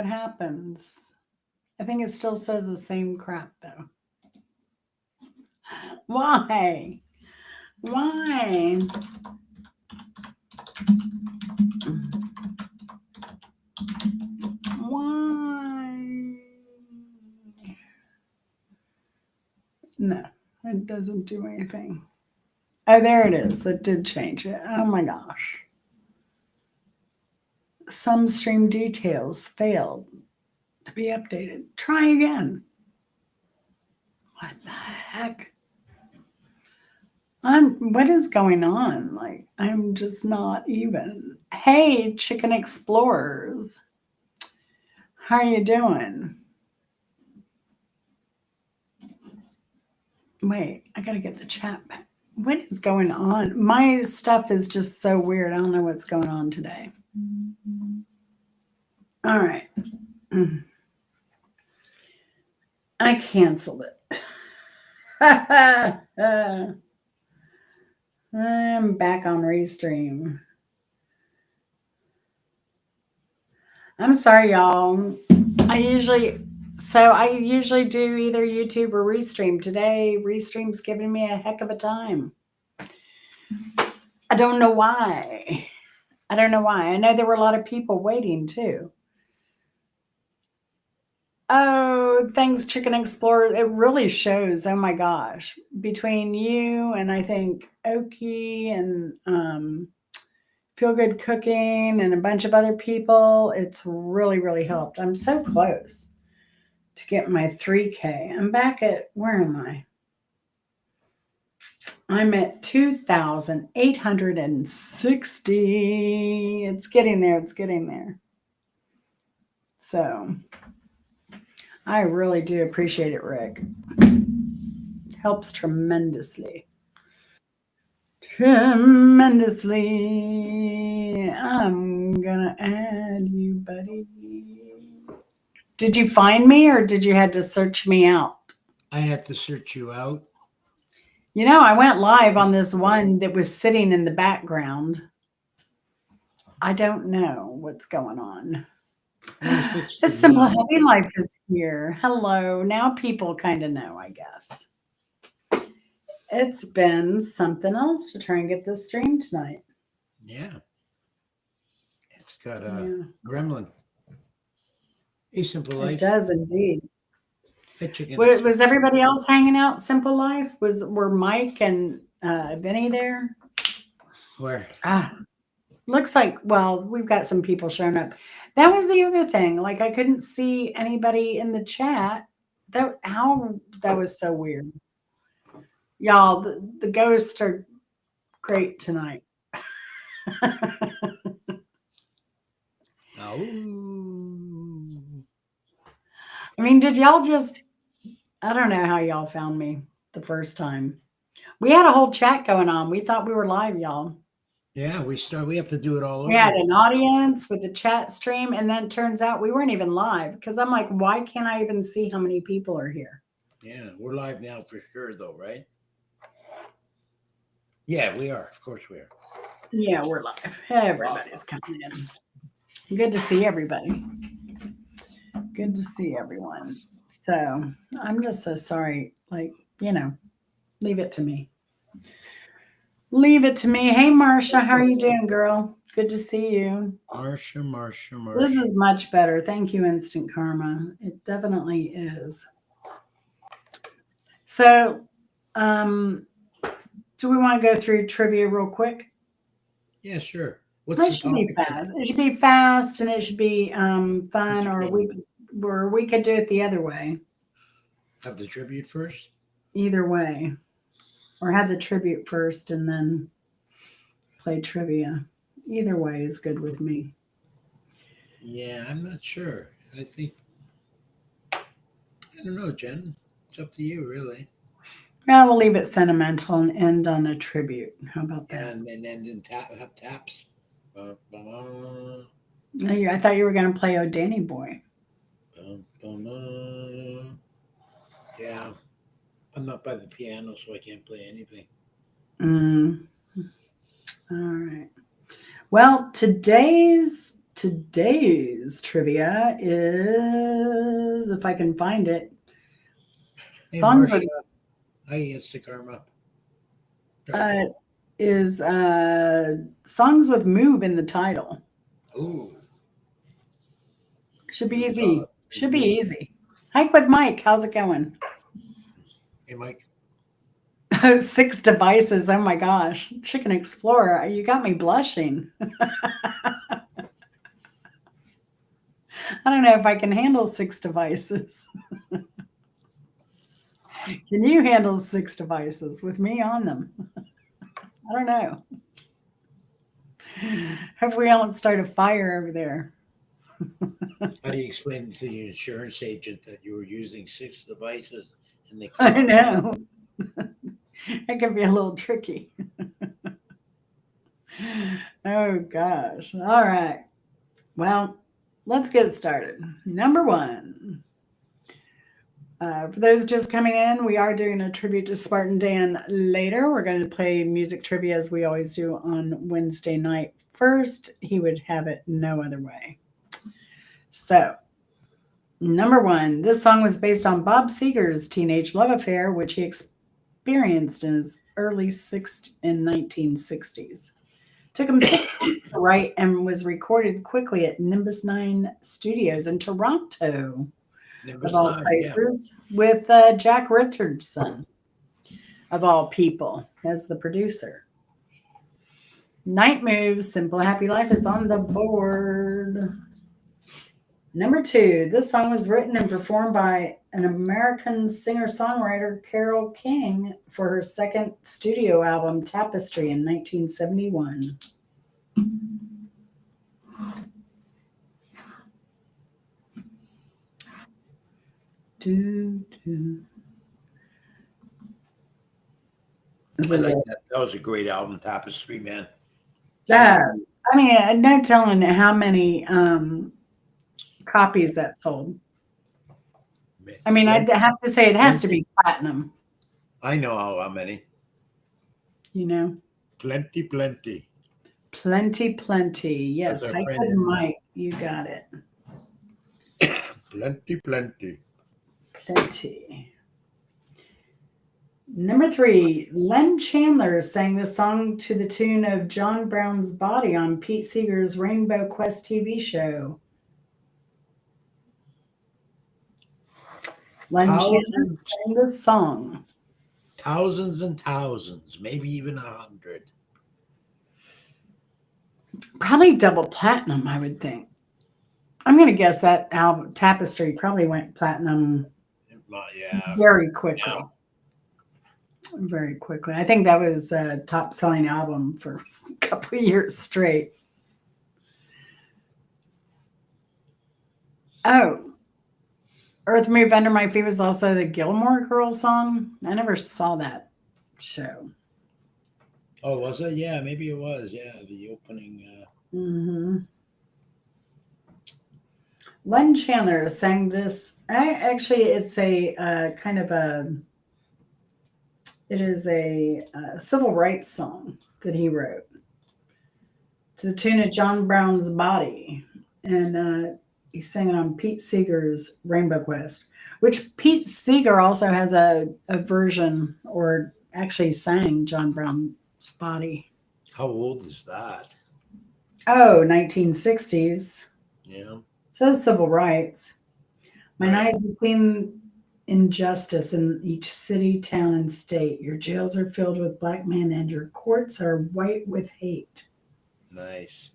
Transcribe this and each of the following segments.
happens? I think it still says the same crap though. Why? Why? Why? No, it doesn't do anything. Oh, there it is. It did change it. Oh my gosh. Some stream details failed to be updated. Try again. What the heck? What is going on? Like, I'm just not even. Hey, Chicken Explorers. How are you doing? Wait, I gotta get the chat back. What is going on? My stuff is just so weird. I don't know what's going on today. All right. I canceled it. I'm back on Restream. I'm sorry, y'all. I usually do either YouTube or Restream. Today, Restream's giving me a heck of a time. I don't know why. I don't know why. I know there were a lot of people waiting too. Oh, thanks, Chicken Explorer. It really shows. Oh my gosh. Between you and I think Oki and Feel Good Cooking and a bunch of other people, it's really, really helped. I'm so close to get my 3K. I'm back at, where am I? I'm at 2,860. It's getting there. It's getting there. So I really do appreciate it, Rick. Helps tremendously. Tremendously. I'm gonna add you, buddy. Did you find me or did you had to search me out? I had to search you out. I went live on this one that was sitting in the background. I don't know what's going on. Well, you fixed The it simple now. heavy life is here. Hello. Now people kind of know, I guess. It's been something else to try and get this stream tonight. Yeah. It's got a Yeah, gremlin. A simple it life. does indeed. A chicken Was everybody else hanging out? Simple Life were Mike and Vinny there? where Ah, looks like we've got some people showing up. That was the other thing. Like I couldn't see anybody in the chat. That was so weird, y'all. The ghosts are great tonight. oh I mean, did y'all just? I don't know how y'all found me the first time. We had a whole chat going on. We thought we were live, y'all. yeah, we have to do it all We over had an again. audience with the chat stream, and then it turns out we weren't even live because I'm like, why can't I even see how many people are here? Yeah, we're live now for sure though, right? Yeah, we are. Of course we are. Yeah, we're live. Everybody's coming in. Good to see everybody. Good to see everyone. So I'm just so sorry. Like, you know, leave it to me. Leave it to me. Hey, Marsha, how are you doing, girl? Good to see you. Marsha, Marsha, This Marsha. is much better. Thank you, Instant Karma. It definitely is. So, um, do we want to go through trivia real quick? Yeah, sure. What's It the should be topic today? fast. It should be fast, and it should be fun, Entertaining. or we could do it the other way. Have the tribute first? Either way, or have the tribute first, and then play trivia. Either way is good with me. Yeah, I'm not sure. I think I don't know, Jen. It's up to you, really. Now we'll leave it sentimental and end on a tribute. How about that? And then have taps. Ba-ba-ba, I thought you were going to play "Oh Danny Boy." ba-ba-ba. Yeah, I'm not by the piano, so I can't play anything. Mm, all right. Well, Today's trivia is, if I can find it, Hey, songs Marcia. with Hi, it's the Karma. uh, is songs with "move" in the title. Ooh, Should be you easy. you Should be move. easy. Hike with Mike. How's it going? Hey, Mike. 6 devices. Oh my gosh. Chicken Explorer. You got me blushing. I don't know if I can handle 6 devices. Can you handle 6 devices with me on them? I don't know. Hope we don't start a fire over there. How do you explain to the insurance agent that you were using 6 devices and they cut I off? know. It can be a little tricky. Oh gosh. All right. Well, let's get started. Number one. For those just coming in, we are doing a tribute to Spartan Dan later. We're going to play music trivia as we always do on Wednesday night. First, he would have it no other way. So, number one, this song was based on Bob Seger's teenage love affair, which he experienced in his early in 1960s. Took him 6 months to write and was recorded quickly at Nimbus 9 Studios in Toronto, of Nimbus all 9, yeah. places, with Jack Richardson, of all people, as the producer. Night Moves, Simple Happy Life is on the board. Number two, this song was written and performed by an American singer-songwriter, Carole King, for her second studio album, Tapestry, in 1971. Do, do. This I is like a that. That was a great album, Tapestry, man. She, that. I mean, no telling how many copies that sold. I mean, I'd plenty, have to say it has to plenty. be platinum, I know how many. you know. Plenty, plenty. Plenty, plenty. That's Yes, our I friend could in Mike. You got it. Plenty, plenty. Plenty. Number three, Len Chandler sang this song to the tune of John Brown's Body on Pete Seeger's Rainbow Quest TV show. Len Chandler Thousands, sang this song. thousands and thousands, maybe even 100. Probably double platinum, I would think. I'm going to guess that album, Tapestry, probably went platinum Yeah, very yeah. quickly. Very quickly. I think that was a top selling album for a couple of years straight. Oh, Earth Moved Under My Feet was also the Gilmore Girls song. I never saw that show. Oh, was it? Yeah, maybe it was. Yeah, the opening. Hmm. Len Chandler sang this. Actually, it's a kind of a. It is a civil rights song that he wrote to the tune of John Brown's Body, and he sang it on Pete Seeger's Rainbow Quest, which Pete Seeger also has a version, or actually sang John Brown's Body. How old is that? Oh, 1960s. Yeah, Says civil rights. Mine right. eyes have seen injustice in each city, town, and state. Your jails are filled with black men, and your courts are white with hate. Nice.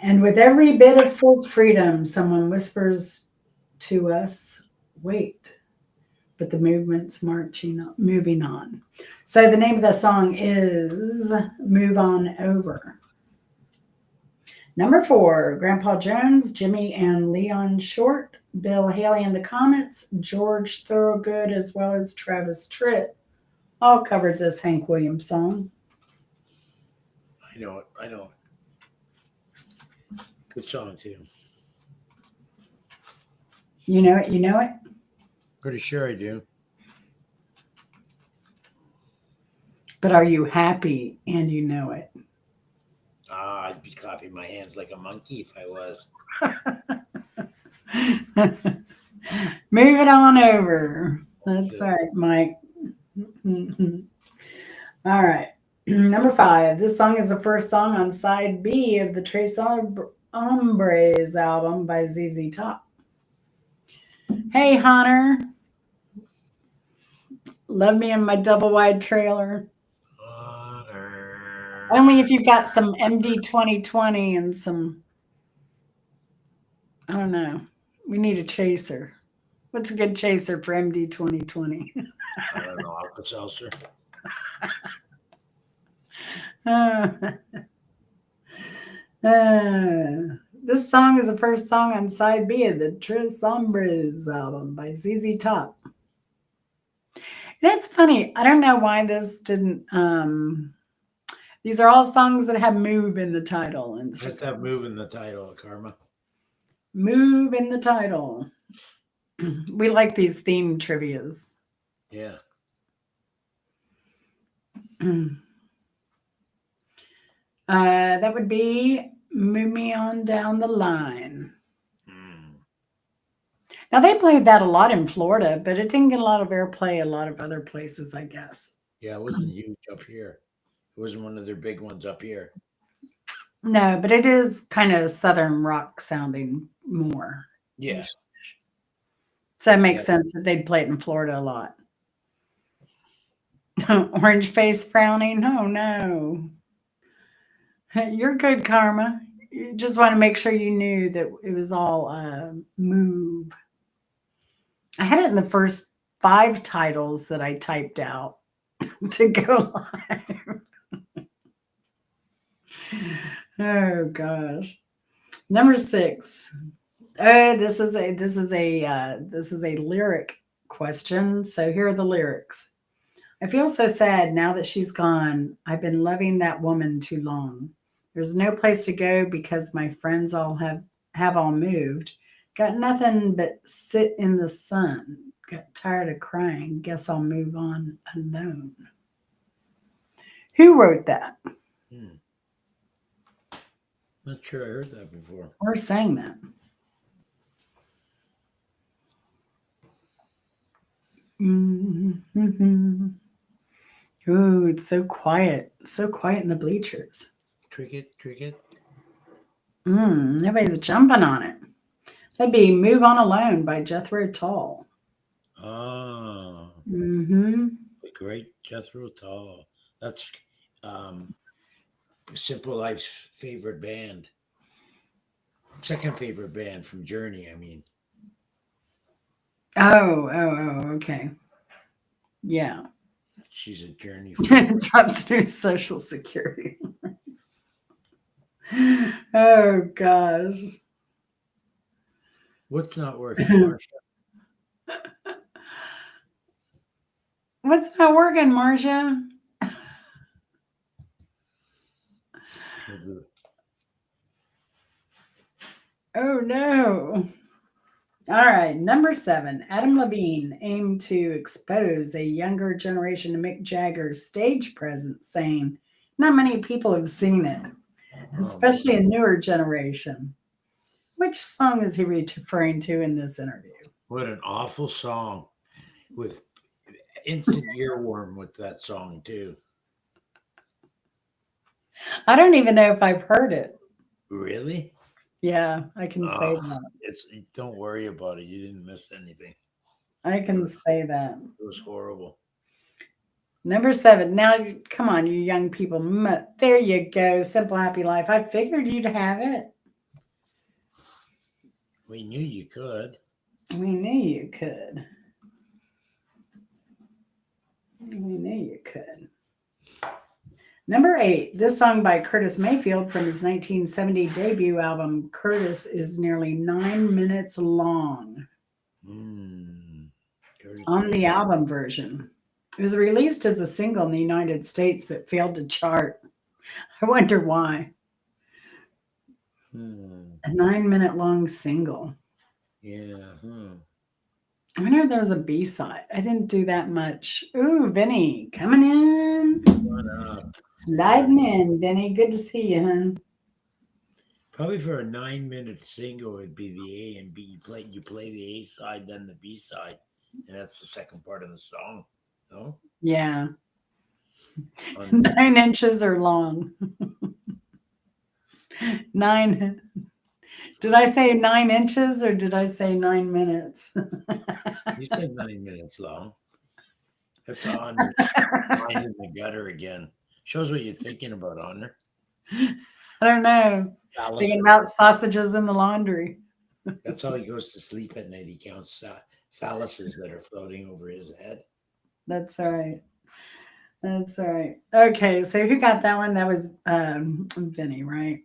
And with every bit of full freedom, someone whispers to us, wait, but the movement's moving on. So the name of the song is Move On Over. Number four, Grandpa Jones, Jimmy and Leon Short, Bill Haley and the Comets, George Thorogood, as well as Travis Tritt, all covered this Hank Williams song. I know it. I know it. Good song, too. You know it, you know it. Pretty sure I do. But are you happy and you know it? Ah, I'd be clapping my hands like a monkey if I was. Move it on over. That's That's it. right, Mike. All right. Number 5. This song is the first song on side B of the Tres Hombres album by ZZ Top. Hey, Hunter. Love me in my double wide trailer. Honor. Only if you've got some MD 2020 and some, I don't know. We need a chaser. What's a good chaser for MD 2020? I don't know. Alka Seltzer. This song is the first song on side B of the Tres Hombres album by ZZ Top. And it's funny, I don't know why this didn't. These are all songs that have "move" in the title, and it's Has just to have move in the title, Karma. "move" in the title. We like these theme trivia's. Yeah. That would be "Move Me On Down the Line." Mm. Now they played that a lot in Florida, but it didn't get a lot of airplay a lot of other places, I guess. Yeah, it wasn't huge up here. It wasn't one of their big ones up here. No, but it is kind of southern rock sounding more. Yeah. So it Yeah. makes sense that they'd play it in Florida a lot. Orange face frowning. Oh no. You're good, Karma. You just want to make sure you knew that it was all move. I had it in the first 5 titles that I typed out to go live. Oh gosh. Number 6. This is a lyric question. So here are the lyrics. I feel so sad now that she's gone. I've been loving that woman too long. There's no place to go because my friends all have all moved. Got nothing but sit in the sun. Got tired of crying. Guess I'll move on alone. Who wrote that Hmm. Not sure I heard that before. or sang that? Mm-hmm. Ooh, it's so quiet. So quiet in the bleachers. Cricket, cricket. Nobody's jumping on it. That'd be Move On Alone by Jethro Tull. Oh, Mm-hmm. the great Jethro Tull. That's um, Simple Life's favorite band. Second favorite band from Journey, I mean. Okay. Yeah. She's a Journey fan. Drops through Social Security. Oh, gosh. What's not working, Marcia? What's not working, Marcia? Oh, no. All right, number 7. Adam Levine aimed to expose a younger generation to Mick Jagger's stage presence, saying, not many people have seen it, Oh especially boy. a newer generation. Which song is he referring to in this interview? What an awful song with instant earworm with that song too. I don't even know if I've heard it. Really? Yeah, I can say Oh, that. it's don't worry about it. You didn't miss anything. I It can was, say that. it was horrible. Number 7. Now, come on, you young people. There you go. Simple Happy Life. I figured you'd have it. We knew you could. We knew you could. We knew you could. Number 8. This song by Curtis Mayfield from his 1970 debut album, Curtis, is nearly 9 minutes long Mm. Curtis on the Mayfield. album version. It was released as a single in the United States but failed to chart. I wonder why. Hmm. A 9 minute long single. Yeah. Hmm. I wonder if there was a B side. I didn't do that much. Ooh, Vinny, coming in. What up? There. Sliding in, Vinny. Good to see you, hun. Probably for a 9-minute single, it'd be the A and B. You play the A side, then the B side, and that's the second part of the song. No, Yeah. on 9 inches or long. Nine. Did I say 9 inches or did I say 9 minutes? you said 9 minutes long. That's Honor's mind in the gutter again. Shows what you're thinking about, Honor. I don't know. Thinking Phalluses. about sausages in the laundry. That's how he goes to sleep at night. He counts phalluses that are floating over his head. That's all right. That's all right. Okay, so who got that one? That was Vinny, right?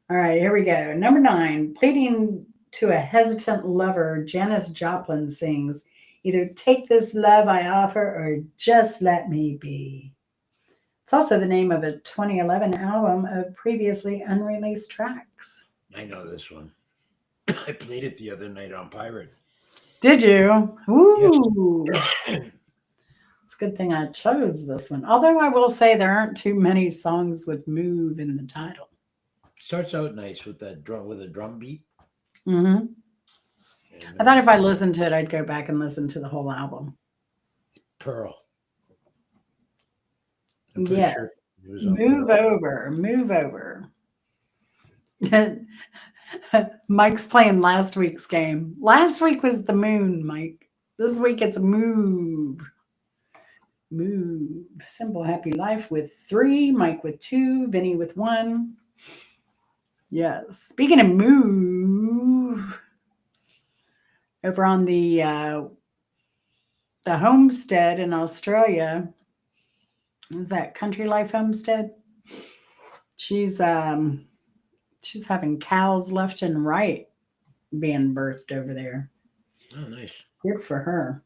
All right, here we go. Number 9, pleading to a hesitant lover, Janis Joplin sings, either take this love I offer or just let me be. It's also the name of a 2011 album of previously unreleased tracks. I know this one. I played it the other night on Pirate. Did you? Yes. Ooh. It's a good thing I chose this one. Although I will say there aren't too many songs with move in the title. Starts out nice with a drum beat. Hmm. And I thought if I listened to it, I'd go back and listen to the whole album. Pearl. I'm pretty sure Yes. it was on Move Pearl. over. Move over. Mike's playing last week's game. Last week was the moon, Mike. This week it's move. Move. Simple happy life with 3, Mike with 2, Vinny with 1. Yes. Speaking of move, over on the homestead in Australia, is that Country Life Homestead? She's having cows left and right being birthed over there. Oh, nice. Good for her.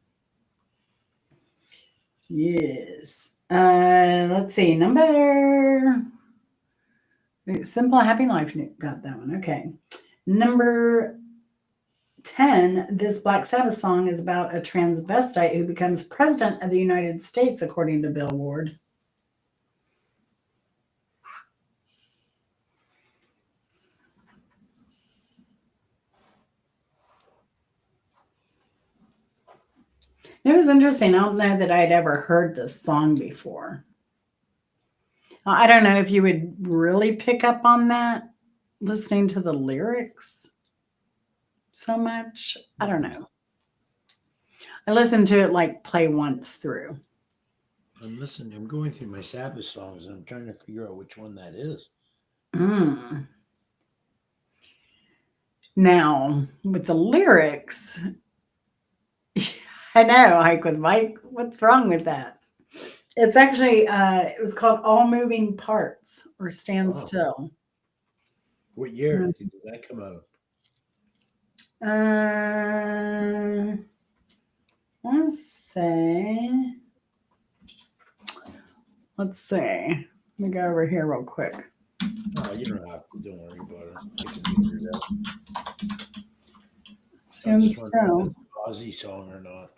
Yes. Let's see. Number Simple Happy Life got that one. Okay. Number 10, this Black Sabbath song is about a transvestite who becomes president of the United States, according to Billboard. It was interesting. I don't know that I'd ever heard this song before. I don't know if you would really pick up on that listening to the lyrics so much. I don't know. I listened to it like play once through. I'm listening. I'm going through my Sabbath songs and I'm trying to figure out which one that is. Mm. Now, with the lyrics, I know, like with Mike, what's wrong with that? It's actually, it was called All Moving Parts or Stand Wow. Still. What year did that come out? Let's say, let's see. Let me go over here real quick. Oh, you don't have to. Don't worry about it. I can figure it out. Stand Still. If it's an Aussie song or not.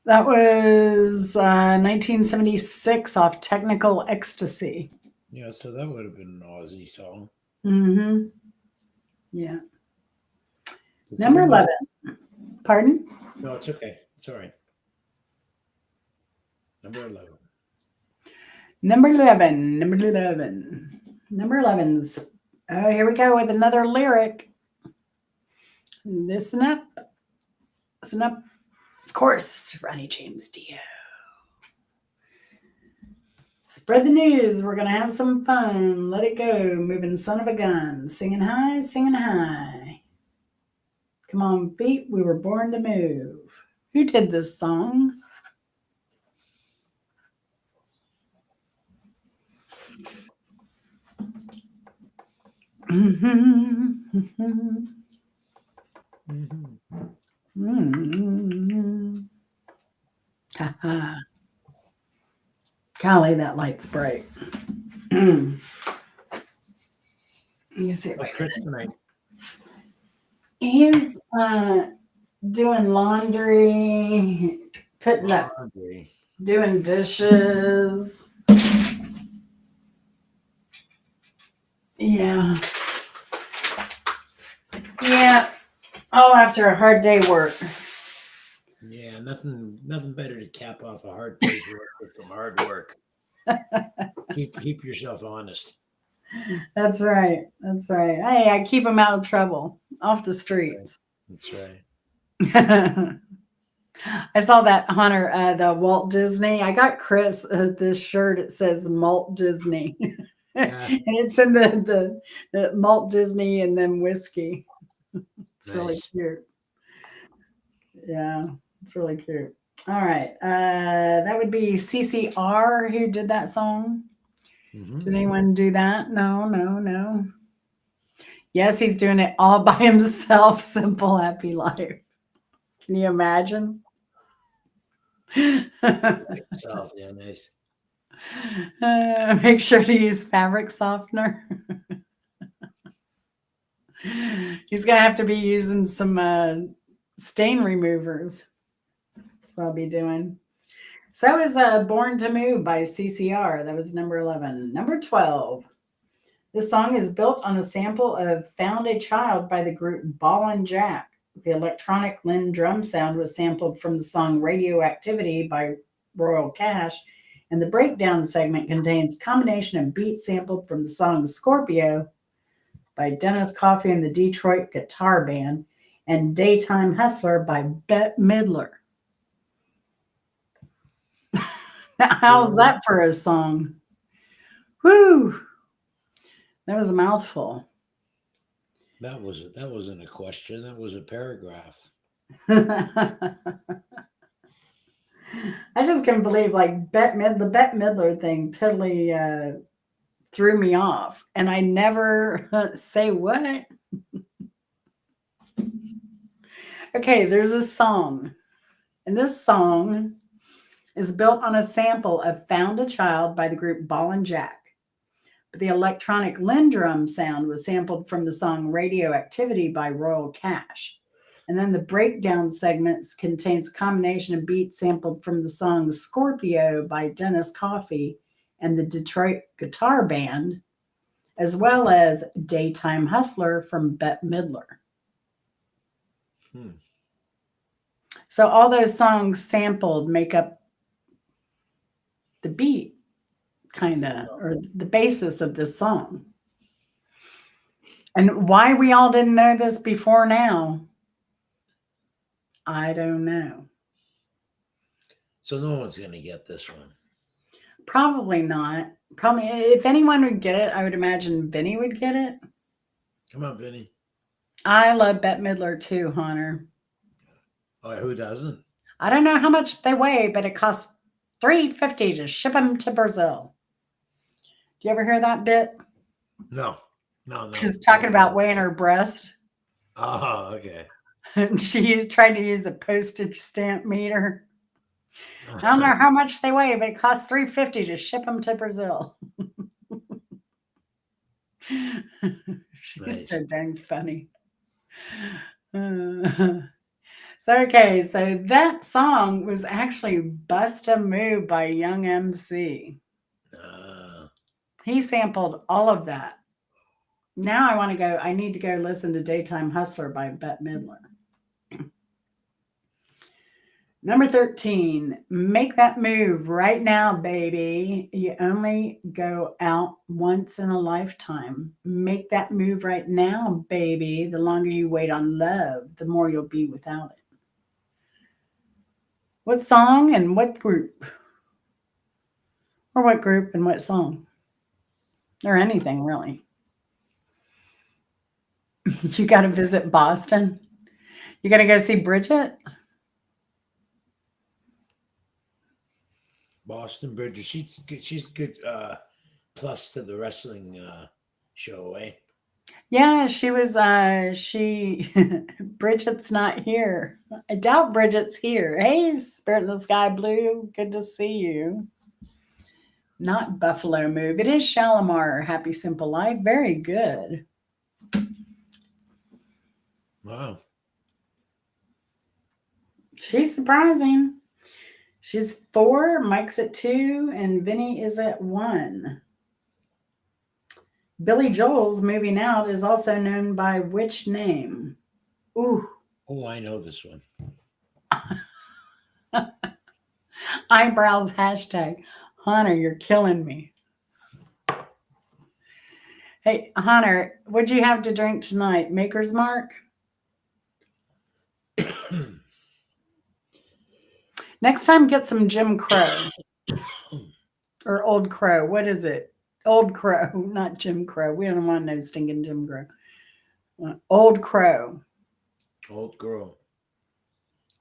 That was 1976 off Technical Ecstasy. Yeah, so that would have been an Aussie song. Mm-hmm. Yeah. Does Number anybody- 11. Pardon? No, it's okay. It's all right. Number 11. Number 11. Number 11. Number 11's. Oh, here we go with another lyric. Listen up. Listen up. Of course, Ronnie James Dio. Spread the news. We're going to have some fun. Let it go. Moving son of a gun. Singing high, singing high. Come on, feet. We were born to move. Who did this song? Golly, that light's bright. You see it Oh, right Chris tonight. He's doing laundry, putting up, Laundry. doing dishes. Yeah. Yeah. Oh, after a hard day work. Yeah, nothing better to cap off a hard day's work with some hard work. Keep yourself honest. That's right. That's right. Hey, I keep them out of trouble, off the Right. streets. That's right. I saw that Hunter, the Walt Disney. I got Chris this shirt. It says Malt Disney, and Yeah, it's in the Malt Disney and then whiskey. It's really nice. cute. Yeah, it's really cute. All right, that would be CCR who did that song. Hmm. Did anyone do that? No, no, no. Yes, he's doing it all by himself. Simple, happy life. Can you imagine? Self, yeah, nice. Make sure to use fabric softener. He's gonna have to be using some stain removers. That's what I'll be doing. So is Born to Move by CCR. That was number 11. Number 12. This song is built on a sample of Found a Child by the group Ball and Jack. The electronic Lynn drum sound was sampled from the song Radioactivity by Royal Cash, and the breakdown segment contains combination of beats sampled from the song Scorpio by Dennis Coffey and the Detroit Guitar Band, and Daytime Hustler by Bette Midler. Now, how's Well, that for a song? Whew, that was a mouthful. that wasn't a question. That was a paragraph. I just couldn't believe like the Bette Midler thing totally threw me off, and I never say what. Okay, there's a song, and this song is built on a sample of "Found a Child" by the group Ball and Jack. But the electronic Lindrum sound was sampled from the song Radioactivity by Royal Cash. And then the breakdown segments contains combination of beats sampled from the song Scorpio by Dennis Coffey and the Detroit Guitar Band, as well as Daytime Hustler from Bette Midler. Hmm. So all those songs sampled make up the beat, kind of, or the basis of this song. And why we all didn't know this before now, I don't know. So no one's gonna get this one. Probably not. Probably, if anyone would get it, I would imagine Vinny would get it. Come on, Vinny. I love Bette Midler too, Hunter. Oh, who doesn't? I don't know how much they weigh, but it costs $3.50 to ship them to Brazil. Do you ever hear that bit? No, no. She's talking Never about heard. weighing her breast, Oh, okay. and tried to use a postage stamp meter. I don't know how much they weigh, but it costs $3.50 to ship them to Brazil. She's Nice. so dang funny. Uh, so okay, so that song was actually "Bust a Move" by Young MC. Uh, He sampled all of that. Now I want to go. I need to go listen to "Daytime Hustler" by Bette Midler. Number 13, make that move right now, baby. You only go out once in a lifetime. Make that move right now, baby. The longer you wait on love, the more you'll be without it. What song and what group? Or what group and what song? Or anything, really. You got to visit Boston. You got to go see Bridget. Boston Bridger. She's good. Plus to the wrestling show, eh? Yeah, she was she Bridget's not here. I doubt Bridget's here. Hey, Spirit in the Sky Blue, good to see you. Not Buffalo Move. It is Shalimar, Happy Simple Life. Very good. Wow. She's surprising. She's 4, Mike's at 2, and Vinny is at 1. Billy Joel's moving out is also known by which name? Ooh, Oh, I know this one. eyebrows hashtag. Hunter, you're killing me. Hey, Hunter, what'd you have to drink tonight? Maker's Mark? Next time, get some Jim Crow or Old Crow. What is it? Old Crow, not Jim Crow. We don't want no stinking Jim Crow. Old Crow. Old Girl.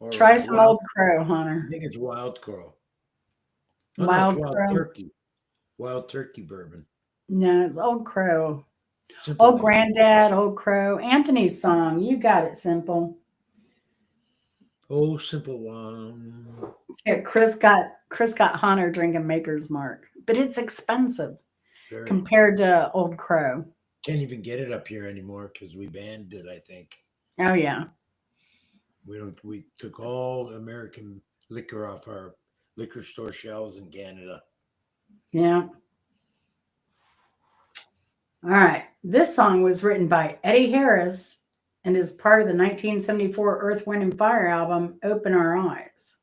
Or Try some Wild, Old Crow, I Hunter. think it's Wild Girl. Oh, no, it's Wild Wild Crow. Turkey. Wild Turkey bourbon. No, it's Old Crow. Simple Old Life. Granddad, Old Crow. Anthony's song. You got it, Simple. Oh, Simple One. Yeah, Chris got Hunter drinking Maker's Mark, but it's expensive Very. compared to Old Crow. Can't even get it up here anymore because we banned it, I think. Oh yeah, We took all American liquor off our liquor store shelves in Canada. yeah. All right. This song was written by Eddie Harris and is part of the 1974 Earth, Wind, and Fire album "Open Our Eyes."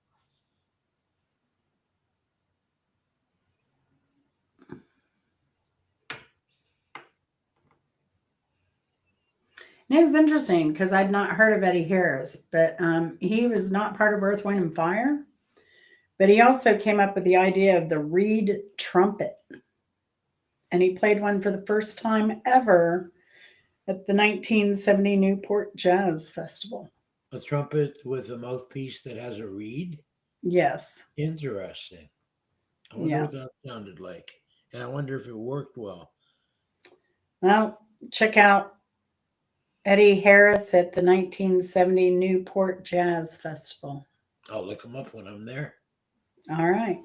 And it was interesting because I'd not heard of Eddie Harris, but he was not part of Earth, Wind, and Fire. But he also came up with the idea of the reed trumpet, and he played one for the first time ever at the 1970 Newport Jazz Festival. A trumpet with a mouthpiece that has a reed. Yes, Interesting. I wonder yeah. what that sounded like. And I wonder if it worked well. Well, check out Eddie Harris at the 1970 Newport Jazz Festival. I'll look them up when I'm there. All right.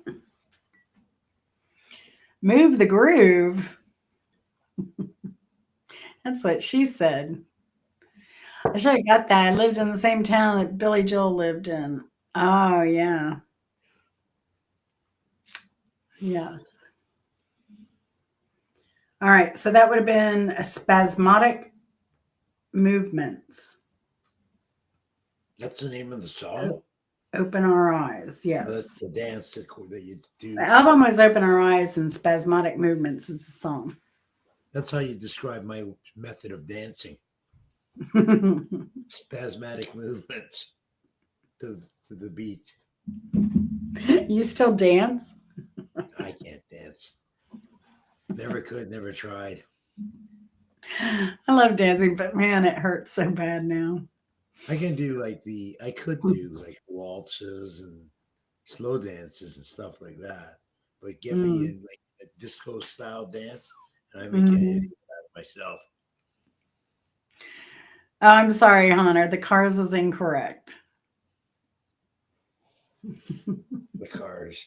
Move the groove. That's what she said. I should have got that. I lived in the same town that Billy Joel lived in. Oh, yeah. Yes. All right. So that would have been a spasmodic movements. That's the name of the song. O- Open Our Eyes. That's Yes. the dance that you The do. album was Open Our Eyes and Spasmodic Movements is the song. That's how you describe my method of dancing. Spasmodic movements to the beat. You still dance? I can't dance. Never could, never tried. I love dancing, but man, it hurts so bad now. I could do like waltzes and slow dances and stuff like that. But get me Mm. in like a disco style dance and I make an idiot Mhm. out of myself. Oh, I'm sorry, Hunter. The cars is incorrect. The cars.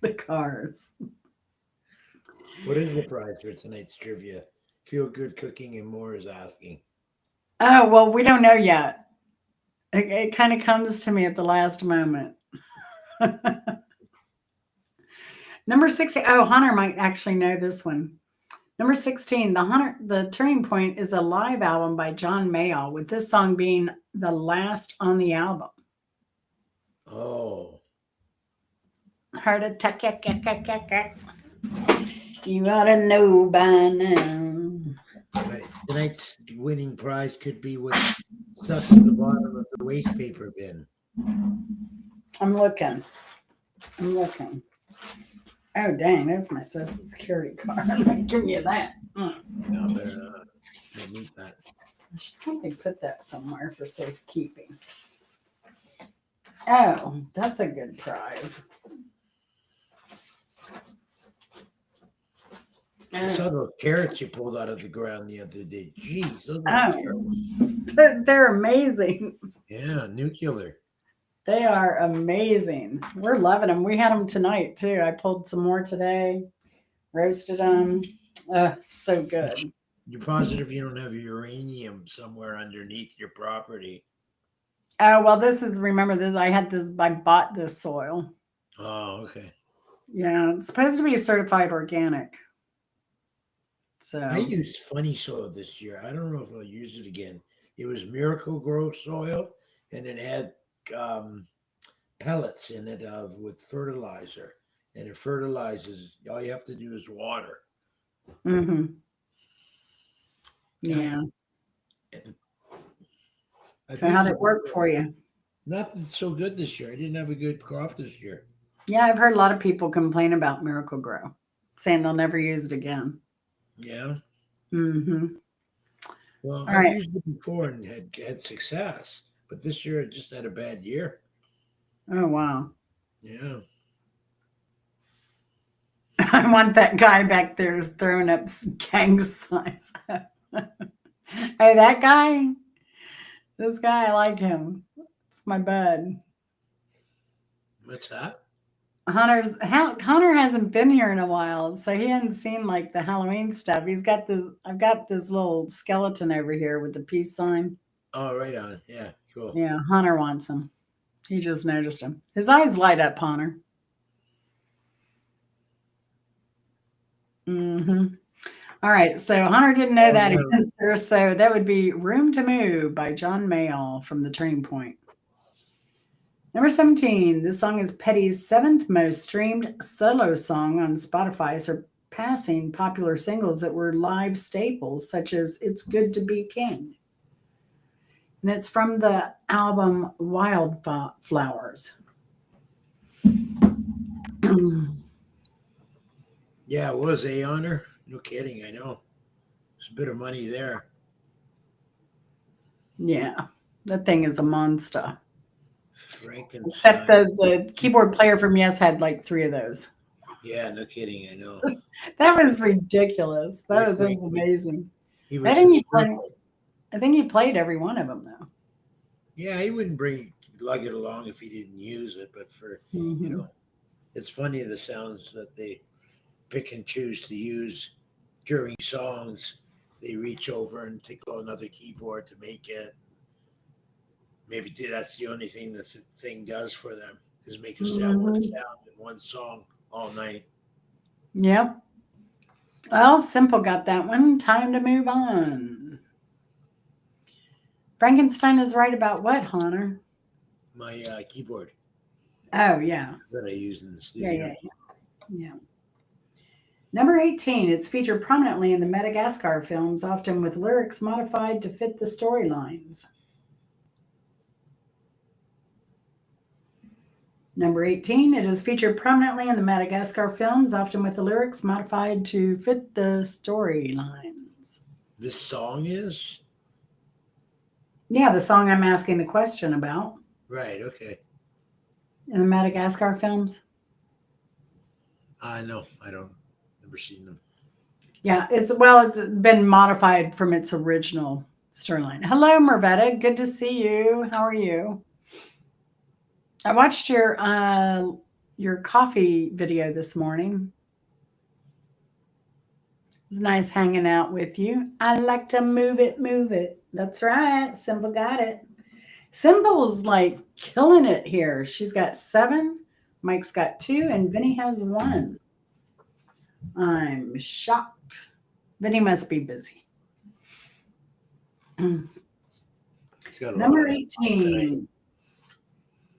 The cars. What is the prize for tonight's trivia? Feel good cooking and more is asking. Oh, well, we don't know yet. It kind of comes to me at the last moment. Number 16. Oh, Hunter might actually know this one. Number 16, the Turning Point is a live album by John Mayall, with this song being the last on the album. Oh, Heart attack, you ought to know by now. right. Tonight's winning prize could be what's stuck to the bottom of the waste paper bin. I'm looking. Oh, dang, there's my social security card. I'm not giving you that. No, better not. I need that. I should probably put that somewhere for safekeeping. Oh, that's a good prize. I saw those carrots you pulled out of the ground the other day. Jeez, those are Oh, carrots. they're amazing. Yeah, nuclear. They are amazing. We're loving them. We had them tonight too. I pulled some more today, roasted them. So good. You're positive you don't have uranium somewhere underneath your property? Oh, well, remember this, I bought this soil. Oh, okay. Yeah, it's supposed to be certified organic. I So, used funny soil this year. I don't know if I'll use it again. It was Miracle Grow soil, and it had um, pellets in it of with fertilizer, and it fertilizes. All you have to do is water. hmm, God, yeah. I've So, how'd used it it work before. for you? Not so good this year. I didn't have a good crop this year. Yeah, I've heard a lot of people complain about Miracle Grow, saying they'll never use it again. Yeah. Hmm. Well, All I've right. used it before and had success, but this year I just had a bad year. Oh, wow. Yeah. I want that guy back there is throwing up gang signs. Hey, that guy, this guy, I like him. It's my bud. What's that? Hunter hasn't been here in a while, so he hadn't seen like the Halloween stuff. I've got this little skeleton over here with the peace sign. Oh, right on. Yeah, cool. Yeah, Hunter wants him. He just noticed him. His eyes light up, Hunter. Hmm. All right, so Hunter didn't know Oh, that yeah. answer, so that would be "Room to Move" by John Mayall from The Turning Point. Number 17, this song is Petty's seventh most streamed solo song on Spotify, surpassing popular singles that were live staples, such as It's Good to Be King. And it's from the album Wildflowers. Yeah, it was a honor. No kidding. I know. There's a bit of money there. Yeah, that thing is a monster. Except Frankenstein. the keyboard player from Yes had like three of those. Yeah, no kidding. I know. That was ridiculous. That Rick was Wakeman. amazing. He I was think he played. hysterical. I think he played every one of them though. Yeah, he wouldn't bring lug it along if he didn't use it. But for you Hmm. know, it's funny the sounds that they pick and choose to use during songs. They reach over and tickle another keyboard to make it. Maybe that's the only thing the thing does for them is make one Hmm. sound in one song all night. Yep. Well, Simple got that one. Time to move on. Frankenstein is right about what, Hunter? My keyboard Oh, yeah. that I use in the Yeah, studio. yeah, yeah. Yeah. Number 18, it's featured prominently in the Madagascar films, often with lyrics modified to fit the storylines. Number 18, it is featured prominently in the Madagascar films, often with the lyrics modified to fit the storylines. This song is Yeah, the song I'm asking the question about right. Okay. in the Madagascar films. No, I don't. Never seen them. Yeah, it's been modified from its original storyline. Hello, Mervetta. Good to see you. How are you? I watched your coffee video this morning. It was nice hanging out with you. I like to move it, move it. That's right. Simple got it. Symbol's like killing it here. She's got 7, Mike's got 2, and Vinny has 1. I'm shocked. Vinny must be busy. He's got a lot Number on tonight. 18.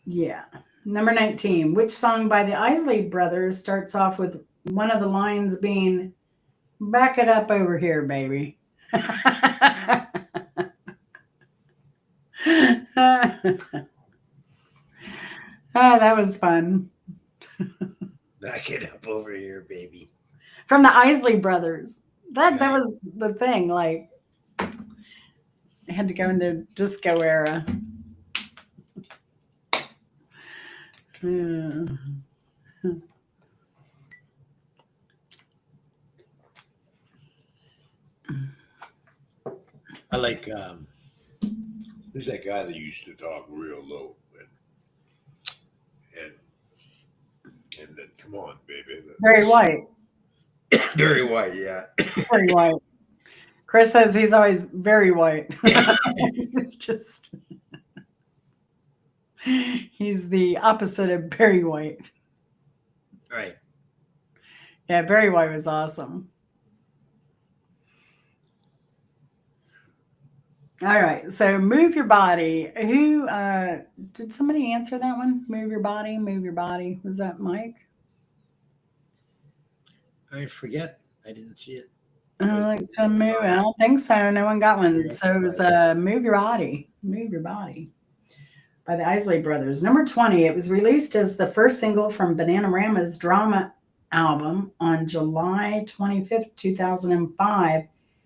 Yeah. Number 19. Which song by the Isley Brothers starts off with one of the lines being, "Back it up over here, baby"? That was fun. Back it up over here, baby. From the Isley Brothers. That Right. was the thing. Like, I had to go in the disco era. Hmm. I like who's that guy that used to talk real low and and then come on, baby. Very white. Very white, yeah. Very white. Chris says he's always very white. It's just he's the opposite of Barry White. Right. Yeah, Barry White was awesome. All right. So move your body. Who did somebody answer that one? Move your body, move your body. Was that Mike? I forget. I didn't see it. But Like it's to move. I implied. don't think so. No one got one. Yeah, So it was implied. move your body. Move your body by the Isley Brothers. Number 20. It was released as the first single from Bananarama's drama album on July 25th, 2005,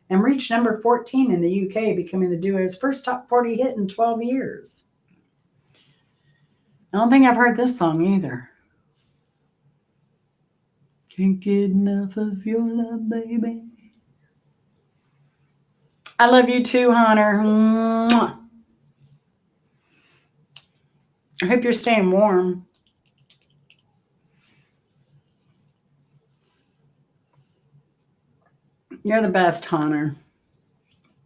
and reached number 14 in the UK, becoming the duo's first top 40 hit in 12 years. I don't think I've heard this song either. Can't get enough of your love, baby. I love you too, Hunter. Mwah. I hope you're staying warm. You're the best, Hunter.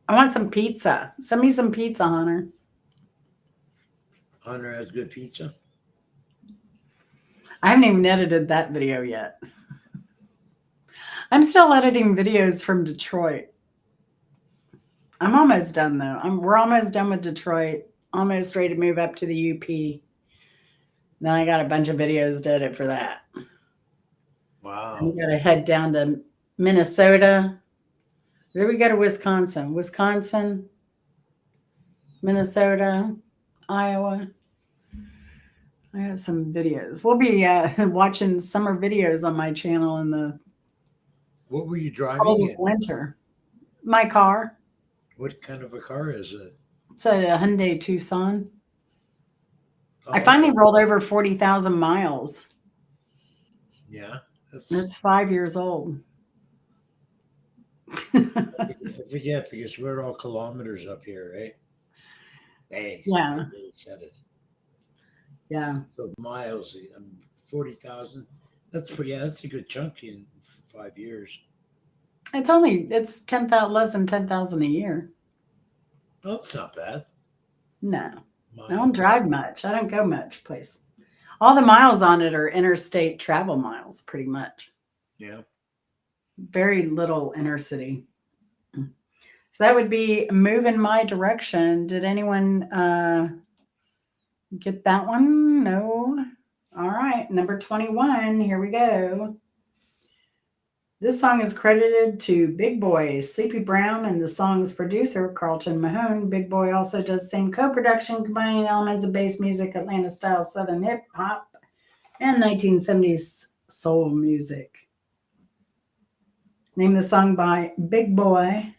I want some pizza. Send me some pizza, Hunter. Honor has good pizza. I haven't even edited that video yet. I'm still editing videos from Detroit. I'm almost done though. We're almost done with Detroit. Almost ready to move up to the UP. Then I got a bunch of videos to edit for that. And Wow. we got to head down to Minnesota. Then we go to Wisconsin. Wisconsin, Minnesota, Iowa. I got some videos. We'll be watching summer videos on my channel in the What were you cold driving of in? winter. My car. What kind of a car is it? It's a Hyundai Tucson. I Oh, finally okay. rolled over 40,000 miles. Yeah. That's It's 5 years old. I forget because we're all kilometers up here, right? Hey, I Yeah, really said it. yeah. So miles, 40,000. Yeah, that's a good chunk in 5 years. It's 10,000 less than 10,000 a year. Oh, that's not bad. No, I don't Miles. drive much. I don't go much place. All the miles on it are interstate travel miles, pretty much. Yeah. Very little intercity. So that would be move in my direction. Did anyone get that one? No. All right, number 21. Here we go. This song is credited to Big Boy, Sleepy Brown, and the song's producer, Carlton Mahone. Big Boy also does the same co production, combining elements of bass music, Atlanta style Southern hip hop, and 1970s soul music. Name the song by Big Boy.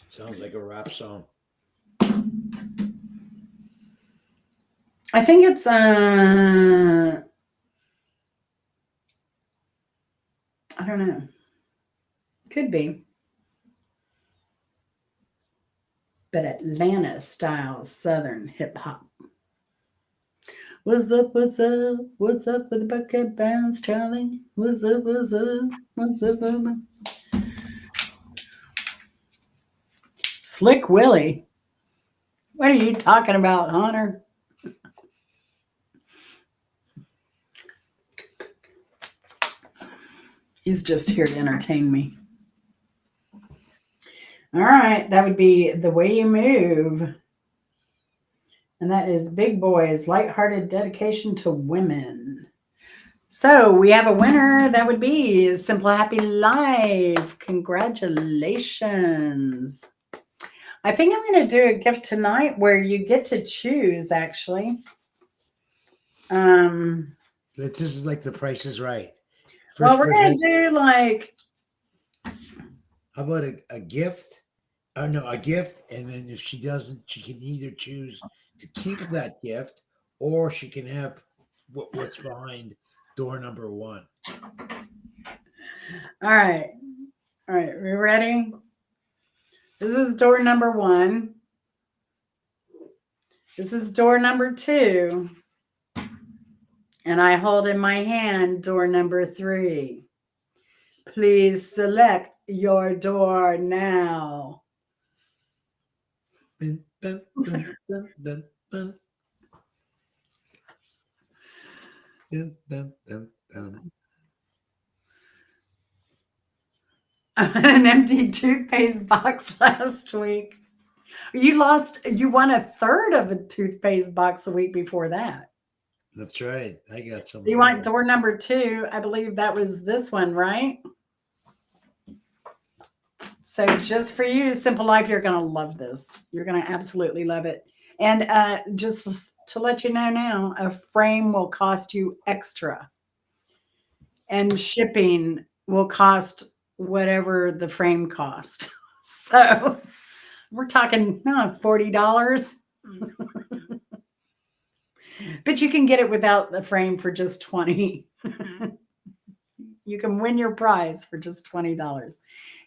Sounds like a rap song. I think it's I don't know. Could be. But Atlanta style Southern hip hop. What's up, what's up? What's up with the bucket bounce, Charlie? What's up, what's up? What's up, Slick Willie? What are you talking about, Hunter? He's just here to entertain me. All right, that would be The Way You Move. And that is Big Boy's lighthearted dedication to women. So we have a winner. That would be Simple Happy Life. Congratulations. I think I'm going to do a gift tonight where you get to choose, actually. Um, This is like the Price is Right. well, First we're going person. to do like, How about a gift? Oh no, a gift, and then if she doesn't, she can either choose to keep that gift, or she can have what's behind door number one. all right. All right. We ready? This is door number one. This is door number two. And I hold in my hand door number three. Please select your door now. Dun, dun, dun, dun, dun, dun, dun, dun, dun, dun. an empty toothpaste box last week. You won a third of a toothpaste box a week before that. That's right. I got some You of want those. door number two? I believe that was this one, right? So just for you, Simple Life, you're going to love this. You're going to absolutely love it. And just to let you know now, a frame will cost you extra, and shipping will cost whatever the frame cost. So we're talking $40, but you can get it without the frame for just 20. You can win your prize for just $20.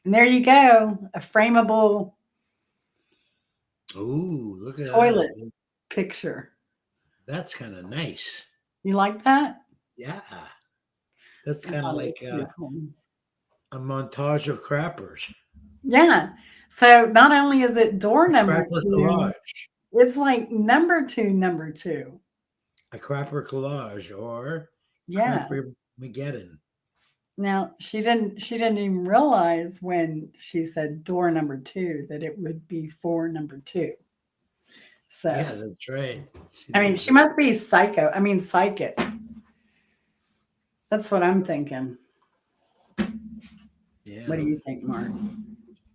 And there you go, a frameable Ooh, look at toilet that. picture. That's kind of nice. You like that? Yeah. That's I kind of thought it was like beautiful. a montage of crappers, Yeah. So not only is it door a number crapper two, collage, it's like number two, number two. a crapper collage, or Yeah. crapper Mageddon. Now she didn't even realize when she said door number two that it would be for number two. Yeah, So that's right. See, I mean there's she must be psycho. I mean psychic. That's what I'm thinking. What do yeah, you think, Mark?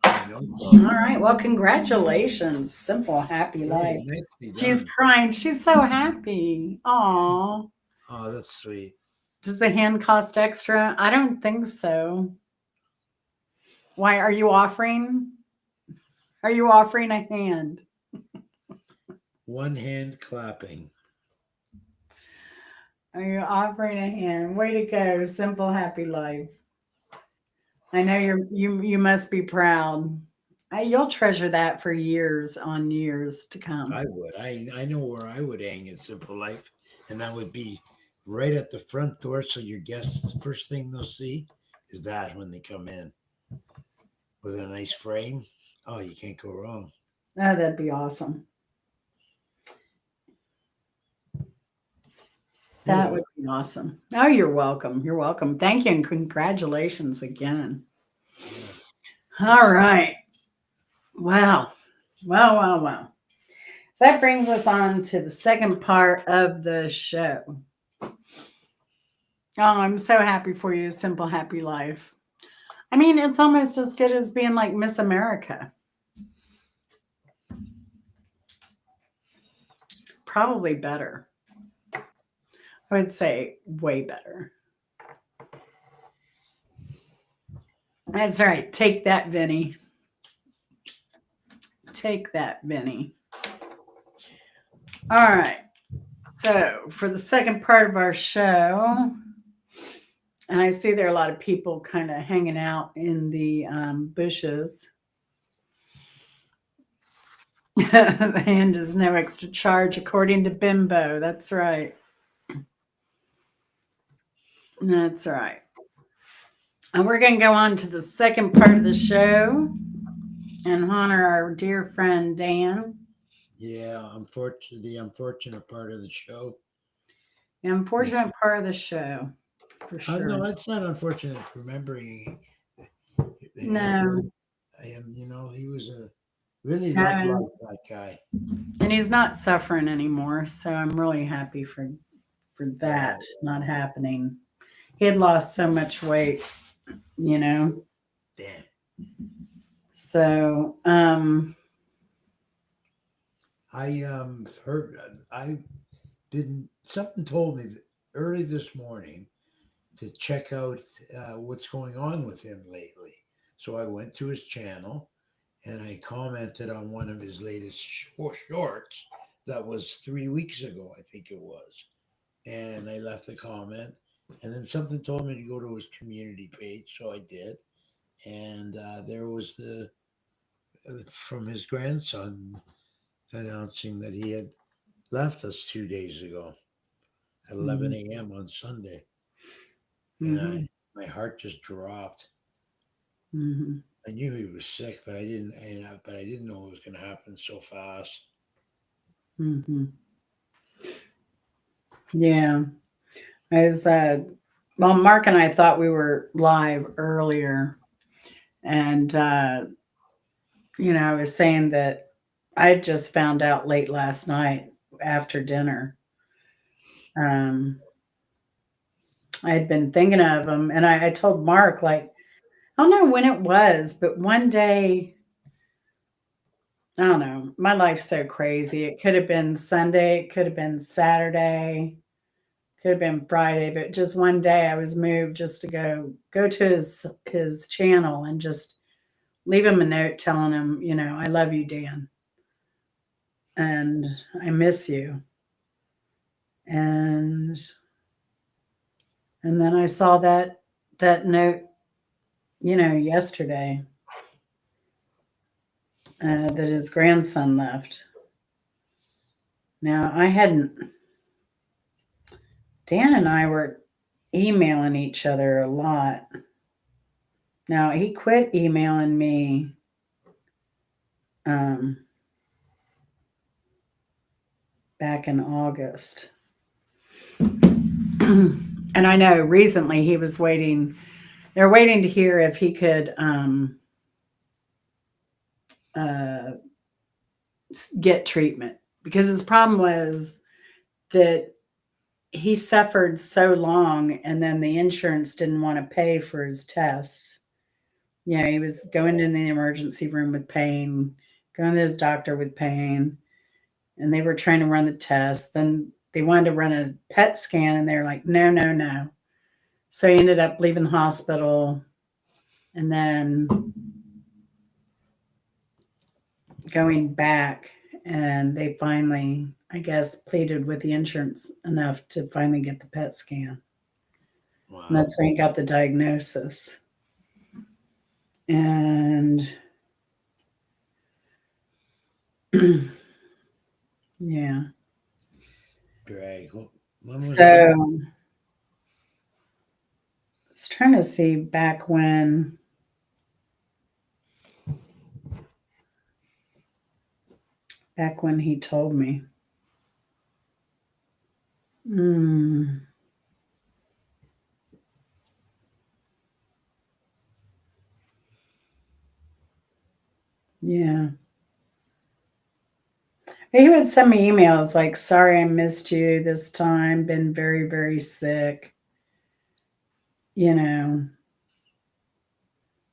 I know. All right. Well, congratulations. Simple, happy Very life. nicely She's done. crying. She's so happy. Aw. Oh, that's sweet. Does the hand cost extra? I don't think so. Why are you offering? Are you offering a hand? One hand clapping. Are you offering a hand? Way to go. Simple, happy life. I know you must be proud. You'll treasure that for years on years to come. I would. I know where I would hang in Simple Life, and that would be right at the front door. So your guests, the first thing they'll see is that when they come in with a nice frame. Oh, you can't go wrong. Oh, that'd be awesome. You're That would welcome. be awesome. Oh, you're welcome. You're welcome. Thank you and congratulations again. Yeah, All that's it. right. Wow. Wow, wow, wow. So that brings us on to the second part of the show. Oh, I'm so happy for you, Simple Happy Life. I mean, it's almost as good as being like Miss America. Probably better. I would say way better. That's right. Take that, Vinny. Take that, Vinny. All right. So, for the second part of our show, and I see there are a lot of people kind of hanging out in the bushes. The hand is no extra charge, according to Bimbo. That's right. That's right. And we're going to go on to the second part of the show and honor our dear friend Dan. Yeah, unfortunately, the unfortunate part of the show. The unfortunate part of the show, for sure. No, it's not unfortunate remembering No, him. I am, he was a really loved no, like that guy. and he's not suffering anymore. So I'm really happy for Yeah, that not happening. He had lost so much weight, you know. damn. So, I heard I didn't something told me that early this morning to check out what's going on with him lately. So I went to his channel and I commented on one of his latest shorts that was 3 weeks ago, I think it was. And I left a comment. And then something told me to go to his community page, so I did. And there was the from his grandson announcing that he had left us 2 days ago at mhm, 11 a.m. on Sunday, and mhm, my heart just dropped. mhm, I knew he was sick, but but I didn't know it was going to happen so fast. mhm. Yeah, I was. Well, Mark and I thought we were live earlier, And, I was saying that I just found out late last night after dinner. Um, I had been thinking of him, and I told Mark, like, I don't know when it was, but one day, I don't know, my life's so crazy. It could have been Sunday, it could have been Saturday, could have been Friday, but just one day I was moved just to go to his channel and just leave him a note telling him, I love you, Dan, and I miss you. And then I saw that note, yesterday, that his grandson left. Now I hadn't. Dan and I were emailing each other a lot. Now he quit emailing me um, back in August. And I know recently he was waiting. They're waiting to hear if he could uh, get treatment, because his problem was that he suffered so long, and then the insurance didn't want to pay for his test. He was going in the emergency room with pain, going to his doctor with pain, and they were trying to run the test. Then they wanted to run a PET scan, and they're like, no, no, no. So he ended up leaving the hospital, and then going back, and they finally, I guess, pleaded with the insurance enough to finally get the PET scan. Wow. And that's when he got the diagnosis. And yeah. Drag. When was So that? I was trying to see back when he told me. Mm, yeah. He would send me emails like, sorry I missed you this time, been very, very sick. You know,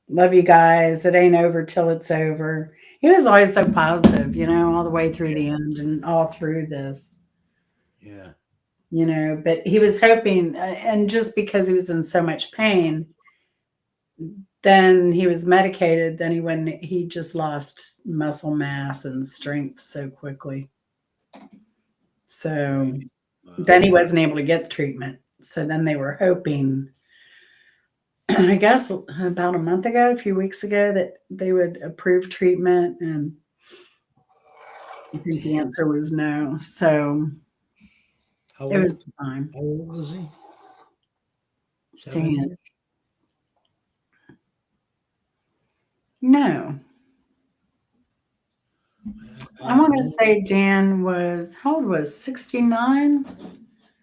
love you guys. It ain't over till it's over. He was always so positive, all the way through the Yeah. end and all through this, Yeah. but he was hoping, and just because he was in so much pain, then he was medicated, then he just lost muscle mass and strength so quickly. So Right. Wow. then he wasn't able to get treatment. So then they were hoping, I guess about a month ago, a few weeks ago, that they would approve treatment. And I think the Damn. answer was no. So How it old? was fine. How old was he? Dan. 70? No. I I want to know. say Dan was, how old was 69?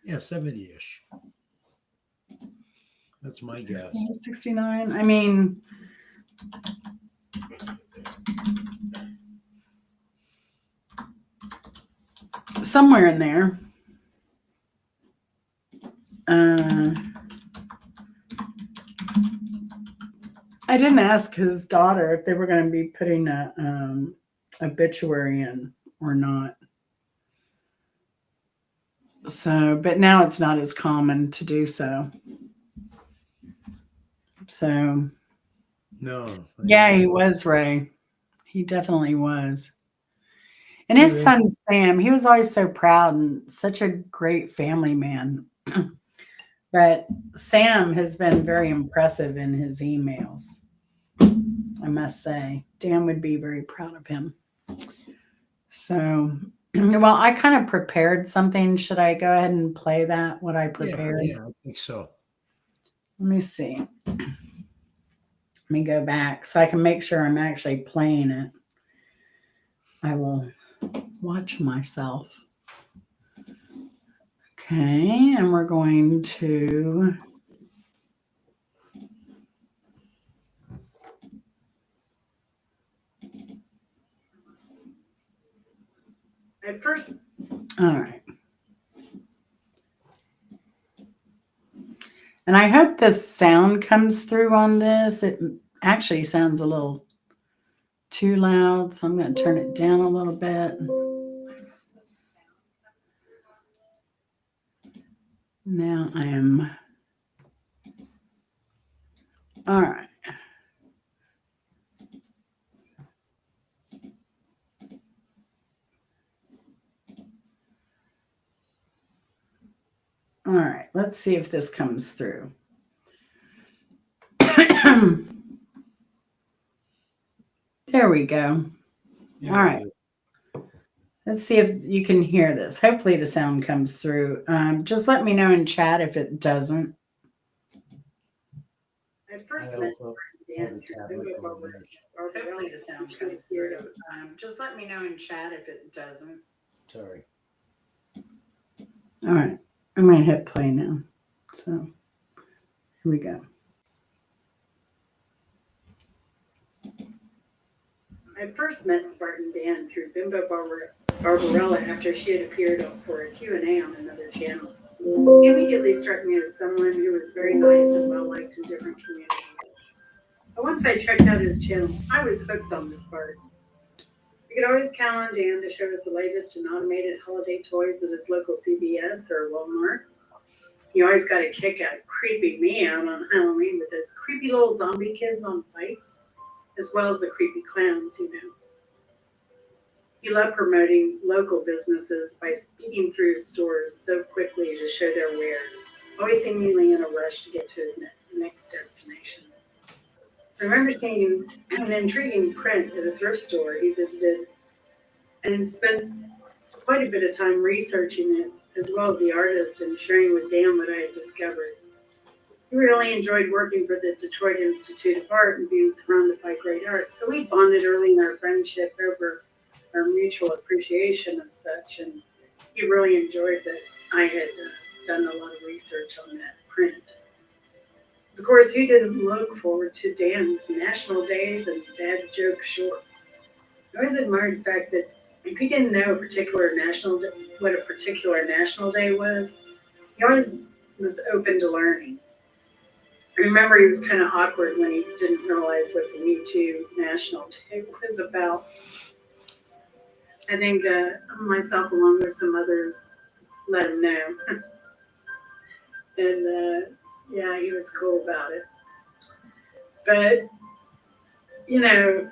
Yeah, 70-ish. That's my guess. 69. I mean, somewhere in there. Uh, I didn't ask his daughter if they were going to be putting a obituary in or not. So, but now it's not as common to do so. So, No, I yeah, he know. was Ray. He definitely was. And Hey, his Ray. son Sam, he was always so proud and such a great family man. But Sam has been very impressive in his emails, I must say. Dan would be very proud of him. So, well, I kind of prepared something. Should I go ahead and play that, what I Yeah, prepared? yeah, I think so. Let me see. Let me go back so I can make sure I'm actually playing it. I will watch myself. Okay, and we're going to At first, all right. And I hope the sound comes through on this. It actually sounds a little too loud, so I'm going to turn it down a little bit. Now I am. All right. All right, let's see if this comes through. There we go. Yeah, All right. Let's see if you can hear this. Hopefully the sound comes through. Just let me know in chat if it doesn't. I first met Dan hopefully the sound comes through. Just let me know in chat if it doesn't. Sorry. All right. I'm going to hit play now. So here we go. I first met Spartan Dan through Bimbo Barbarella after she had appeared for a Q&A on another channel. He immediately struck me as someone who was very nice and well-liked in different communities. But once I checked out his channel, I was hooked on the Spartan. We could always count on Dan to show us the latest in automated holiday toys at his local CVS or Walmart. He always got a kick out of creeping me out on Halloween with his creepy little zombie kids on bikes, as well as the creepy clowns, He loved promoting local businesses by speeding through stores so quickly to show their wares, always seemingly in a rush to get to his next destination. I remember seeing an intriguing print at a thrift store he visited and spent quite a bit of time researching it, as well as the artist, and sharing with Dan what I had discovered. He really enjoyed working for the Detroit Institute of Art and being surrounded by great art, so we bonded early in our friendship over our mutual appreciation of such, and he really enjoyed that I had done a lot of research on that print. Of course, he didn't look forward to Dan's national days and dad joke shorts. I always admired the fact that if he didn't know what a particular national day was, he always was open to learning. I remember he was kind of awkward when he didn't realize what the Me Too National Day was about. I think myself, along with some others, let him know. And yeah, he was cool about it. But, no,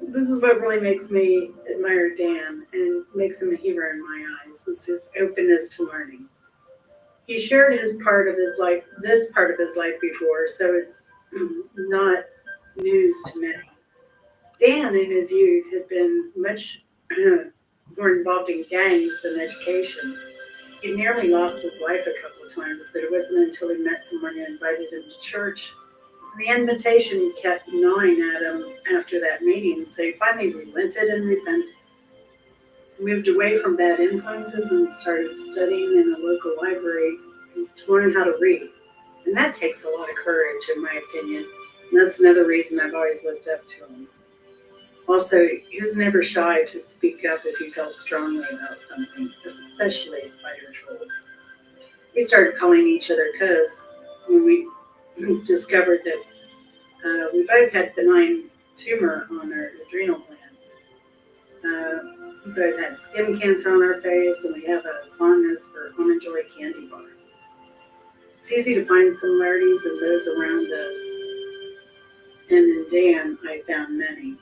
this is what really makes me admire Dan and makes him a hero in my eyes, was his openness to learning. He shared this part of his life before, so it's not news to many. Dan, in his youth, had been much more involved in gangs than education. He nearly lost his life a couple of times, but it wasn't until he met someone who invited him to church. The invitation kept gnawing at him after that meeting, so he finally relented and repented. He moved away from bad influences and started studying in a local library to learn how to read. And that takes a lot of courage, in my opinion. And that's another reason I've always looked up to him. Also, he was never shy to speak up if he felt strongly about something, especially spider trolls. We started calling each other cuz when we discovered that we both had benign tumor on our adrenal glands. We both had skin cancer on our face, and we have a fondness for Almond Joy candy bars. It's easy to find similarities in those around us, and in Dan, I found many.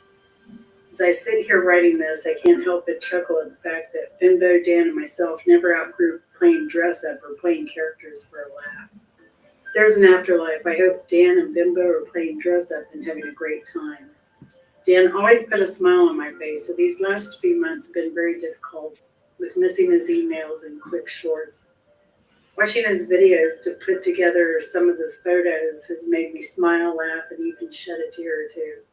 As I sit here writing this, I can't help but chuckle at the fact that Bimbo, Dan, and myself never outgrew playing dress-up or playing characters for a laugh. If there's an afterlife, I hope Dan and Bimbo are playing dress-up and having a great time. Dan always put a smile on my face, so these last few months have been very difficult, with missing his emails and quick shorts. Watching his videos to put together some of the photos has made me smile, laugh, and even shed a tear or two.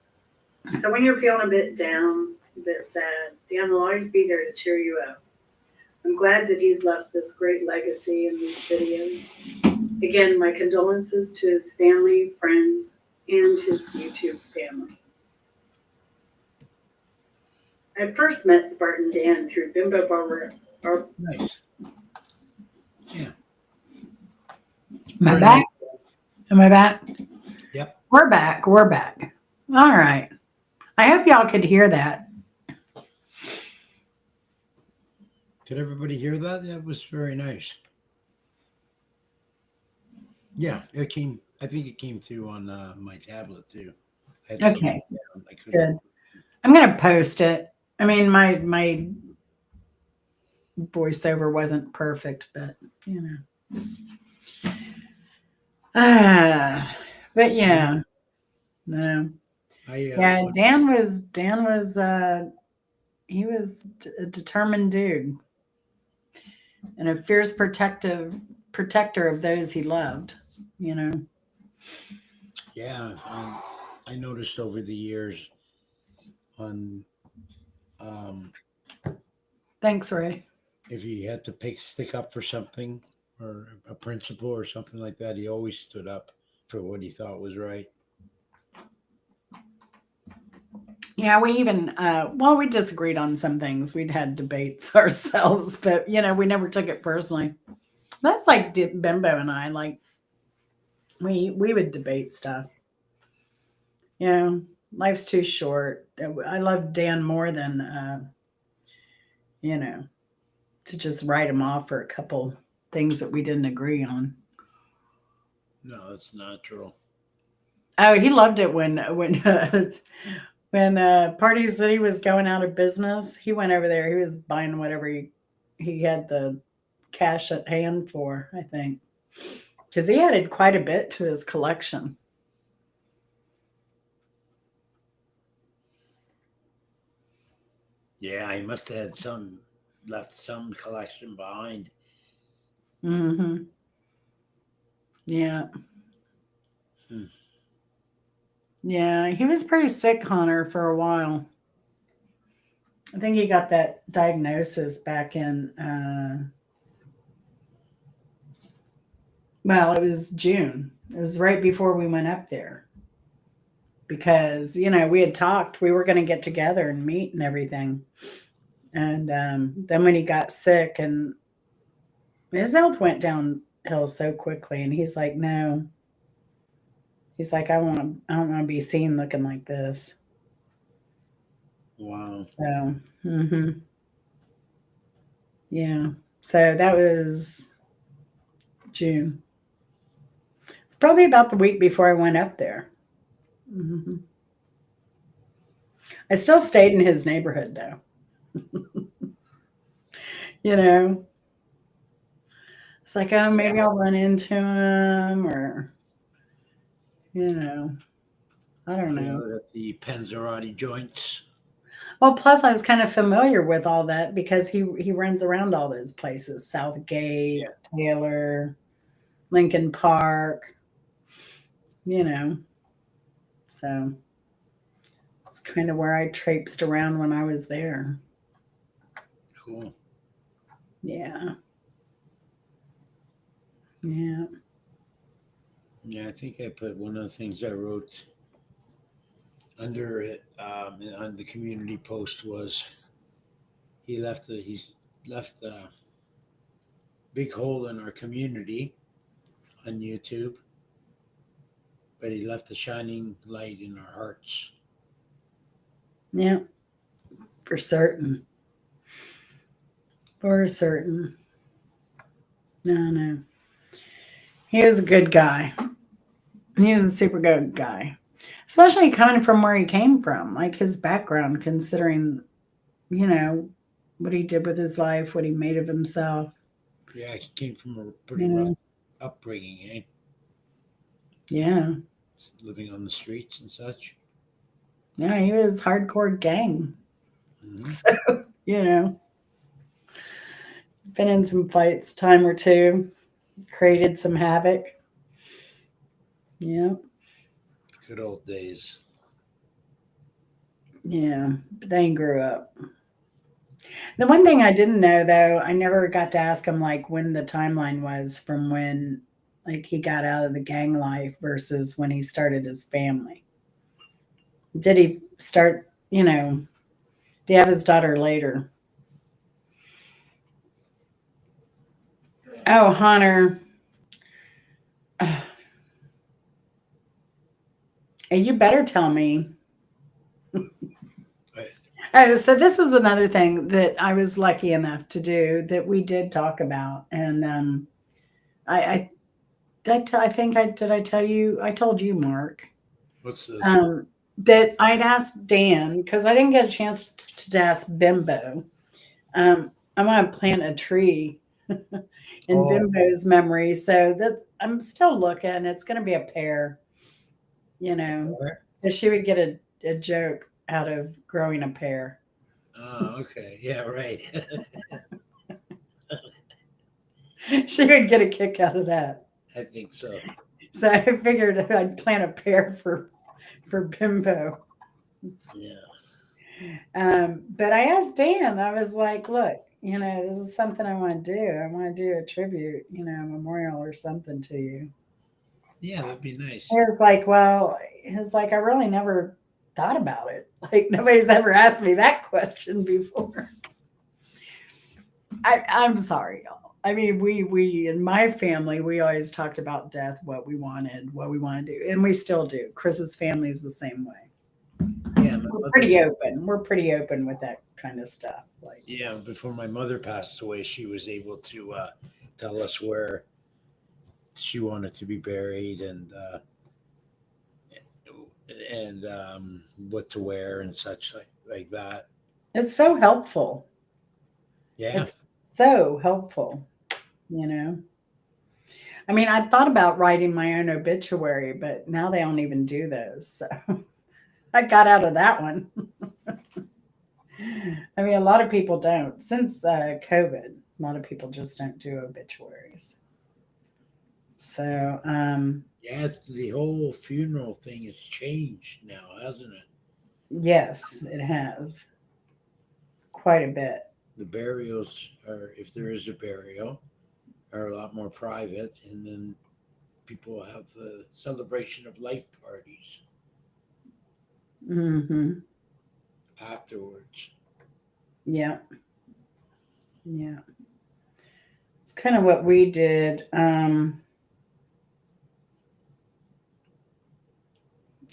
So when you're feeling a bit down, a bit sad, Dan will always be there to cheer you up. I'm glad that he's left this great legacy in these videos. Again, my condolences to his family, friends, and his YouTube family. I first met Spartan Dan through Bimbo Barber. Nice. Yeah. Am I Very back? nice. Am I back? Yep. We're back. We're back. All right. I hope y'all could hear that. Did everybody hear that? That was very nice. Yeah, it came. I think it came through on my tablet too. I had to look Okay, it down. I couldn't. good. I'm gonna post it. I mean, my voiceover wasn't perfect, but you know. Ah, but Yeah, yeah, no, I yeah. Dan was he was a determined dude and a fierce protector of those he loved. You know. yeah. I noticed over the years on Thanks, Ray. if he had to pick stick up for something or a principle or something like that, he always stood up for what he thought was right. Yeah, we even well, we disagreed on some things. We'd had debates ourselves, but you know, we never took it personally. That's like Bimbo and I. Like we would debate stuff. You know, life's too short. I love Dan more than you know, to just write him off for a couple things that we didn't agree on. No, that's natural. Oh, he loved it when when Party City was going out of business. He went over there. He was buying whatever he had the cash at hand for. I think because he added quite a bit to his collection. Yeah, he must have had some left some collection behind. Hmm. Yeah, Hmm. yeah. He was pretty sick, Hunter, for a while. I think he got that diagnosis back in. Well, it was June. It was right before we went up there because you know we had talked. We were going to get together and meet and everything. And then when he got sick and his health went downhill so quickly, and he's like, "No," he's like, I don't want to be seen looking like this." Wow. So, yeah. So that was June. It's probably about the week before I went up there. Hmm. I still stayed in his neighborhood though. You know, it's like, oh, Yeah. maybe I'll run into him, or you know, I don't Hang know. out at the Panzerotti joints. Well, plus I was kind of familiar with all that because he runs around all those places: Southgate, Yeah. Taylor, Lincoln Park. You know, so it's kind of where I traipsed around when I was there. Cool. Yeah, yeah, Yeah, I think I put one of the things I wrote under it on the community post was he's left a big hole in our community on YouTube, but he left a shining light in our hearts. yeah, for certain, for certain. No, no, he was a good guy. He was a super good guy, especially coming from where he came from, like his background, considering you know what he did with his life, what he made of himself. Yeah, he came from a pretty You rough know, upbringing, eh? yeah, Living on the streets and such. yeah, he was hardcore gang. Hmm. So you know, been in some fights, time or two, created some havoc. Yeah, Good old days. yeah, but they grew up. The one thing I didn't know though, I never got to ask him like when the timeline was from when like he got out of the gang life versus when he started his family. Did he start, you know, to have his daughter later. Oh, Hunter, you better tell me. Right. Oh, so this is another thing that I was lucky enough to do that we did talk about, and I I think I did. I tell you, I told you, Mark, What's this? um, that I'd asked Dan because I didn't get a chance to ask Bimbo. I want to plant a tree in Oh, Bimbo's memory, so that I'm still looking. It's going to be a pear, you know, okay. 'cause she would get a joke out of growing a pear. Oh, okay. Yeah, right. She would get a kick out of that. I think so. So I figured I'd plant a pear for Bimbo. Yeah. But I asked Dan, I was like, look, this is something I want to do. I want to do a tribute, a memorial or something to you. Yeah, that'd be nice. He was like, well, he's like, I really never thought about it. Like nobody's ever asked me that question before. I'm sorry, y'all. I mean, we in my family, we always talked about death, what we wanted, what we want to do, and we still do. Chris's family is the same way. Yeah, my We're mother. pretty open. We're pretty open with that kind of stuff. Like, Yeah, before my mother passed away, she was able to tell us where she wanted to be buried and what to wear and such like that. it's so helpful. Yeah. It's so helpful, you know. I mean, I thought about writing my own obituary, but now they don't even do those. So I got out of that one. I mean, a lot of people don't. Since COVID, a lot of people just don't do obituaries. So, Yeah, it's the whole funeral thing has changed now, hasn't it? yes, it has quite a bit. The burials are, if there is a burial, are a lot more private, and then people have the celebration of life parties Hmm. afterwards. Yeah, yeah. It's kind of what we did.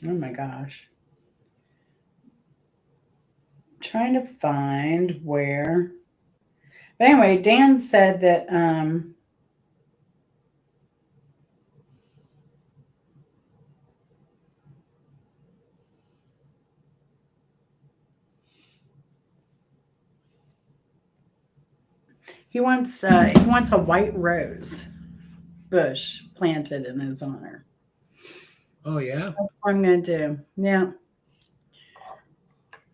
Oh my gosh. Trying to find where. But anyway, Dan said that he wants a white rose bush planted in his honor. Oh yeah, That's what I'm gonna do. Yeah.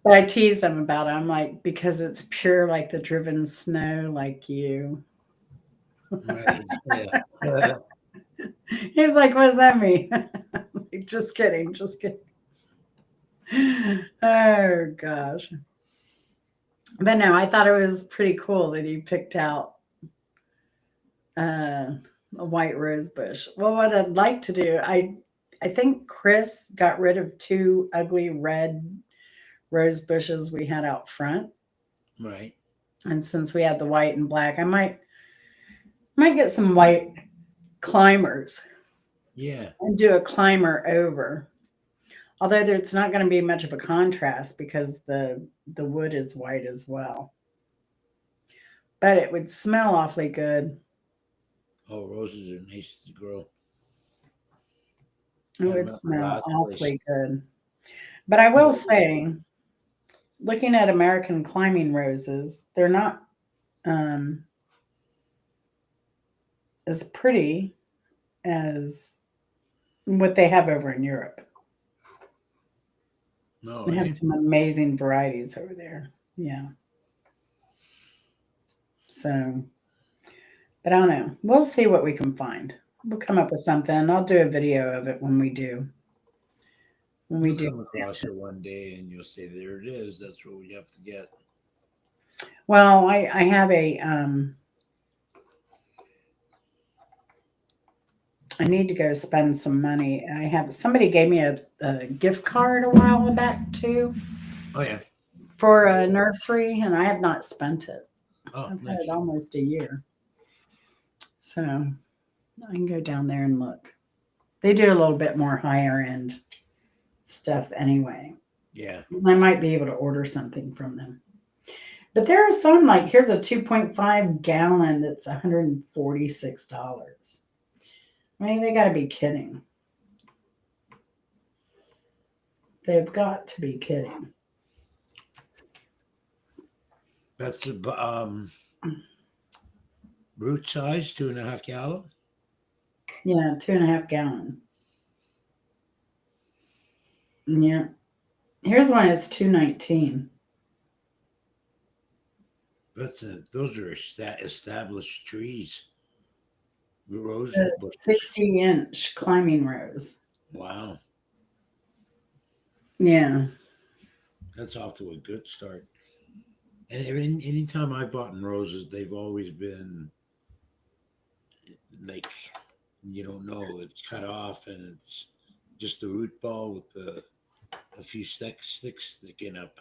But I teased him about it. I'm like, because it's pure like the driven snow, like you. right. Yeah. He's like, what does that mean? Like, just kidding, just kidding. Oh gosh. But no, I thought it was pretty cool that he picked out uh, a white rose bush. Well, what I'd like to do, I think Chris got rid of two ugly red rose bushes we had out front, Right. and since we had the white and black, I might get some white climbers Yeah. and do a climber over. Although it's not going to be much of a contrast because the wood is white as well, but it would smell awfully good. Oh, roses are nice to grow. It Had them would at my smell last place. awfully good. But I Yeah. will say, looking at American climbing roses, they're not um, as pretty as what they have over in Europe. No, They have eh? some amazing varieties over there. Yeah. So, but I don't know. We'll see what we can find. We'll come up with something. I'll do a video of it when we do. When we You'll do. come across it one day and you'll say, "There it is. That's what we have to get." Well, I have I need to go spend some money. I have somebody gave me a gift card a while back too Oh yeah. for a nursery, and I have not spent it. Oh, I've had it nice. almost a year. So I can go down there and look. They do a little bit more higher end stuff anyway. Yeah. I might be able to order something from them. But there are some like here's a 2.5 gallon that's $146. I mean, they got to be kidding. They've got to be kidding. That's the root size, 2.5 gallon. Yeah, 2.5 gallon. Yeah. Here's one. It's 219. Those are established trees, rose The bushes. 60-inch climbing rose. Wow, Yeah. that's off to a good start. And anytime I've bought in roses, they've always been like, you don't know, it's cut off and it's just the root ball with a few sticks sticking up.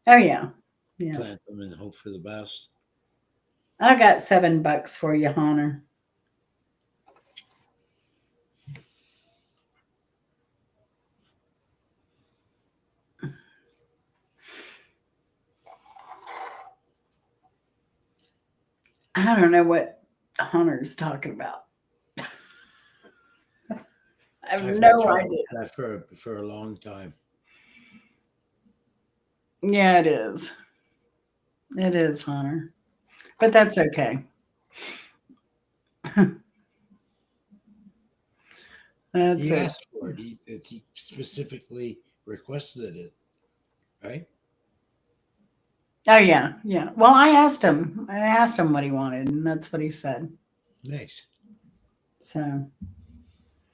Oh yeah. Yeah. Plant them and hope for the best. I got $7 for you, Hunter. I don't know what Hunter's talking about. I have I've had no trouble idea. with that for a long time. Yeah, it is. It is, Hunter. But that's okay. That's He it. asked for it. He specifically requested it, right? Oh yeah, yeah. Well, I asked him. I asked him what he wanted, and that's what he said. Nice. So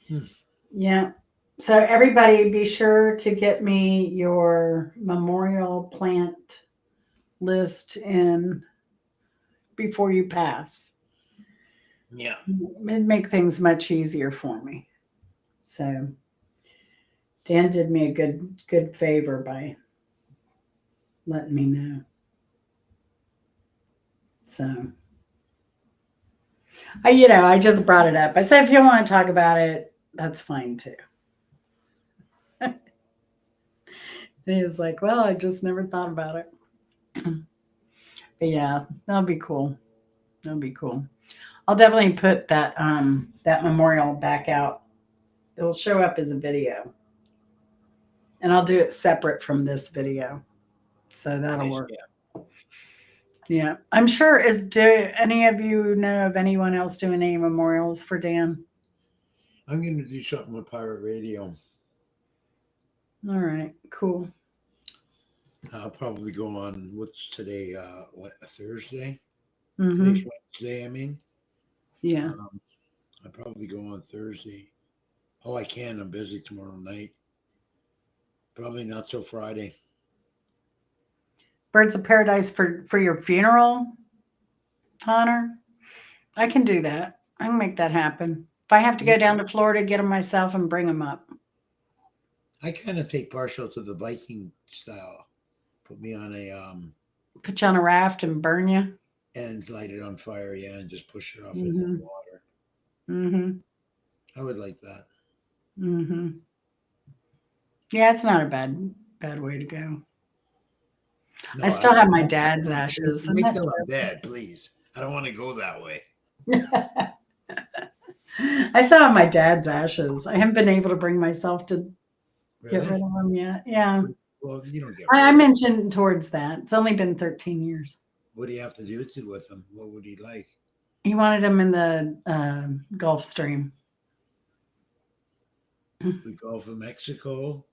Hmm. yeah. So everybody, be sure to get me your memorial plant list in before you pass. Yeah. It'd make things much easier for me. So Dan did me a good favor by letting me know. So I just brought it up. I said if you want to talk about it, that's fine too. And he was like, "Well, I just never thought about it." But yeah, that'll be cool. That'll be cool. I'll definitely put that memorial back out. It'll show up as a video, and I'll do it separate from this video, so that'll Nice. work. Yeah. Yeah, I'm sure. Do any of you know of anyone else doing any memorials for Dan? I'm going to do something with pirate radio. All right, cool. I'll probably go on, what's today? What, a Thursday? Today's Mm-hmm. Wednesday, I mean. Yeah. Um, I'll probably go on Thursday. Oh, I can. I'm busy tomorrow night. Probably not till Friday. Birds of Paradise for your funeral, Connor. I can do that. I can make that happen. If I have to Yeah. go down to Florida, get them myself and bring them up. I kind of take partial to the Viking style. Put me on a Put you on a raft and burn you. and light it on fire, yeah, and just push it off into the Mm-hmm. water. Mm-hmm. I would like that. Mm-hmm. Yeah, it's not a bad way to go. No, I I still have don't my want dad's to ashes. Isn't wait that till I'm dead, please. I don't want to go that way. terrible? I still have my dad's ashes. I haven't been able to bring myself to get Really? rid of them yet. Yeah. Well, you don't get I rid of them. mentioned towards that. It's only been 13 years. What do you have to do with them? What would he like? He wanted them in the Gulf Stream. The Gulf of Mexico?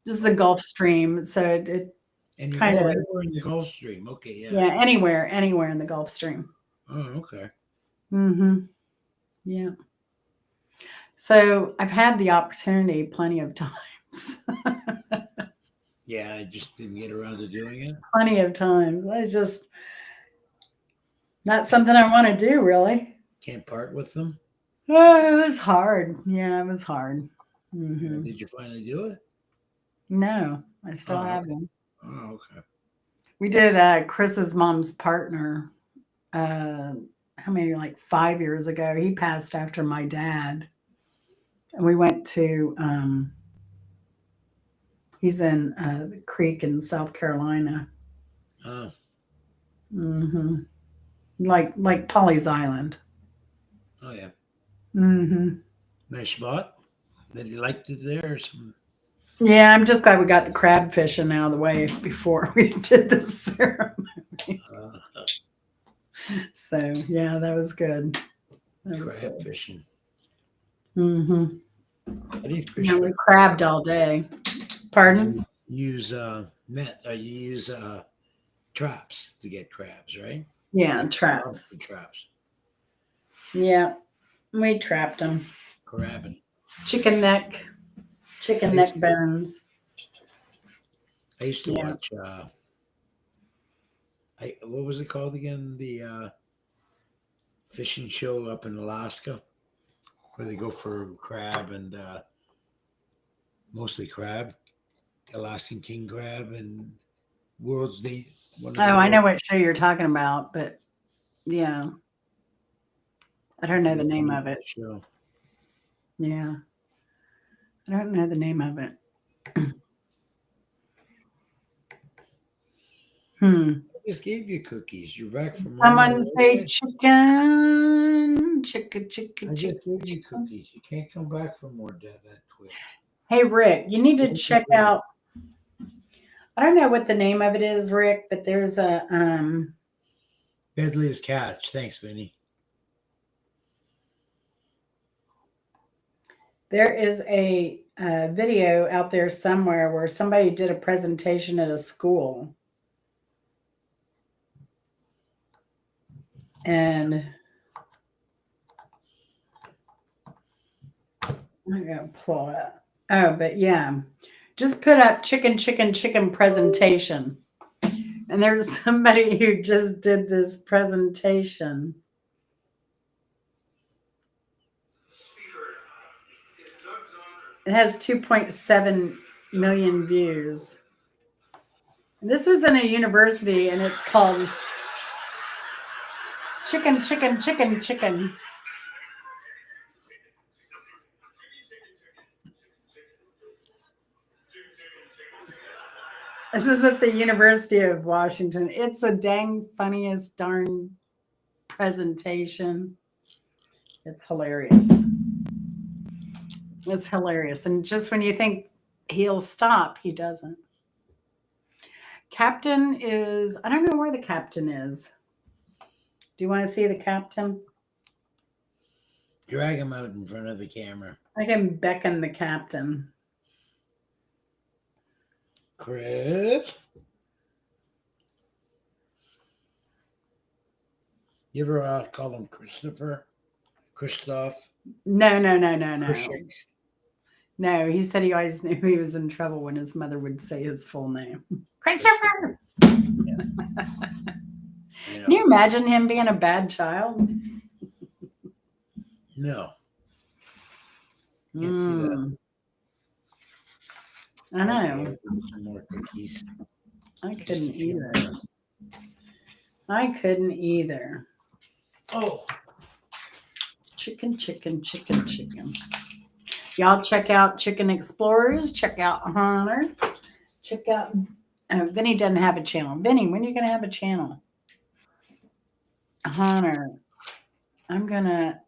Just the Oh, Gulf Stream. So it and you kind oh, of, anywhere in the Gulf Stream. Okay, yeah. yeah, anywhere in the Gulf Stream. Oh, okay. Mm-hmm. Yeah. So I've had the opportunity plenty of times. Yeah, I just didn't get around to doing it. Plenty of times. It's just not something I want to do, really. Can't part with them. Oh, it was hard. Yeah, it was hard. Hmm. Did you finally do it? No, I still Oh, have okay. them. Oh, okay. We did Chris's mom's partner. How many? Like 5 years ago. He passed after my dad, and we went to. He's in the Creek in South Carolina. Oh, Hmm. Like Polly's Island. oh yeah. Hmm. Nice spot. That he liked it there or something. Yeah, I'm just glad we got the crab fishing out of the way before we did the ceremony. Uh, So yeah, that was good. That was crab good. fishing. Hmm. How do you fish Yeah, for we crabbed all day. Pardon? you use net you use traps to get crabs, right? Yeah, Not traps. barbecue traps. Yeah, we trapped them. Crabbing. Chicken neck, I chicken used, neck bones. I used to Yeah. watch what was it called again? The fishing show up in Alaska where they go for crab and mostly crab, Alaskan king crab and world's they one Oh, of the I world know what show you're talking about, but yeah, I I don't know the forget the name name of of it. the show. Yeah, I don't know the name of it. Hmm. I just gave you cookies. You're back for more Someone say already? chicken, chicken, chicken, I chicken, just gave you chicken. cookies. You can't come back for more that quick. Hey, Rick, you need to Where's the check bread? out. I don't know what the name of it is, Rick, but there's a Deadliest catch. Thanks, Vinny. there is a video out there somewhere where somebody did a presentation at a school, and I'm gonna pull it. Oh, but yeah, just put up chicken, chicken, chicken presentation, and there's somebody who just did this presentation. It has 2.7 million views. This was in a university, and it's called Chicken, Chicken, Chicken, Chicken. This is at the University of Washington. It's a dang funniest darn presentation. It's hilarious. It's hilarious. And just when you think he'll stop, he doesn't. Captain is, I don't know where the captain is. Do you want to see the captain? Drag him out in front of the camera. I can beckon the captain. Chris? You ever call him Christopher? Christoph? No, no, no, no, no. Krishik? No, he said he always knew he was in trouble when his mother would say his full name. Christopher. Christopher! Yeah. I Can know. you imagine him being a bad child? No. Can't see that. Mm, I Okay, know. I'll give you some more cookies. I Just a couldn't few either. more. I couldn't either. Oh, Chicken, chicken, chicken, chicken. Y'all check out Chicken Explorers. Check out Hunter. Check out. Vinny doesn't have a channel. Vinny, when are you going to have a channel? Hunter. I'm going to.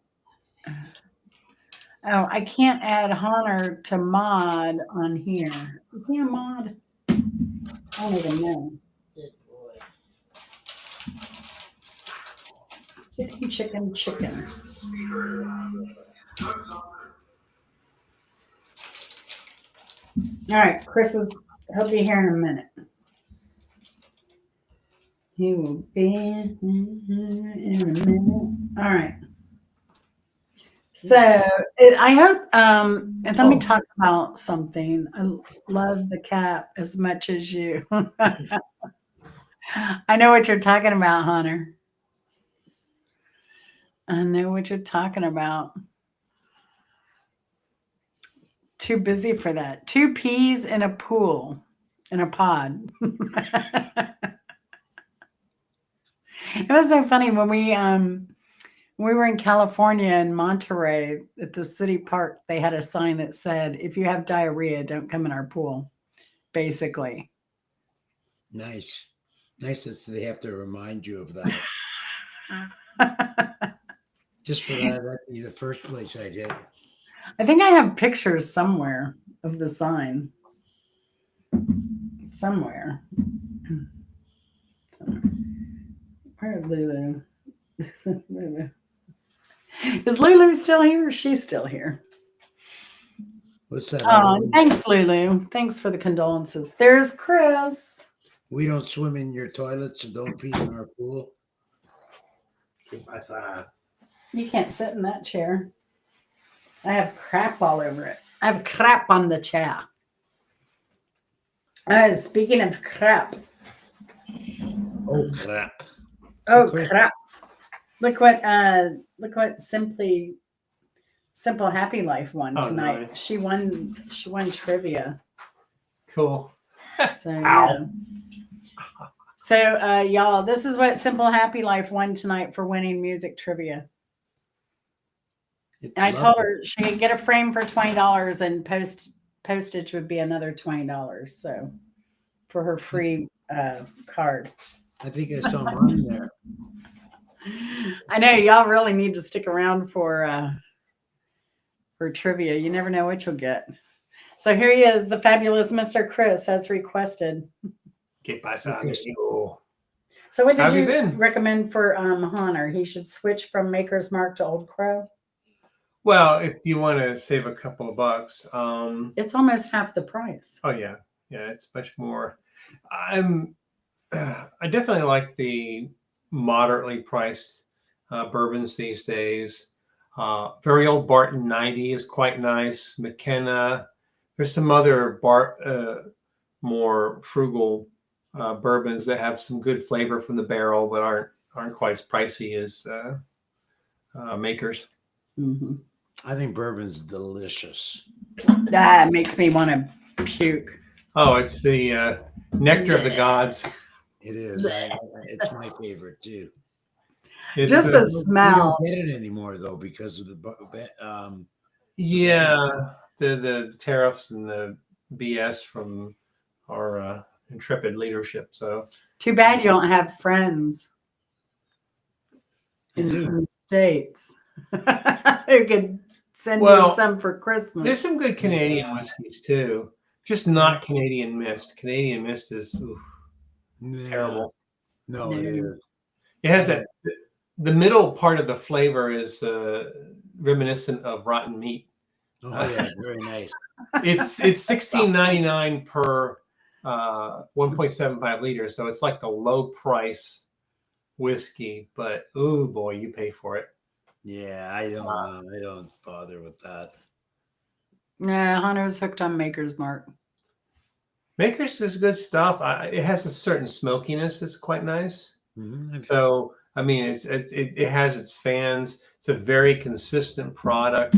Oh, I can't add Hunter to mod on here. Is he a mod? I don't even know. good boy. Chicken, chicken, chicken. All right, he'll be here in a minute. He will be in a minute. All right. So I hope, and let me Oh, talk about something. I love the cap as much as you. I know what you're talking about, Hunter. I know what you're talking about. Too busy for that. Two peas in a pool, in a pod. It was so funny when we were in California in Monterey at the city park. They had a sign that said, "If you have diarrhea, don't come in our pool." Basically. Nice. Nice that they have to remind you of that. I Just for that, that'd be the first place I'd hit. think I have pictures somewhere of the sign. Somewhere. Where is Lulu? Lulu. Is Lulu still here? She's still here. What's that? Oh, thanks, Lulu. Thanks for the condolences. There's Chris. We don't swim in your toilet, so don't pee in our pool. You can't sit in that chair. I have crap all over it. I have crap on the chair. Speaking of crap. Oh crap! Oh crap. Look what Simple Happy Life won tonight. Nice. She won trivia. Cool. So yeah. So y'all, this is what Simple Happy Life won tonight for winning music trivia. I told her she could get a frame for $20 and postage would be another $20. So for her free card. I think I saw mine there. I know y'all really need to stick around for trivia. You never know what you'll get. So here he is, the fabulous Mr. Chris, as requested. ¿Qué pasa, amigo? So what did How have you you been? recommend for Honor? He should switch from Maker's Mark to Old Crow? Well, if you want to save a couple of bucks, It's almost half the price. oh yeah, it's much more. I definitely like the moderately priced bourbons these days. Very old Barton 90 is quite nice. McKenna. There's some other more frugal bourbons that have some good flavor from the barrel, but aren't quite as pricey as Makers. Mm-hmm. I think bourbon's delicious. That makes me want to puke. Oh, it's the nectar of the gods. It is. It's my favorite too. It's, Just the smell. We don't get it anymore though because of the the tariffs and the BS from our intrepid leadership. So Too bad you don't have friends in do. the States who could send you some for Christmas. There's some good Canadian whiskeys too. Just not Canadian Mist. Canadian Mist is terrible. No, it is. It has that. The middle part of the flavor is reminiscent of rotten meat. Oh yeah, very nice. It's $16.99 per 1.75 liters, so it's like the low price whiskey. But oh boy, you pay for it. Yeah, I don't bother with that. Nah, Hunter's hooked on Maker's Mark. Maker's is good stuff. It has a certain smokiness that's quite nice. Mm-hmm. So I mean, it has its fans. It's a very consistent product.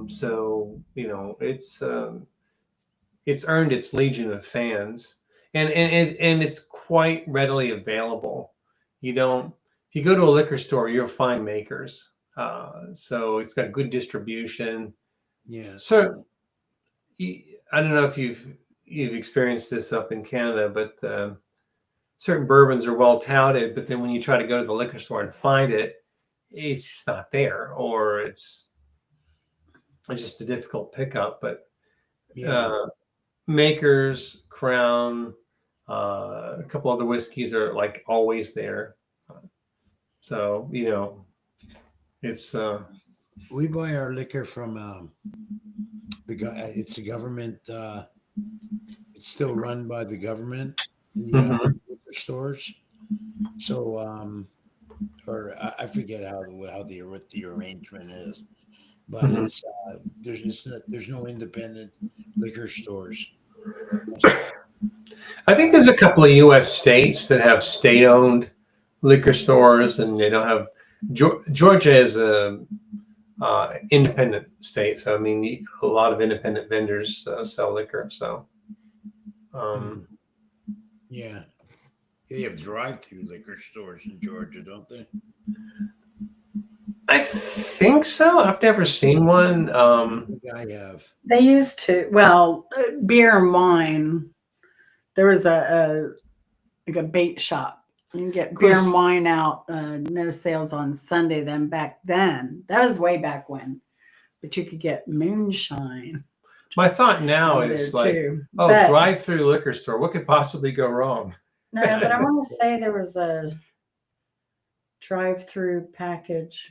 So you know, it's earned its legion of fans, and it's quite readily available. If you go to a liquor store, you'll find Makers. So it's got good distribution. Yeah. So I don't know if you've experienced this up in Canada, but certain bourbons are well touted, but then when you try to go to the liquor store and find it, it's just not there, or it's just a difficult pickup. But Makers, Crown, a couple other whiskeys are like always there. So you know, it's we buy our liquor from it's a government. It's still run by the government. Liquor stores. So, or I forget how the arrangement is, but it's there's no independent liquor stores. I think there's a couple of U.S. states that have state-owned liquor stores, and they don't have. Georgia is a independent state, so I mean, a lot of independent vendors sell liquor. So, yeah. They have drive-through liquor stores in Georgia, don't they? I think so. I've never seen one. I think I have. They used to, well, beer and wine. There was like a bait shop. You can get beer and Chris, wine out, no sales on Sunday. Then back then, that was way back when, but you could get moonshine my thought now out of there is like, too. oh, But drive-through liquor store. What could possibly go wrong? no, but I want to say there was a drive-through package.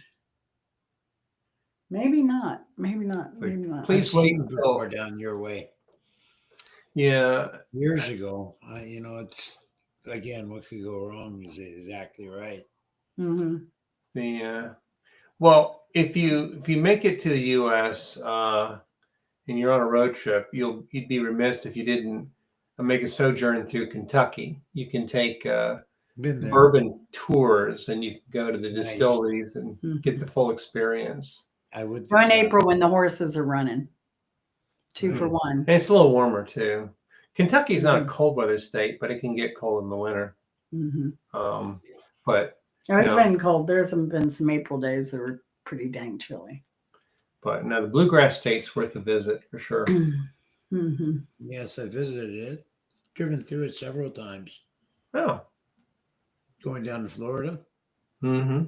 Maybe not. Maybe not. Maybe not. Please I've wait seen until. before down your way Yeah, years ago. It's again, what could go wrong is exactly right. Mm-hmm. well, if you make it to the U.S. And you're on a road trip, you'd be remiss if you didn't make a sojourn through Kentucky. You can take Been there. bourbon tours, and you can go to the Nice. distilleries and get the full experience. I would Go in April when the horses are running. 2 for 1. And it's a little warmer too. Kentucky's not a cold weather state, but it can get cold in the winter. Mm-hmm. But it's been cold. There's been some April days that were pretty dang chilly. But no, the bluegrass state's worth a visit for sure. Mm-hmm. Yes, I visited it. Driven through it several times. Oh. Going down to Florida. Mm-hmm.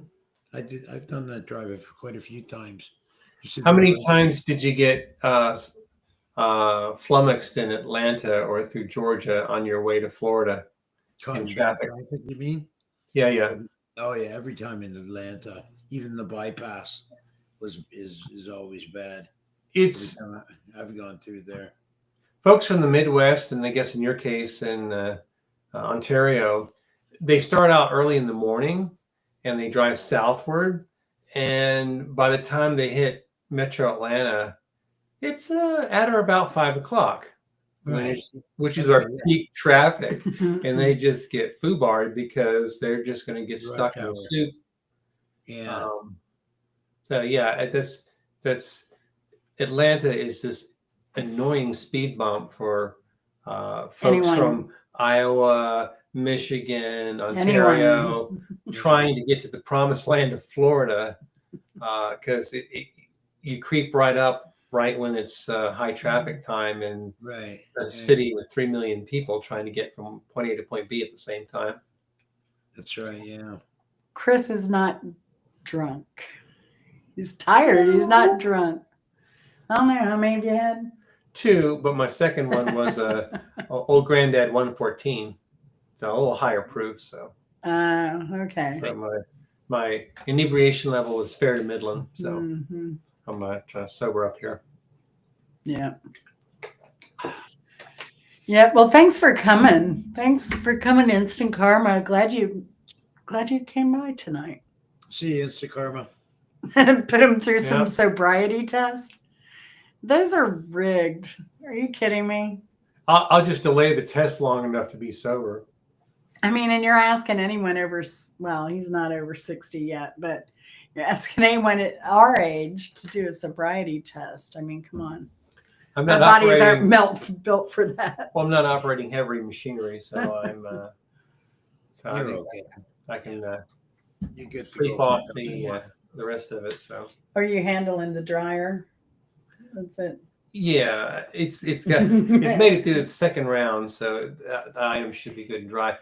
I've done that drive quite a few times. How many times did you get flummoxed in Atlanta or through Georgia on your way to Florida in traffic? You mean? Yeah. Oh yeah, every time in Atlanta, even the bypass is always bad. It's I've gone through there. Folks from the Midwest, and I guess in your case in Ontario, they start out early in the morning and they drive southward, and by the time they hit Metro Atlanta, it's at or about 5 o'clock, Right. which is our peak traffic, and they just get foobarred because they're just going to get stuck in the soup. Yeah. So yeah, that's Atlanta is this annoying speed bump for folks from Iowa, Michigan, Ontario, trying to get to the promised land of Florida, because you creep right up right when it's high traffic time in a city with 3 million people trying to get from point A to point B at the same time. That's right. Yeah. Chris is not drunk. He's tired. He's not drunk. I don't know how many have you had? 2, but my second one was a old granddad 114, so a little higher proof. So okay. So my inebriation level is fair to middling. So I'm trying to sober up here. Yeah. Yeah. Well, thanks for coming. Thanks for coming, Instant Karma. Glad you came by tonight. See you, Instant Karma. Put him through some sobriety test. Those are rigged. Are you kidding me? I'll just delay the test long enough to be sober. I mean, and you're asking anyone over, well, he's not over 60 yet, but you're asking anyone at our age to do a sobriety test. I mean, come on. I'm not Our bodies aren't built for that. Well, I'm not operating heavy machinery, so I'm okay. I can you get sleep off the rest of it. So are you handling the dryer? That's it. Yeah, it's made it through the second round, so the item should be good and dry.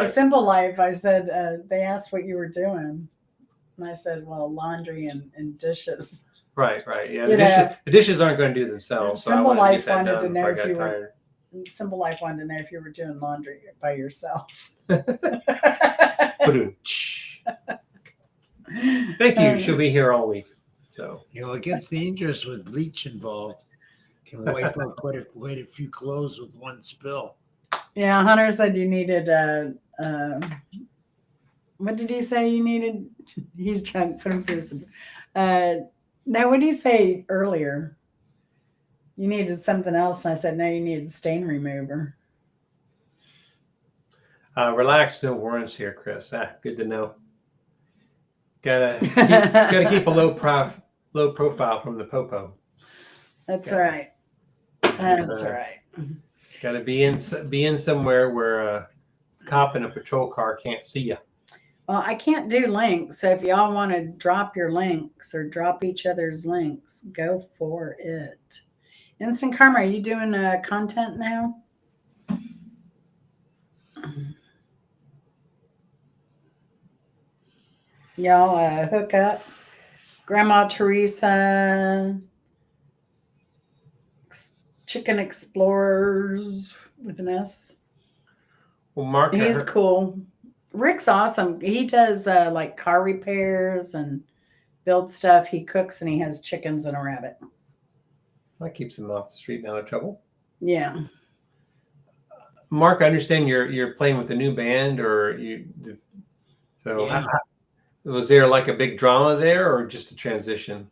Simple Life, I said, they asked what you were doing. And I said, well, laundry and dishes. Right. Yeah, the dishes aren't going to do themselves. Simple Life wanted to know if you were. Simple Life wanted to know if you were doing laundry by yourself. Thank you. She'll be here all week. So it gets dangerous with bleach involved. Can wipe out quite a few clothes with one spill. Yeah, Hunter said you needed what did he say you needed? He's trying to put him through some. No, what did he say earlier? You needed something else, and I said no, you needed stain remover. Relax, no warrants here, Chris. Good to know. Gotta keep a low profile from the popo. That's right. That's right. Got to be in somewhere where cop in a patrol car can't see you. Well, I can't do links, so if y'all want to drop your links or drop each other's links, go for it. Instant Karma, are you doing content now? Y'all hook up. Grandma Teresa, Chicken Explorers with an S. Well, Mark, He's cool. Rick's awesome. He does like car repairs and builds stuff. He cooks and he has chickens and a rabbit. that keeps him off the street and out of trouble. Yeah. Mark, I understand you're playing with a new band, or you. So, Yeah. was there like a big drama there, or just a transition?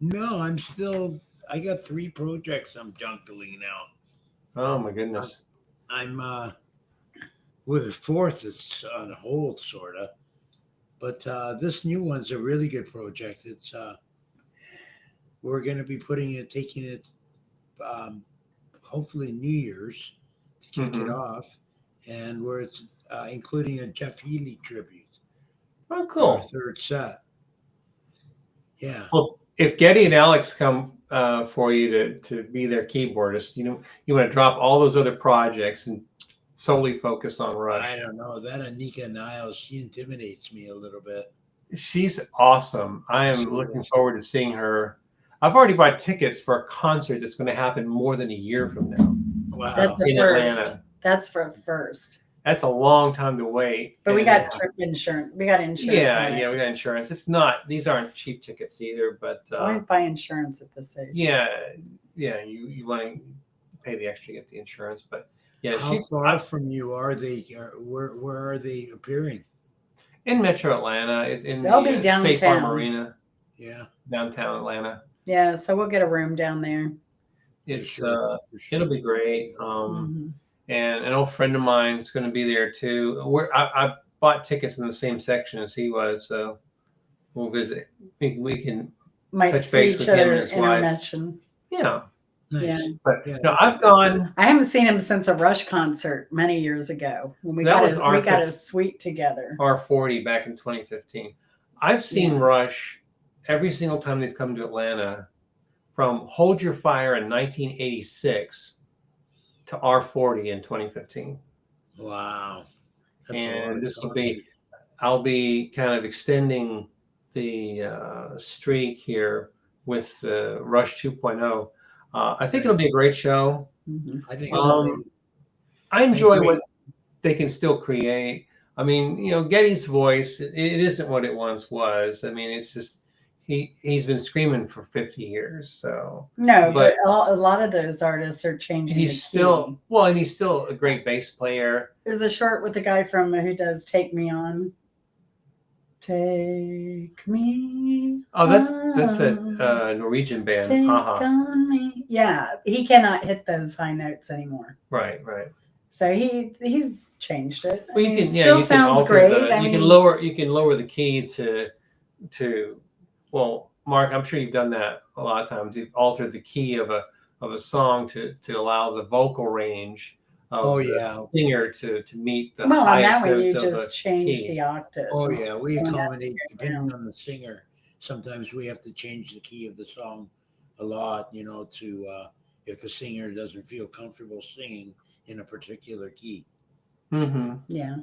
No, I got 3 projects I'm juggling now. Oh my goodness! I'm with a 4th that's on hold, sort of. But this new one's a really good project. It's we're going to be taking it, hopefully New Year's to kick it off, and we're including a Jeff Healey tribute. Oh, Our cool. 3rd set. Yeah. Well, if Getty and Alex come for you to be their keyboardist, you want to drop all those other projects and solely focus on Rush. I don't know. That Anika Niles, she intimidates me a little bit. She's awesome. I am looking forward to seeing her. I've already bought tickets for a concert that's going to happen more than a year from now. Wow. That's a in first. Atlanta. That's for first. That's a long time to wait. But we And, got trip insurance. We got insurance. yeah, we got insurance. It's not; these aren't cheap tickets either. But Always buy insurance at this age. yeah, you want to pay the extra to get the insurance. But yeah, How far from you are they? Where are they appearing? in Metro Atlanta. It's in They'll the be State Farm downtown. Arena, Yeah. downtown Atlanta. Yeah, so we'll get a room down there. It's For sure. it'll be great. Mhm. And an old friend of mine is going to be there too. I bought tickets in the same section as he was, so we'll visit. We can Might touch see base each with him other and his wife. intervention. Yeah, Nice. Yeah. but Yeah, no, that's I've gone. I haven't seen him since a Rush concert many years ago when we That got was our we got fifth- a suite together. R40 back in 2015. I've seen Yeah. Rush every single time they've come to Atlanta, from Hold Your Fire in 1986 to R40 in 2015. Wow. That's a lot And of this will time. be, I'll be kind of extending the streak here with Rush 2.0. I think it'll be a great show. Mhm. I think I enjoy agree. what they can still create. I mean, Getty's voice, it isn't what it once was. I mean, it's just, he's been screaming for 50 years. So No, But- but a lot of those artists are changing. he's the key. still, well, and he's still a great bass player. There's a short with the guy from who does "Take Me On." Take me. Oh, that's on, a Norwegian band. Take Haha. on me. Yeah, he cannot hit those high notes anymore. Right. So he's changed it. Well, it you still can sounds alter great. you can lower the key to well, Mark, I'm sure you've done that a lot of times. You've altered the key of a song to allow the vocal range of the singer to meet the well, on highest that one notes you of the just change key. the octave. Oh yeah, we And accommodate that's depending on the singer. Sometimes we have to change the key of the song a lot, to if the singer doesn't feel comfortable singing in a particular key. Mm-hmm. Yeah.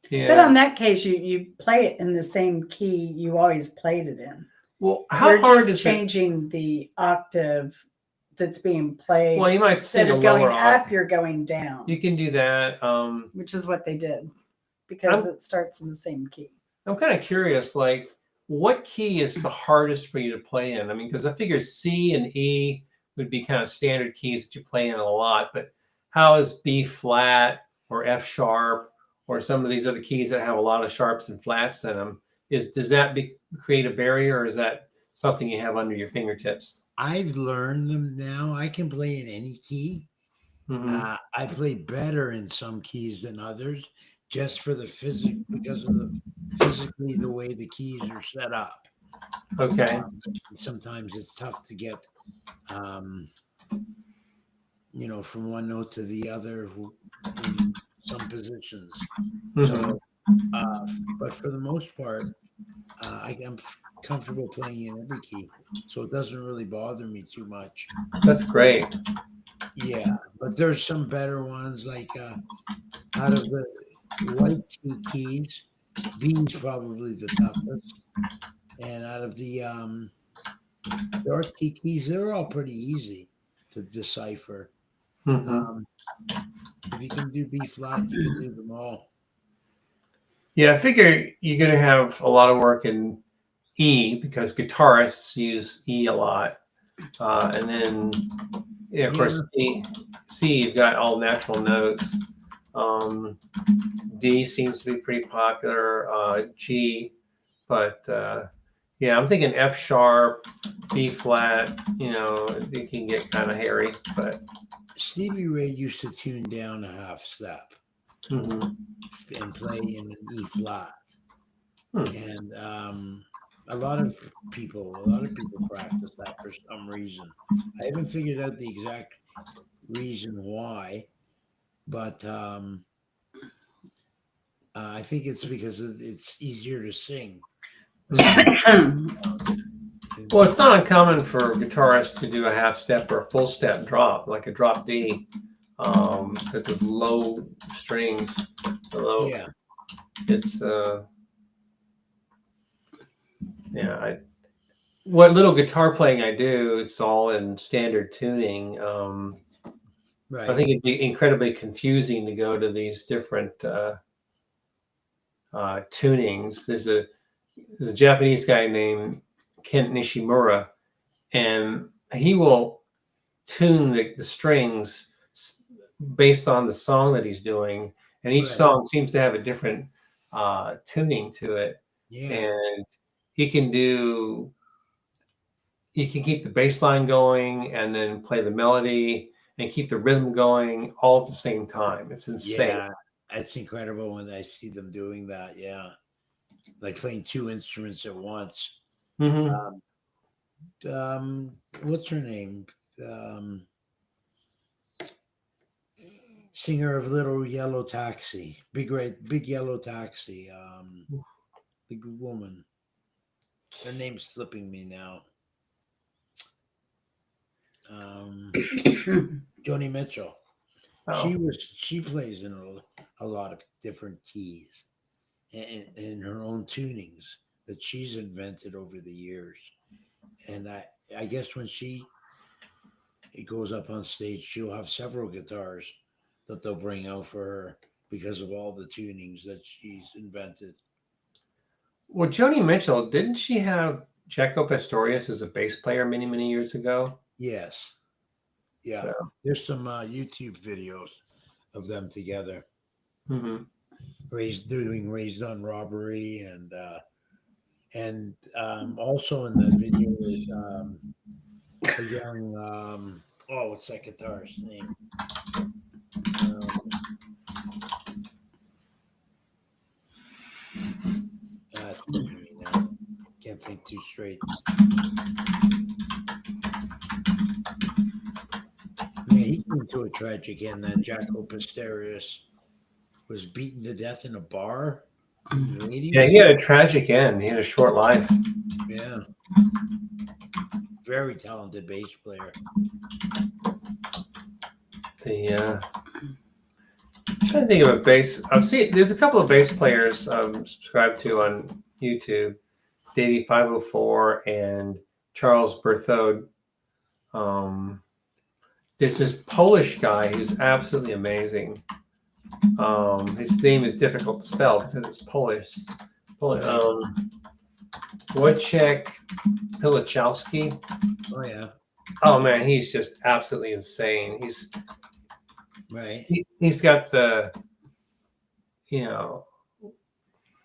Yeah. But on that case, you play it in the same key you always played it in. Well, how You're hard just is it? changing the octave that's being played. Well, you might Instead sing a of going lower up, octave. you're going down, You can do that. which is what they did because it starts in the same key. I'm kind of curious, like, what key is the hardest for you to play in? I mean, because I figure C and E would be kind of standard keys that you play in a lot, but how is B flat or F sharp or some of these other keys that have a lot of sharps and flats in them? Does that create a barrier, or is that something you have under your fingertips? I've learned them now. I can play in any key. Mm-hmm. I play better in some keys than others, just for the because of physically the way the keys are set up. Okay. Sometimes it's tough to get, from one note to the other some positions. Mhm. So, but for the most part, I'm comfortable playing in every key, so it doesn't really bother me too much. That's great. Yeah, but there's some better ones like out of the white key keys, B is probably the toughest, and out of the dark key keys, they're all pretty easy to decipher. Mhm. Um, if you can do B flat, you can do them all. Yeah, I figure you're going to have a lot of work in E because guitarists use E a lot. And then, yeah, of course, Yeah, C, you've got all natural notes. D seems to be pretty popular. G, but yeah, I'm thinking F sharp, B flat. It can get kind of hairy, but Stevie Ray used to tune down a half step mhm. and play in an E flat. Hmm. And a lot of people practice that for some reason. I haven't figured out the exact reason why, but I think it's because it's easier to sing. Mhm. Well, it's not uncommon for guitarists to do a half step or a full step drop, like a drop D, at the low strings. Low, Yeah, it's yeah. What little guitar playing I do, it's all in standard tuning. I right, think it'd be incredibly confusing to go to these different tunings. There's a Japanese guy named Kent Nishimura, and he will tune the strings based on the song that he's doing, and each right. song seems to have a different tuning to it. Yeah, And he can do he can keep the bass line going and then play the melody and keep the rhythm going all at the same time. It's insane. yeah. It's incredible when I see them doing that. Yeah, like playing two instruments at once. Hmm. Um, what's her name? Um, Singer of Little Yellow Taxi, Big Yellow Taxi. The woman. Her name's slipping me now. Um, Joni Mitchell. Oh, She plays in a lot of different keys and her own tunings that she's invented over the years. And I guess when she it goes up on stage, she'll have several guitars that they'll bring out for her because of all the tunings that she's invented. well, Joni Mitchell, didn't she have Jaco Pastorius as a bass player many, many years ago? Yes, yeah. So, There's some YouTube videos of them together, mhm. raised on robbery, and also in that video is a young what's that guitarist's name? Um, it's slipping me now. Can't think too straight. Yeah, he came to a tragic end. That Jaco Pastorius was beaten to death in a bar in the Yeah, 80s. he had a tragic end. He had a short life. Yeah, very talented bass player. The trying to think of a bass. I've seen there's a couple of bass players subscribed to on YouTube, Davey 504 and Charles Berthaud. Um, there's this Polish guy who's absolutely amazing. His name is difficult to spell because it's Polish. Right. Wojciech Pilichowski. Oh yeah. Oh man, he's just absolutely insane. Right. He's got the you know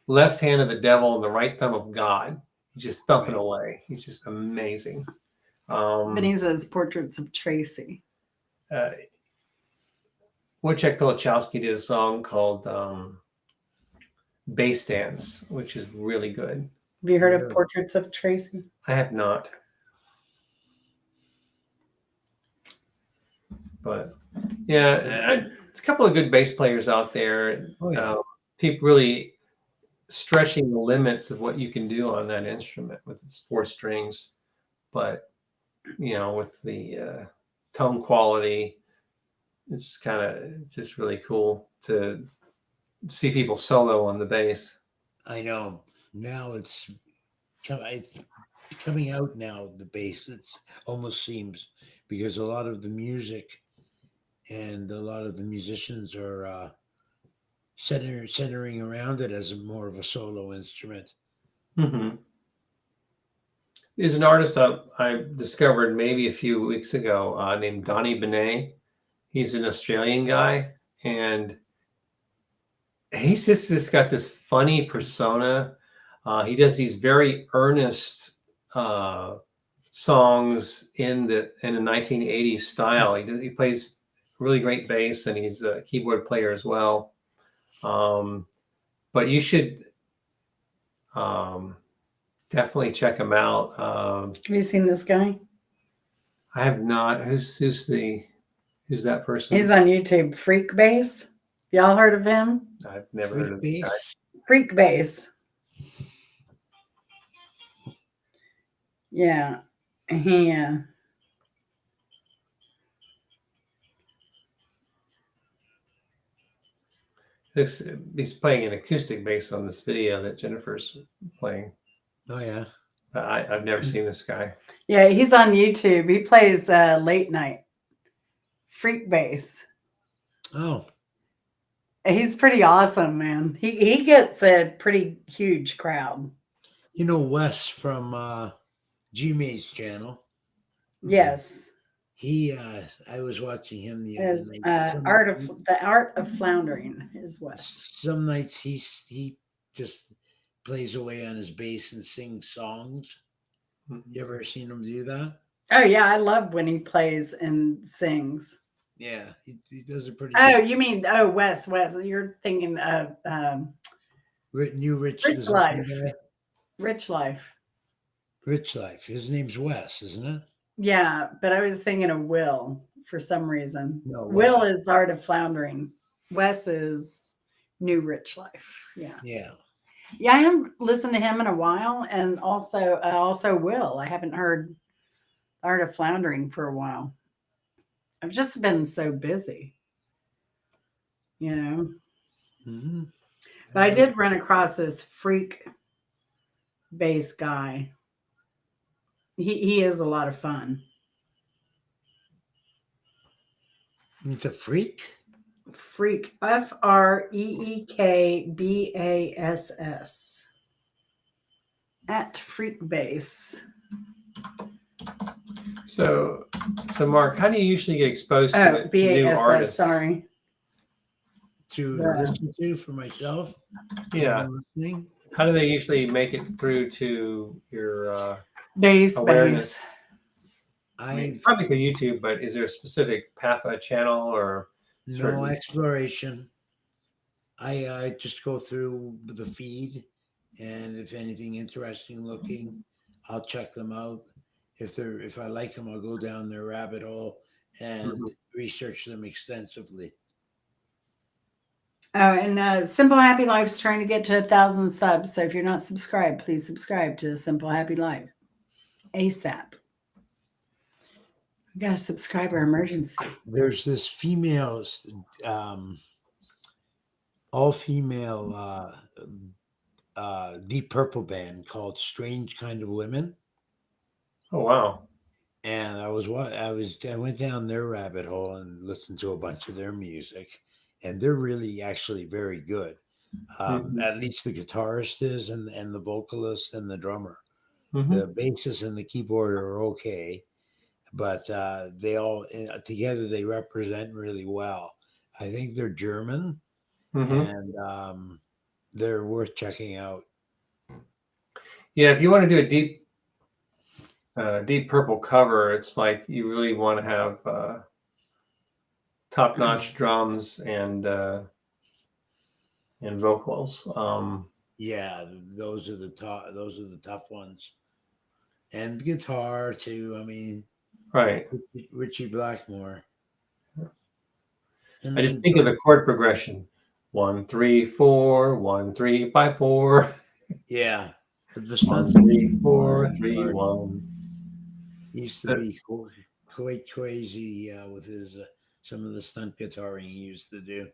left hand of the devil and the right thumb of God. He's just thumping Right. away. He's just amazing. Benny says portraits of Tracy. Uh, Wojciech Pilichowski did a song called Bass Dance, which is really good. Have you heard of Really. Portraits of Tracy? I have not. But yeah, it's couple of good bass players out there. Oh yeah. People really stretching the limits of what you can do on that instrument with its 4 strings, but with the tone quality, it's just really cool to see people solo on the bass. I know. Now it's coming out now. The bass. It's almost seems because a lot of the music and a lot of the musicians are centering around it as more of a solo instrument. Mm-hmm. There's an artist I discovered maybe a few weeks ago named Donny Benet. He's an Australian guy, and he's just got this funny persona. He does these very earnest songs in the 1980s style. He plays really great bass, and he's a keyboard player as well. But you should definitely check him out. Have you seen this guy? I have not. Who's that person? He's on YouTube. Freak Bass. Y'all heard of him? I've never Freak heard of this guy. bass. Freak Bass. Yeah. Yeah. He's playing an acoustic bass on this video that Jennifer's playing. Oh yeah. I've never seen this guy. Yeah, he's on YouTube. He plays late night. Freak Bass. Oh, He's pretty awesome, man. He gets a pretty huge crowd. you know Wes from G-Mate's channel. Yes. He I was watching him the other As night. the art of floundering is Wes. Some nights he just plays away on his bass and sings songs. You ever seen him do that? Oh yeah, I love when he plays and sings. Yeah, he does it pretty Oh, good. you mean Wes? You're thinking of New Rich Rich there's a Life. guy. Rich Life. Rich Life. His name's Wes, isn't it? Yeah, but I was thinking of Will for some reason. No, Will Wes. is the art of floundering. Wes is New Rich Life. Yeah. Yeah. Yeah, I haven't listened to him in a while, and also Will. I haven't heard Art of Floundering for a while. I've just been so busy, you know. Mm-hmm. But I did run across this freak bass guy. He is a lot of fun. He's a freak. Freek, FreekBass at Freak Bass. So Mark, how do you usually get exposed Oh, to new BASS. artists? Sorry. To Yeah. listen to for myself. Yeah. Listening. How do they usually make it through to your Bass. awareness? I mean, I've probably through YouTube, but is there a specific path, a channel, or no certain- exploration. I just go through the feed, and if anything interesting looking, I'll check them out. If I like them, I'll go down their rabbit hole and research them extensively. Oh, and Simple Happy Life's trying to get to 1,000 subs. So if you're not subscribed, please subscribe to Simple Happy Life ASAP. We got a subscriber emergency. There's this female, all female Deep Purple band called Strange Kind of Women. Oh wow! And I went down their rabbit hole and listened to a bunch of their music, and they're really actually very good. At least the guitarist is, and the vocalist and the drummer. The bassist and the keyboard are okay, but they all together they represent really well. I think they're German, and they're worth checking out. Yeah, if you want to do a Deep Purple cover, it's like you really want to have top-notch drums and vocals. Yeah, those are the top. Those are the tough ones, and guitar too. I mean, Right. Richie Blackmore. And I just then think of the chord progression: 1 3 4, 1 3 5 4, yeah, but the 1 stunts 3 4 3 1. used to be quite crazy with his some of the stunt guitaring he used to do.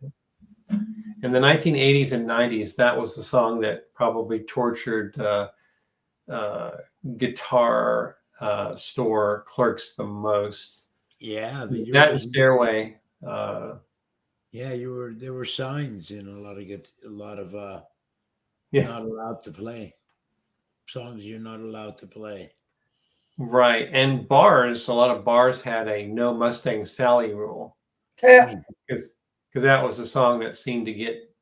In the 1980s and 90s, that was the song that probably tortured uh, guitar store clerks the most. Yeah, That and Stairway. yeah, there were signs in a lot of Yeah, not allowed to play songs you're not allowed to play. right. And bars, a lot of bars had a no Mustang Sally rule Yeah. because that was a song that seemed to get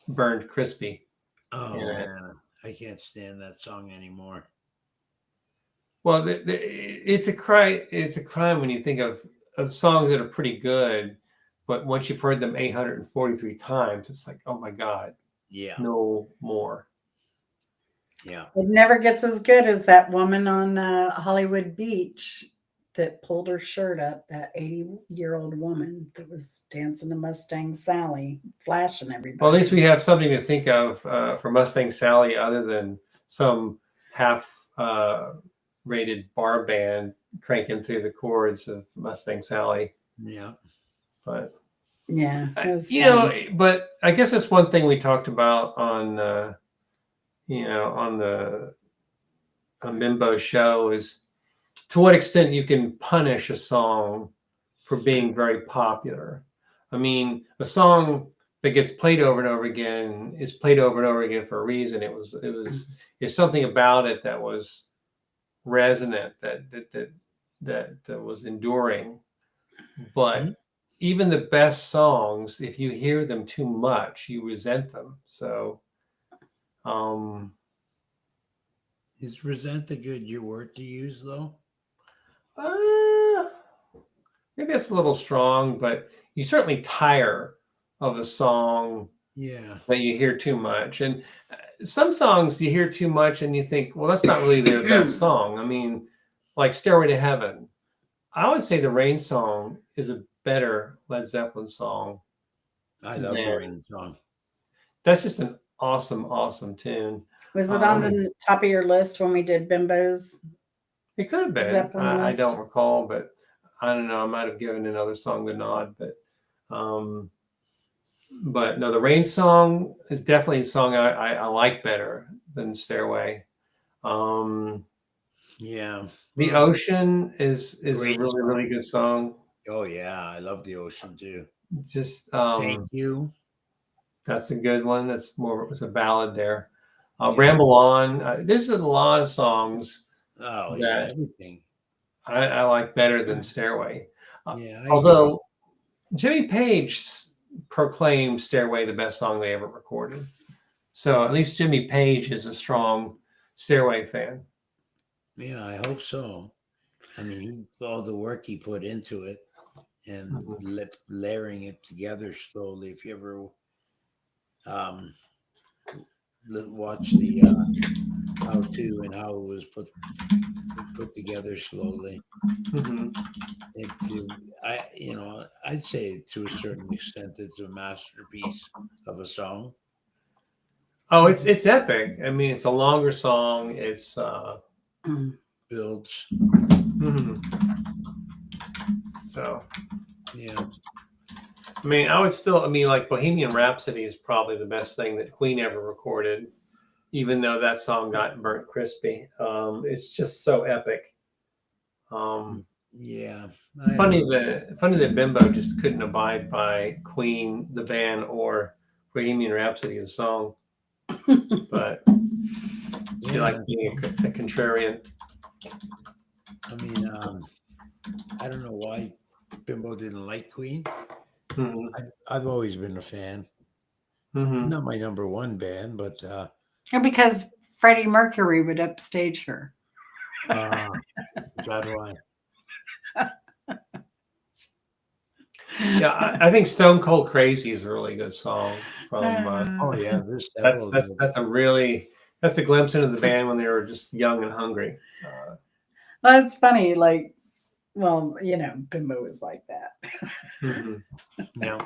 burned crispy in Oh it. man, I can't stand that song anymore. Well, it's a cry. It's a crime when you think of songs that are pretty good, but once you've heard them 843 times, it's like, oh my God, Yeah, no more. yeah. It never gets as good as that woman on Hollywood Beach that pulled her shirt up, that 80-year-old woman that was dancing to Mustang Sally, flashing Well, everybody. at least we have something to think of for Mustang Sally, other than some half rated bar band cranking through the chords of Mustang Sally. Yeah. But Yeah, it was you fun. know, but I guess that's one thing we talked about on on the Bimbo show is to what extent you can punish a song for being very popular. I mean, a song that gets played over and over again is played over and over again for a reason. It's something about it that was resonant, that was enduring. Mhm. But even the best songs, if you hear them too much, you resent them. So um Is resent a good word to use though? uh, maybe it's a little strong, but you certainly tire of a song Yeah. that you hear too much. And some songs you hear too much and you think, well, that's not really their best song. I mean, like Stairway to Heaven. I would say the Rain song is a better Led Zeppelin song I love the than Rain song. that's just an awesome, awesome tune. Was it on Um, the top of your list when we did Bimbo's it could have been. Zeppelin I list? don't recall, but I don't know. I might have given another song the nod, um, but no, the Rain song is definitely a song I like better than Stairway. Um, Yeah. The Well, Ocean the is a Rain really, song. really good song. Oh yeah, I love the ocean too. Just Thank you. that's a good one. That's more it was a ballad there. Yeah. Ramble On. There's a lot of songs Oh yeah, that everything. I like better than Stairway. Yeah, I agree. Although Jimmy Page proclaimed Stairway the best song they ever recorded. So at least Jimmy Page is a strong Stairway fan. Yeah, I hope so. I mean, all the work he put into it and Mhm. layering it together slowly. If you ever um, watch the how to and how it was put together slowly, Mhm. I'd say to a certain extent it's a masterpiece of a song. Oh, it's epic. I mean, it's a longer song. It's Mm. Builds, mhm. So yeah, I mean, I mean, like Bohemian Rhapsody is probably the best thing that Queen ever recorded, even though that song got burnt crispy. It's just so epic. Um, yeah. I don't know. funny that Bimbo just couldn't abide by Queen, the band, or Bohemian Rhapsody, the song, but she Yeah, liked being a contrarian. I mean, I don't know why Bimbo didn't like Queen. Hmm. I've always been a fan. Hmm. Not my number one band, but Because Freddie Mercury would upstage her. uh, is that why? Yeah, I think Stone Cold Crazy is a really good song from. Oh Uh, yeah, there's several good. That's a glimpse into the band when they were just young and hungry. well, it's funny. Like Well, Bimbo is like that. Mhm. Yeah.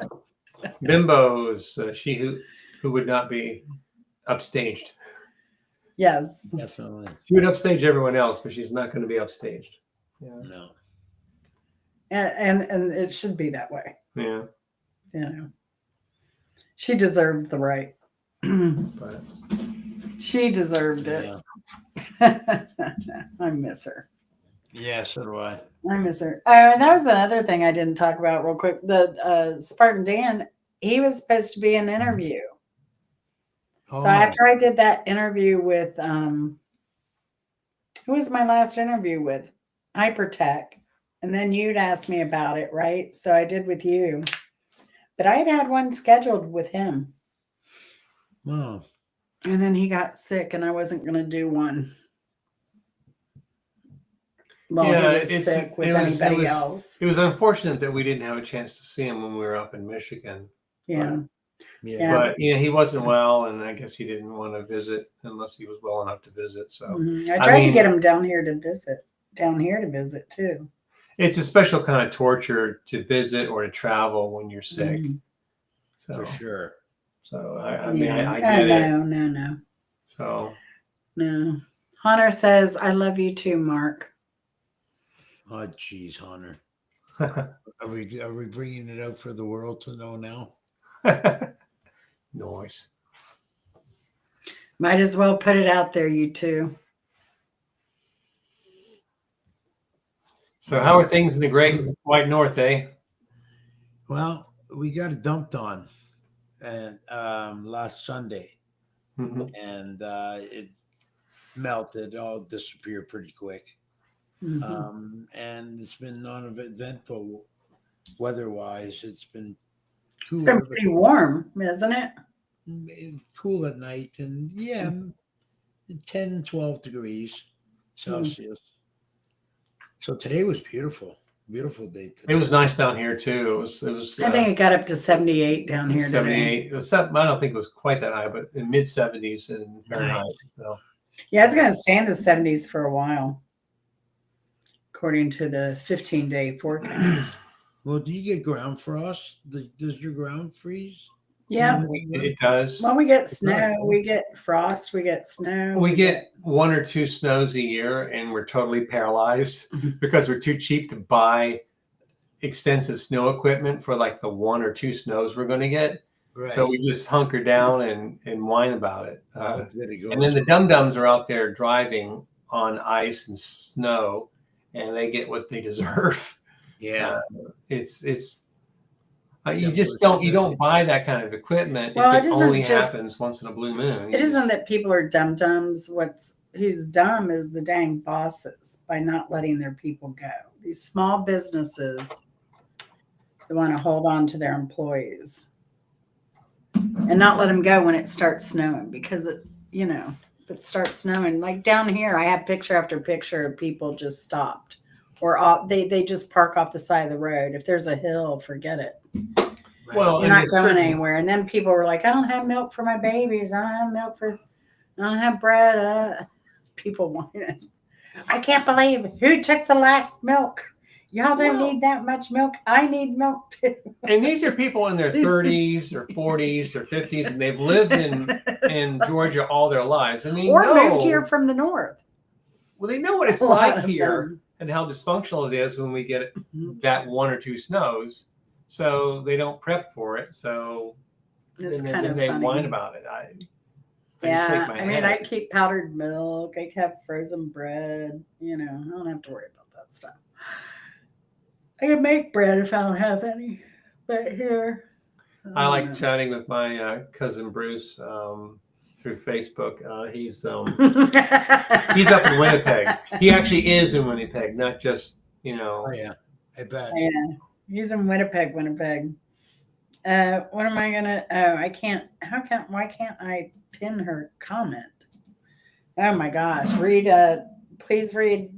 Bimbo is she who would not be upstaged. Yes. Definitely. She would upstage everyone else, but she's not going to be upstaged. Yeah. No. And it should be that way. Yeah. She deserved the right. But She deserved it. Yeah. I miss her. Yeah, so do I. I miss her. Oh, and that was another thing I didn't talk about real quick. The Spartan Dan, he was supposed to be an interview. Oh, So after I did that interview with who was my last interview with? Hypertech. And then you'd asked me about it, right? So I did with you. But I had one scheduled with him. oh. And then he got sick and I wasn't going to do one. Well, yeah, he was sick with anybody else. It was unfortunate that we didn't have a chance to see him when we were up in Michigan. Yeah. Yeah. But he wasn't well, and I guess he didn't want to visit unless he was well enough to visit. So I tried to get him down here to visit too. It's a special kind of torture to visit or to travel when you're sick. So For sure. So I mean, I get it. No. So no. Hunter says, "I love you too, Mark." Oh, geez, Hunter. Are we bringing it out for the world to know now? Noise. Might as well put it out there, you two. So how are things in the Great White North, eh? Well, we got it dumped on, and last Sunday, and it melted, all disappeared pretty quick. And it's been non-eventful weather-wise. It's been cooler. It's been pretty warm, isn't it? Cool at night, and 10, 12 degrees Celsius. So today was beautiful day today. It was nice down here too. It was. I think it got up to 78 down here 78. today. It was I don't think it was quite that high, but in mid 70s and Fahrenheit. So yeah, it's going to stay in the 70s for a while, according to the 15-day forecast. Well, do you get ground frost? Does your ground freeze? Yeah, it does. Well, we get snow, we get frost, we get snow. We get 1 or 2 snows a year, and we're totally paralyzed because we're too cheap to buy extensive snow equipment for like the 1 or 2 snows we're going to get. Right. So we just hunker down and whine about it. And then the dum-dums are out there driving on ice and snow, and they get what they deserve. Yeah. It's you just don't buy that kind of equipment well, if it only happens once in a blue moon. It isn't that people are dum-dums. Who's dumb is the dang bosses by not letting their people go. These small businesses, they want to hold on to their employees and not let them go when it starts snowing, because if it starts snowing, like down here, I have picture after picture of people just stopped, or they just park off the side of the road. If there's a hill, forget it. Well, you're not going anywhere. And then people were like, "I don't have milk for my babies. I don't have bread." People wanted. I can't believe who took the last milk. Y'all don't need that much milk. I need milk too. And these are people in their 30s or 40s or 50s, and they've lived in Georgia all their lives. I mean, moved here from the north. Well, they know what it's like here and how dysfunctional it is when we get that 1 or 2 snows. So they don't prep for it. So it's then, kind of they funny. whine about it. I I keep powdered milk. I kept frozen bread. I don't have to worry about that stuff. I can make bread if I don't have any, but here. I like chatting with my cousin Bruce through Facebook. He's up in Winnipeg. He actually is in Winnipeg, not just Oh yeah, I bet. Yeah, he's in Winnipeg. What am I gonna? Oh, I can't. Why can't I pin her comment? Oh my gosh! Please read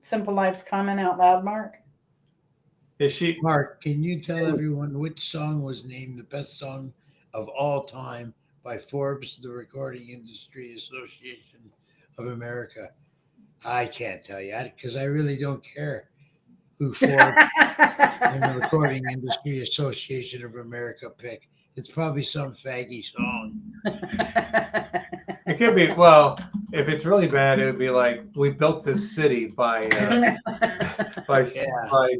Simple Life's comment out loud, Mark. Is she? Mark, can you tell everyone which song was named the best song of all time by Forbes, the Recording Industry Association of America? I can't tell you because I really don't care. who Forbes and the Recording Industry Association of America pick. It's probably some faggy song. It could be. Well, if it's really bad, it would be like "We Built This City" by by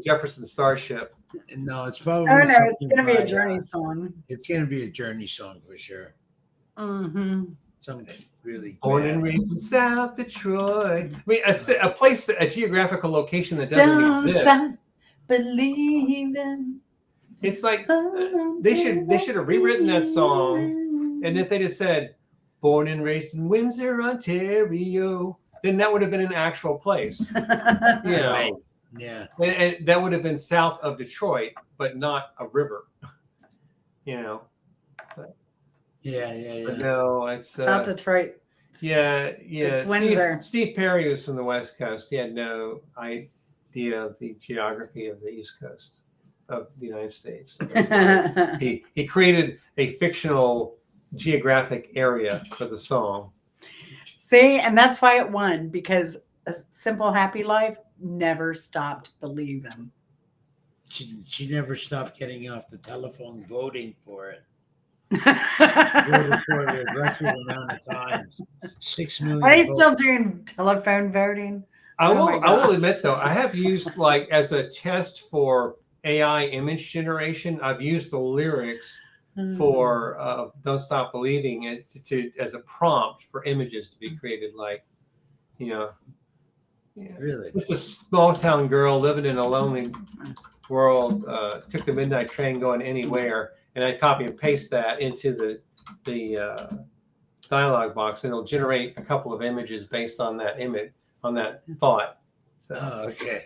Jefferson Starship. No, it's probably Oh no, it's something gonna be a by, Journey song. It's going to be a Journey song for sure. Mm-hmm. Something really Born bad. and raised in South Detroit. I mean, a place, a geographical location that doesn't Don't exist. stop believing. It's like they should have rewritten that song, and if they just said "Born and raised in Windsor, Ontario," then that would have been an actual place. You know, Right. Yeah. and that would have been south of Detroit, but not a river. You know. Yeah. But no, it's South Detroit. Yeah. It's Windsor. Steve Perry was from the West Coast. He had no idea of the geography of the East Coast of the United States. He created a fictional geographic area for the song. See, and that's why it won, because A Simple Happy Life never stopped believing. She never stopped getting off the telephone voting for it. Are Voted for it a record amount of times. 6 million. they votes. still doing telephone voting? I Oh my will. I will gosh. admit though, I have used like as a test for AI image generation. I've used the lyrics for "Don't Stop Believing" it to as a prompt for images to be created. Like, you know, Really? just a small town girl living in a lonely world. Took the midnight train going anywhere, and I copy and paste that into the dialogue box, and it'll generate a couple of images based on that image, on that thought. So, Okay.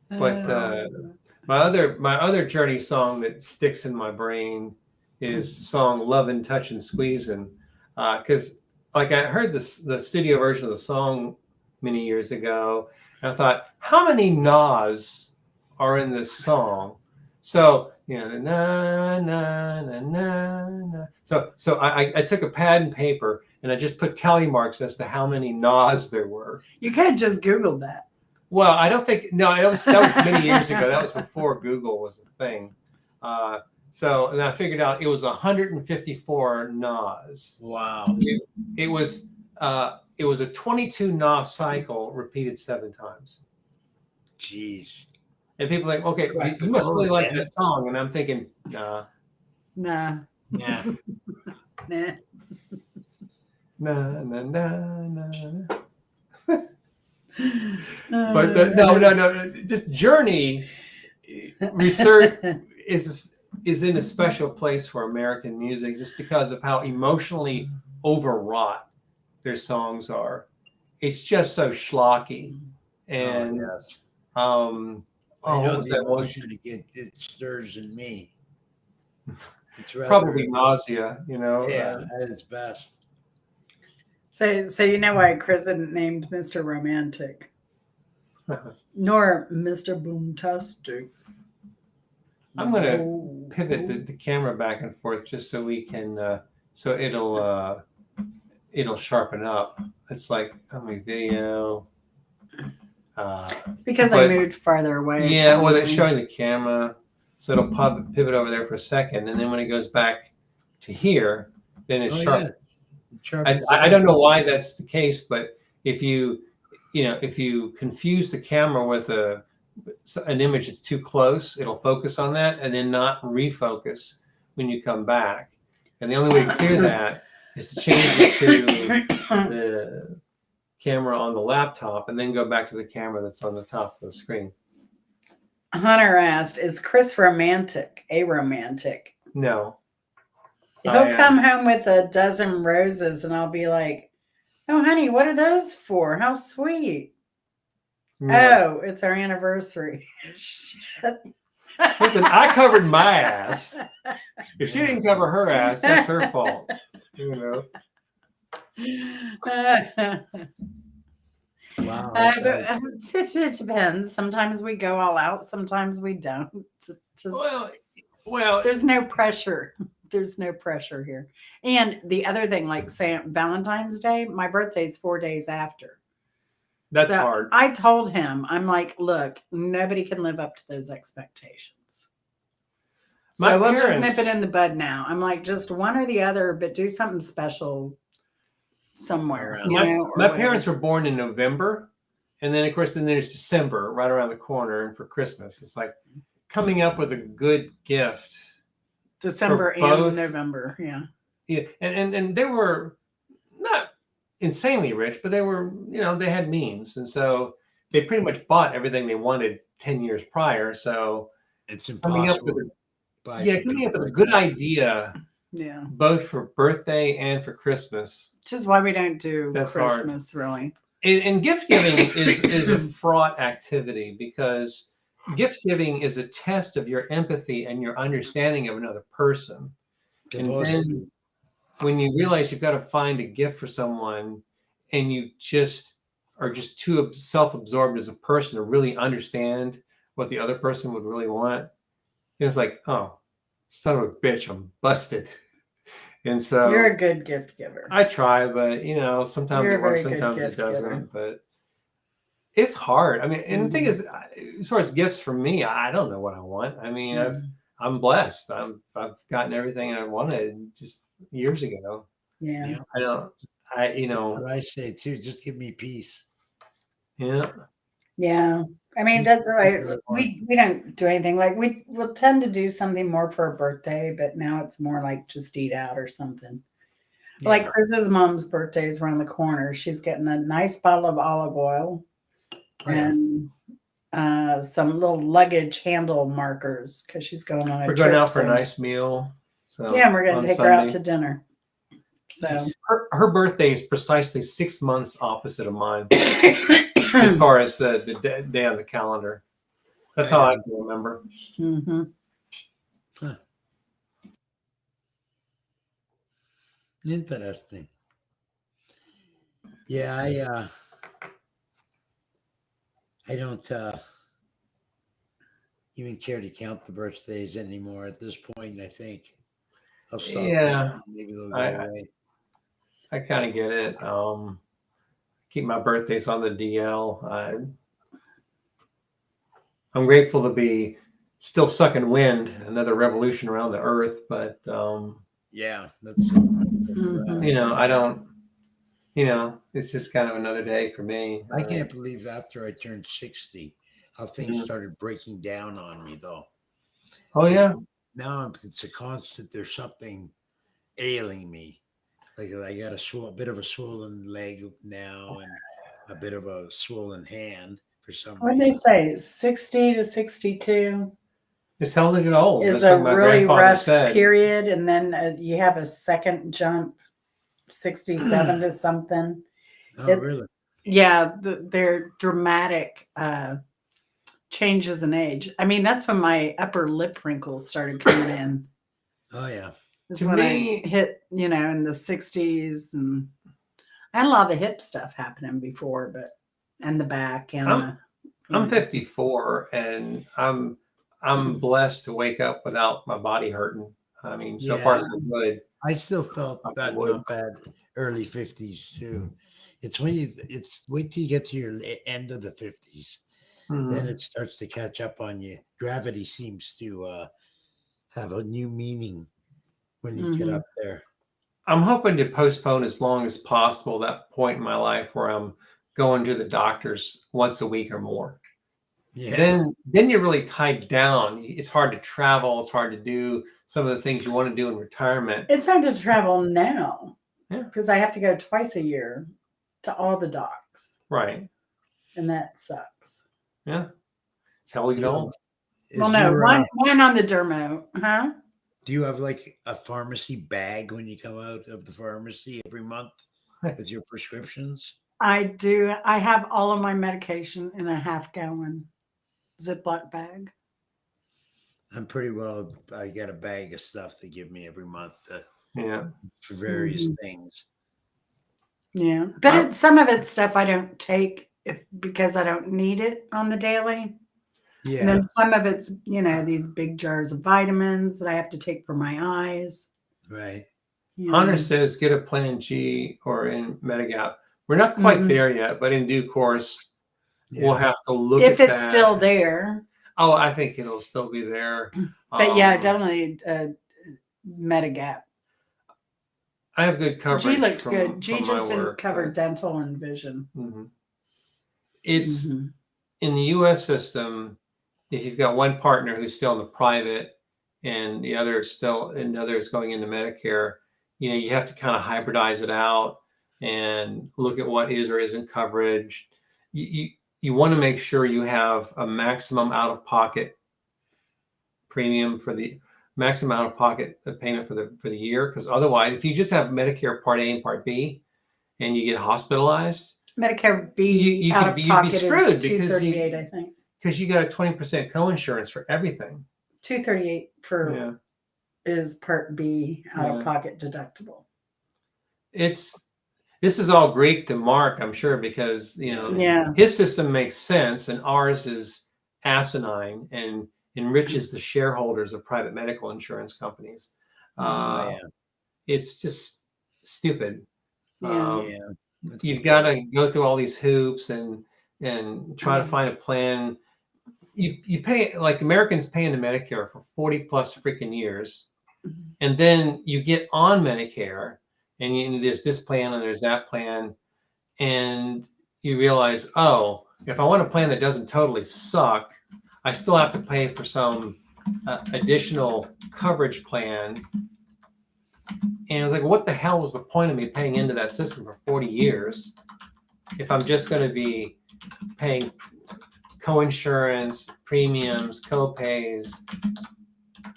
but my other Journey song that sticks in my brain is the song "Lovin', Touchin', Squeezin'," because like I heard the studio version of the song many years ago, and I thought, how many nas are in this song? So na na na na na. So I took a pad and paper and I just put tally marks as to how many nas there were. You could have just Googled that. Well, I don't think that was many years ago. That was before Google was a thing. And I figured out it was 154 nas. Wow. It was a 22 na cycle repeated 7 times. Jeez. And people are like, okay, you must really like that song. And I'm thinking, nah. Nah. Yeah. Nah. Na na na na. But no. Just Journey research is in a special place for American music just because of how emotionally overwrought their songs are. It's just so schlocky, and yes. I know the emotion it stirs in me. It's probably nausea, you know. Yeah, at its best. So you know why Chris isn't named Mr. Romantic, nor Mr. Boomtastic. I'm going to pivot the camera back and forth just so we can, so it'll sharpen up. It's like my video. It's because I moved farther away. Yeah, well, it's showing the camera, so it'll pivot over there for a second, and then when it goes back to here, then it's sharp. Yeah. I don't know why that's the case, but if you confuse the camera with an image that's too close, it'll focus on that and then not refocus when you come back. And the only way to clear that is to change it to the camera on the laptop and then go back to the camera that's on the top of the screen. Hunter asked, is Chris romantic? Aromantic? No. He'll come home with a dozen roses and I'll be like, oh, honey, what are those for? How sweet. No. Oh, it's our anniversary. Listen, I covered my ass. If she didn't cover her ass, that's her fault. You know. Wow. It depends. Sometimes we go all out. Sometimes we don't. Just well, there's no pressure. There's no pressure here. And the other thing, like say Valentine's Day, my birthday's 4 days after. That's So hard. I told him, I'm like, look, nobody can live up to those expectations. My So we'll just nip it parents, in the bud now. I'm like, just one or the other, but do something special somewhere, Around. you my know, or my whatever. parents were born in November, and then of course then there's December right around the corner, and for Christmas, it's like coming up with a good gift December for and both. November. Yeah. Yeah, and they were not insanely rich, but they were, they had means, and so they pretty much bought everything they wanted 10 years prior. So It's coming up with impossible a to buy yeah, for coming up people with a like good that. idea Yeah. both for birthday and for Christmas. Which is why we don't do That's hard. Christmas really. And gift giving is a fraught activity, because gift giving is a test of your empathy and your understanding of another person. And Supposed to then be. when you realize you've got to find a gift for someone, and you just are just too self-absorbed as a person to really understand what the other person would really want, it's like, oh, son of a bitch, I'm busted. And You're so a good gift giver. I try, but sometimes You're it a works, very good sometimes it gift giver. doesn't. But it's hard. I mean, and the thing is, as far as gifts for me, I don't know what I want. I mean, I'm blessed. I've gotten everything I wanted just years ago. Yeah. Yeah. I don't. What I say too, just give me peace. Yeah. Yeah. I mean, Peace that's is right. what I want. We don't do anything. Like we will tend to do something more for a birthday, but now it's more like just eat out or something. Like Yeah. Chris's mom's birthday is around the corner. She's getting a nice bottle of olive oil Yeah. and some little luggage handle markers because she's going on a We're trip going out for a soon. nice meal. So Yeah, and we're going on to take her out Sunday. to dinner. So Nice. Her birthday is precisely 6 months opposite of mine, as far as the day on the calendar. That's how I can remember. Mhm. Huh. Interesting. Yeah, I don't even care to count the birthdays anymore at this point. I think I'll stop. Yeah, Maybe they'll go I away. I kind of get it. Keep my birthdays on the DL. I'm grateful to be still sucking wind, another revolution around the earth. But Yeah, that's Mhm. I don't. It's just kind of another day for me. I can't believe after I turned 60, how things Mhm. started breaking down on me though. Oh yeah, Now it's a constant. There's something ailing me. Like I got a bit of a swollen leg now, and a bit of a swollen hand for some What they reason. say, 60 to 62 it's hell to get old. is That's a what my really grandfather rough said. period, and then you have a second jump, 67 to something. Oh, really? Yeah, they're dramatic changes in age. I mean, that's when my upper lip wrinkles started coming in. Oh, yeah. Is To when me, I hit, in the 60s, and I had a lot of the hip stuff happening before, and the back and I'm I'm know. 54, and I'm blessed to wake up without my body hurting. I mean, so far Yeah. so good. I still felt Knock on that wood. not bad early 50s too. It's wait till you get to your end of the 50s. Then Mhm. it starts to catch up on you. Gravity seems to have a new meaning when you get Mhm. up there. I'm hoping to postpone as long as possible that point in my life where I'm going to the doctors once a week or more. Yeah. Then you're really tied down. It's hard to travel. It's hard to do some of the things you want to do in retirement. It's hard to travel now Yeah. because I have to go twice a year to all the docs, Right. and that sucks. Yeah. It's hell to get Do you old. Well, is no, your one on the dermo, huh? do you have like a pharmacy bag when you come out of the pharmacy every month with your prescriptions? I do. I have all of my medication in a half-gallon Ziploc bag. I'm pretty well. I get a bag of stuff they give me every month Yeah. for various Mhm. things. Yeah, but I- some of it's stuff I don't take because I don't need it on the daily. And Yeah, then some of it's, these big jars of vitamins that I have to take for my eyes. right. Hunter says get a Plan G or in Medigap. We're not quite Mhm. there yet, but in due course, we'll Yeah. have to look If at it's that. still there. Oh, I think it'll still be there. But yeah, Um, definitely Medigap. I have good G coverage looked good. G from my just didn't work. cover but- dental and vision. Mhm. It's Mhm. in the U.S. system. If you've got one partner who's still in the private and the other is going into Medicare, you have to kind of hybridize it out and look at what is or isn't coverage. You want to make sure you have a maximum out-of-pocket premium for the maximum out-of-pocket payment for the year, because otherwise, if you just have Medicare Part A and Part B and you get hospitalized, Medicare B you out could of be pocket screwed is because $238, I think. you got a 20% co-insurance for everything. $238 for Yeah. is Part B out Yeah. of pocket deductible. This is all Greek to Mark, I'm sure, because Yeah. his system makes sense and ours is asinine and enriches the shareholders of private medical insurance companies. Oh, yeah. It's just stupid. Yeah. Yeah. That's the You've got truth. to go through all these hoops and try to find a plan. You pay, like Americans pay into Medicare for 40 plus freaking years, and then you get on Medicare and there's this plan and there's that plan, and you realize, oh, if I want a plan that doesn't totally suck, I still have to pay for some additional coverage plan. And I was like, what the hell was the point of me paying into that system for 40 years if I'm just going to be paying co-insurance, premiums, co-pays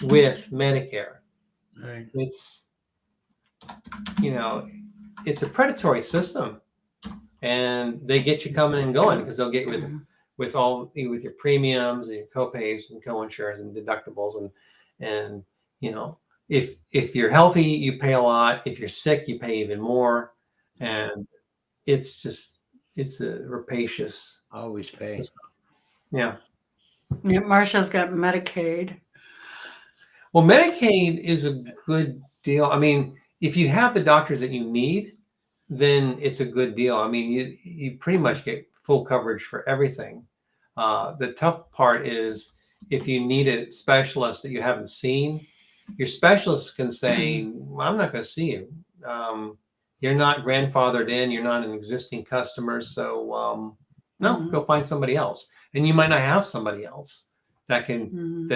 with Medicare? Right. It's, it's a predatory system, and they get you coming and going because they'll get with your premiums and your co-pays and co-insurance and deductibles and if you're healthy, you pay a lot. If you're sick, you pay even more. And it's a rapacious. Always pay. Yeah. Yeah, Marcia's got Medicaid. Well, Medicaid is a good deal. I mean, if you have the doctors that you need, then it's a good deal. I mean, you pretty much get full coverage for everything. The tough part is if you need a specialist that you haven't seen, your specialist can say, well, I'm not going to see you. You're not grandfathered in. You're not an existing customer. So no, go find somebody else. And you might not have somebody else that can,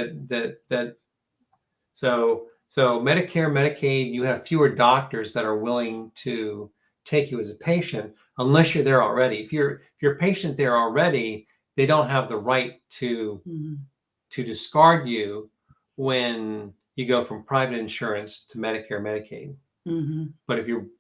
So Medicare, Medicaid, you have fewer doctors that are willing to take you as a patient unless you're there already. If you're a patient there already, they don't have the right to discard you when you go from private insurance to Medicare, Medicaid. But if you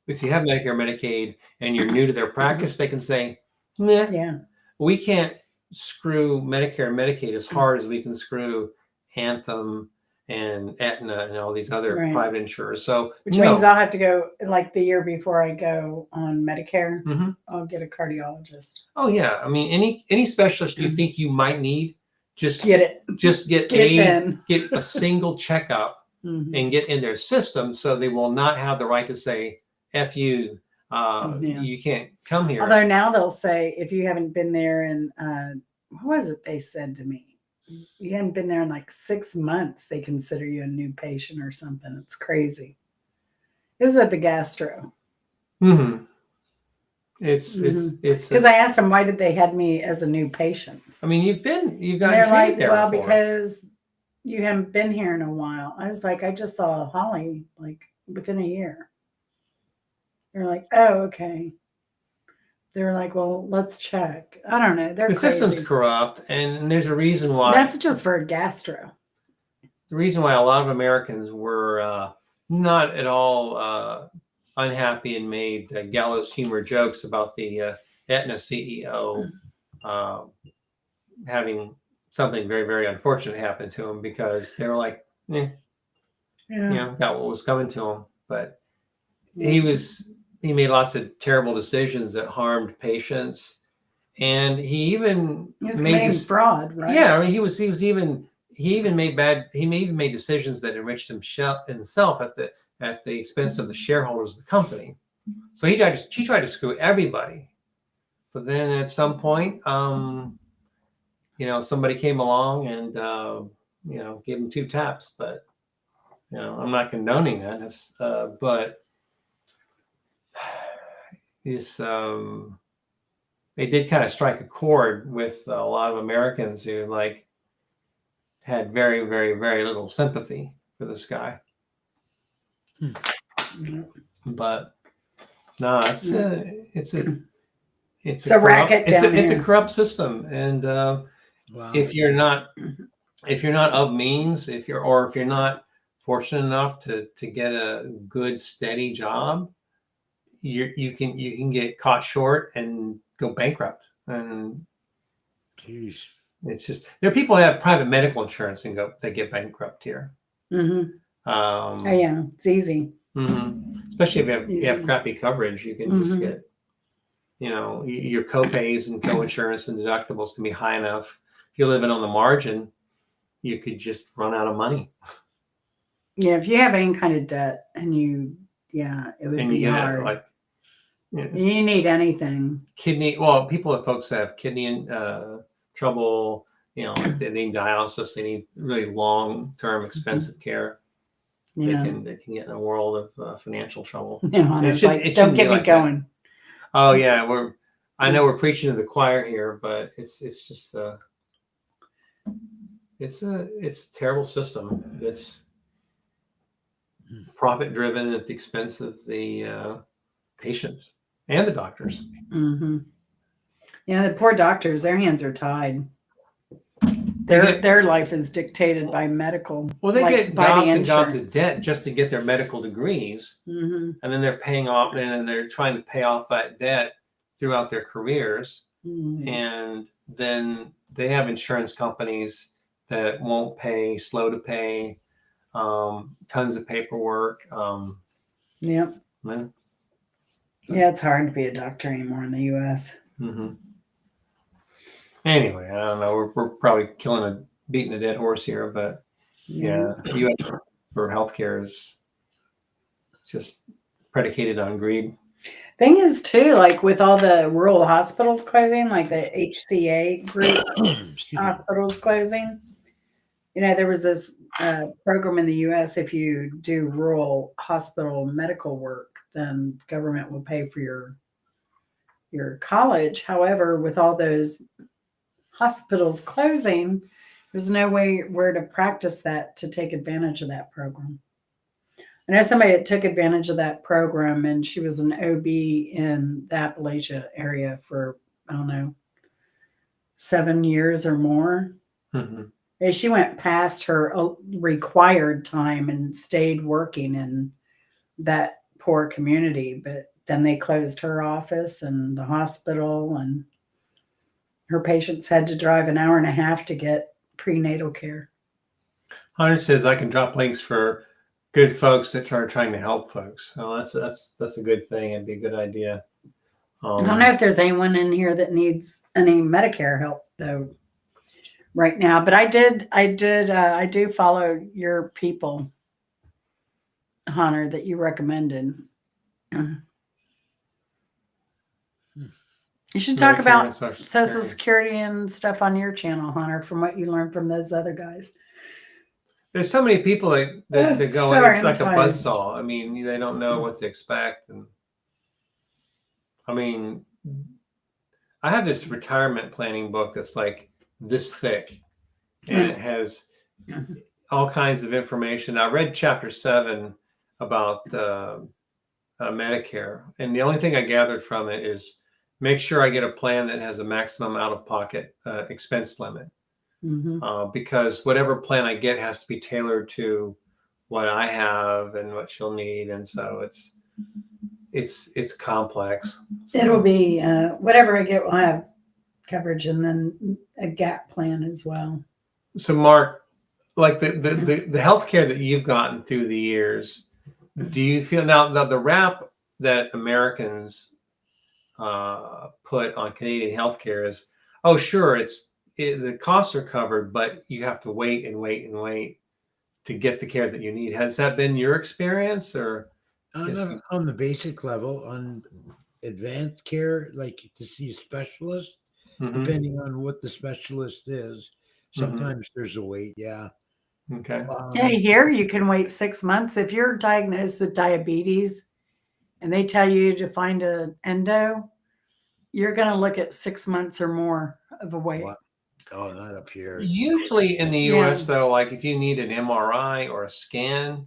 have Medicare, Medicaid, and you're new to their practice, they can say, "Yeah, we can't screw Medicare and Medicaid as hard as we can screw Anthem and Aetna and all these other private insurers." So, which means I'll have to go like the year before I go on Medicare. I'll get a cardiologist. Oh yeah, I mean any specialist you think you might need, just get it. Just get a single checkup and get in their system, so they will not have the right to say, "F you, you can't come here." Although now they'll say if you haven't been there in what was it they said to me? You haven't been there in like 6 months, they consider you a new patient or something. It's crazy. It was at the gastro. It's because I asked them why did they had me as a new patient. I mean, you've gotten they're treated like, there well, before. because you haven't been here in a while. I was like, I just saw Holly like within a year. They're like, oh, okay. They're like, well, let's check. I don't know. They're the crazy. system's corrupt, and there's a reason why. That's just for a gastro. The reason why a lot of Americans were not at all unhappy and made gallows humor jokes about the Aetna CEO having something very, very unfortunate happen to him, because they were like, got what was coming to him. But he made lots of terrible decisions that harmed patients, and he even made fraud, right? Yeah, I mean, he even made decisions that enriched himself at the expense of the shareholders of the company. So she tried to screw everybody. But then at some point, somebody came along and, gave him 2 taps. But, I'm not condoning that. But is they did kind of strike a chord with a lot of Americans who had very, very, very little sympathy for this guy. But no, it's a racket down it's here. a corrupt system, and Wow. if you're not of means, if you're not fortunate enough to get a good steady job, you can get caught short and go bankrupt. And Jeez. it's just, there are people that have private medical insurance and they get bankrupt here. Oh yeah, it's easy. Especially if you have crappy coverage, you can just get, your copays and co-insurance and deductibles can be high enough. If you're living on the margin, you could just run out of money. Yeah, if you have any kind of debt and it would be hard. You need anything. Folks that have kidney trouble, they need dialysis, they need really long-term expensive care. Yeah. They can get in a world of financial trouble. Don't get me going. That. Oh yeah, I know we're preaching to the choir here, but it's just it's a terrible system. It's profit driven at the expense of the patients and the doctors. Yeah, the poor doctors, their hands are tied. Their life is dictated by medical. Well, they get gobs and gobs of debt just to get their medical degrees, and then they're paying off, and they're trying to pay off that debt throughout their careers, and then they have insurance companies that won't pay, slow to pay, tons of paperwork. Yep. Yeah, it's hard to be a doctor anymore in the U.S. Anyway, I don't know. We're probably beating a dead horse here, but yeah, the U.S. for healthcare is just predicated on greed. Thing is, too, with all the rural hospitals closing, like the HCA group hospitals closing, there was this program in the U.S. If you do rural hospital medical work, then government will pay for your college. However, with all those hospitals closing, there's no way where to practice that to take advantage of that program. I know somebody that took advantage of that program, and she was an OB in the Appalachia area for, I don't know, 7 years or more. She went past her required time and stayed working in that poor community, but then they closed her office and the hospital, and her patients had to drive an hour and a half to get prenatal care. Hunter says I can drop links for good folks that are trying to help folks. So that's a good thing. It'd be a good idea. I don't know if there's anyone in here that needs any Medicare help though right now, but I do follow your people, Hunter, that you recommended. You should talk about Social Security and stuff on your channel, Hunter, from what you learned from those other guys. There's so many people that go, it's like a buzzsaw. I mean, they don't know what to expect. And I mean, I have this retirement planning book that's like this thick, and it has all kinds of information. I read chapter 7 about Medicare, and the only thing I gathered from it is make sure I get a plan that has a maximum out-of-pocket expense limit, because whatever plan I get has to be tailored to what I have and what she'll need, and so it's complex. So. It'll be whatever I get will have coverage, and then a gap plan as well. So, Mark, like the healthcare that you've gotten through the years, do you feel now the rap that Americans put on Canadian healthcare is, oh, sure, the costs are covered, but you have to wait and wait and wait to get the care that you need. Has that been your experience, or On Yes. on the basic level, on advanced care, like to see a specialist, Mm-hmm. depending on what the specialist is, Mm-hmm. sometimes there's a wait. Yeah. Okay. Yeah, Um, here you can wait 6 months if you're diagnosed with diabetes and they tell you to find an endo. You're going to look at 6 months or more of a wait. what? Oh, not up here. It's Usually in the Yeah. US, though, like if you need an MRI or a scan,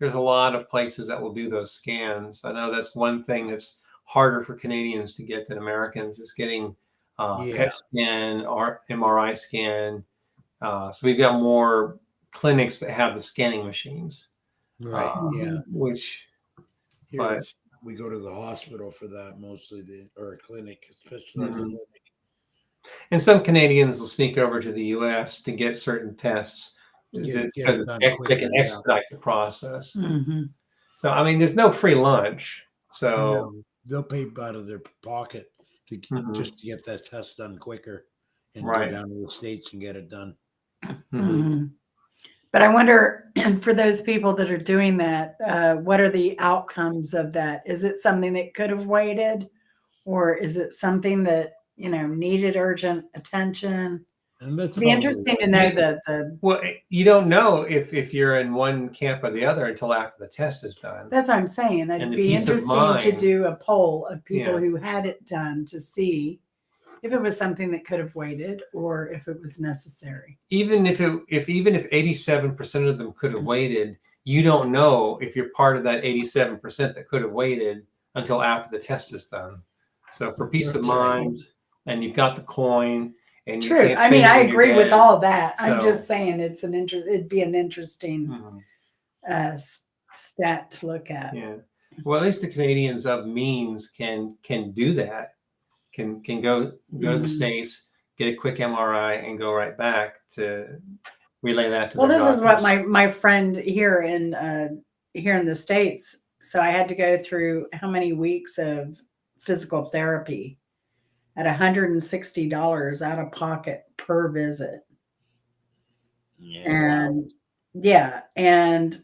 there's a lot of places that will do those scans. I know that's one thing that's harder for Canadians to get than Americans is getting yeah, PET scan or MRI scan. So we've got more clinics that have the scanning machines, right. Yeah. which, Here but it's we go to the hospital for that mostly, or a clinic, especially. mhm. And some Canadians will sneak over to the US to get certain tests Get because it done they can quicker. Yeah. expedite the process. Mm-hmm. So, I mean, there's no free lunch. So, No, they'll pay out of their pocket to mhm, just to get that test done quicker and go right. down to the States and get it done. Mhm. Mm-hmm. But I wonder, for those people that are doing that, what are the outcomes of that? Is it something that could have waited, or is it something that needed urgent attention? And that's It'd be probably interesting to know the. Well, you don't know if you're in one camp or the other until after the test is done. That's what I'm saying. And It'd the be peace of interesting to mind, do a poll of people yeah. who had it done to see if it was something that could have waited or if it was necessary. Even if 87% of them could have waited, you don't know if you're part of that 87% that could have waited until after the test is done. So for peace of That's right. mind, and you've got the coin, and you True. can't I mean, spend it I when you're agree with dead. all that. I'm So- just saying it'd be an interesting Mhm. stat to look at. Yeah. Well, at least the Canadians of means can do that. Can go to the Mhm. States, get a quick MRI, and go right back to relay that to Well, their this is what doctors. my friend here in the States. So I had to go through how many weeks of physical therapy at $160 out of pocket per visit. Yeah. And yeah, and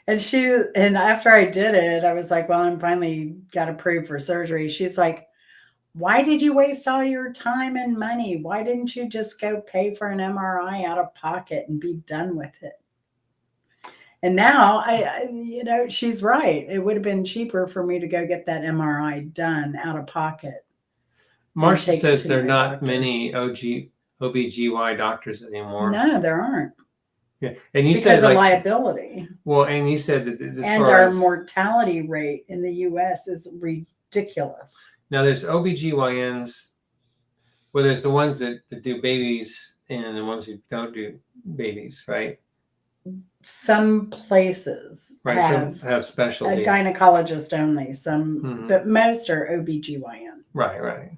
and after I did it, I was like, well, I'm finally got approved for surgery. She's like, why did you waste all your time and money? Why didn't you just go pay for an MRI out of pocket and be done with it? And now she's right. It would have been cheaper for me to go get that MRI done out of pocket. Marcia take it says to there are my not doctor. many OBGY doctors anymore. No, there aren't. Yeah, and you Because said of like, liability. well, and you said that as And far our as mortality rate in the US is ridiculous. now, there's OBGYNs. Well, there's the ones that do babies and the ones who don't do babies, right? Some places Right. have Some have a specialties. gynecologist only, some, Mhm. but most are OBGYN. Right.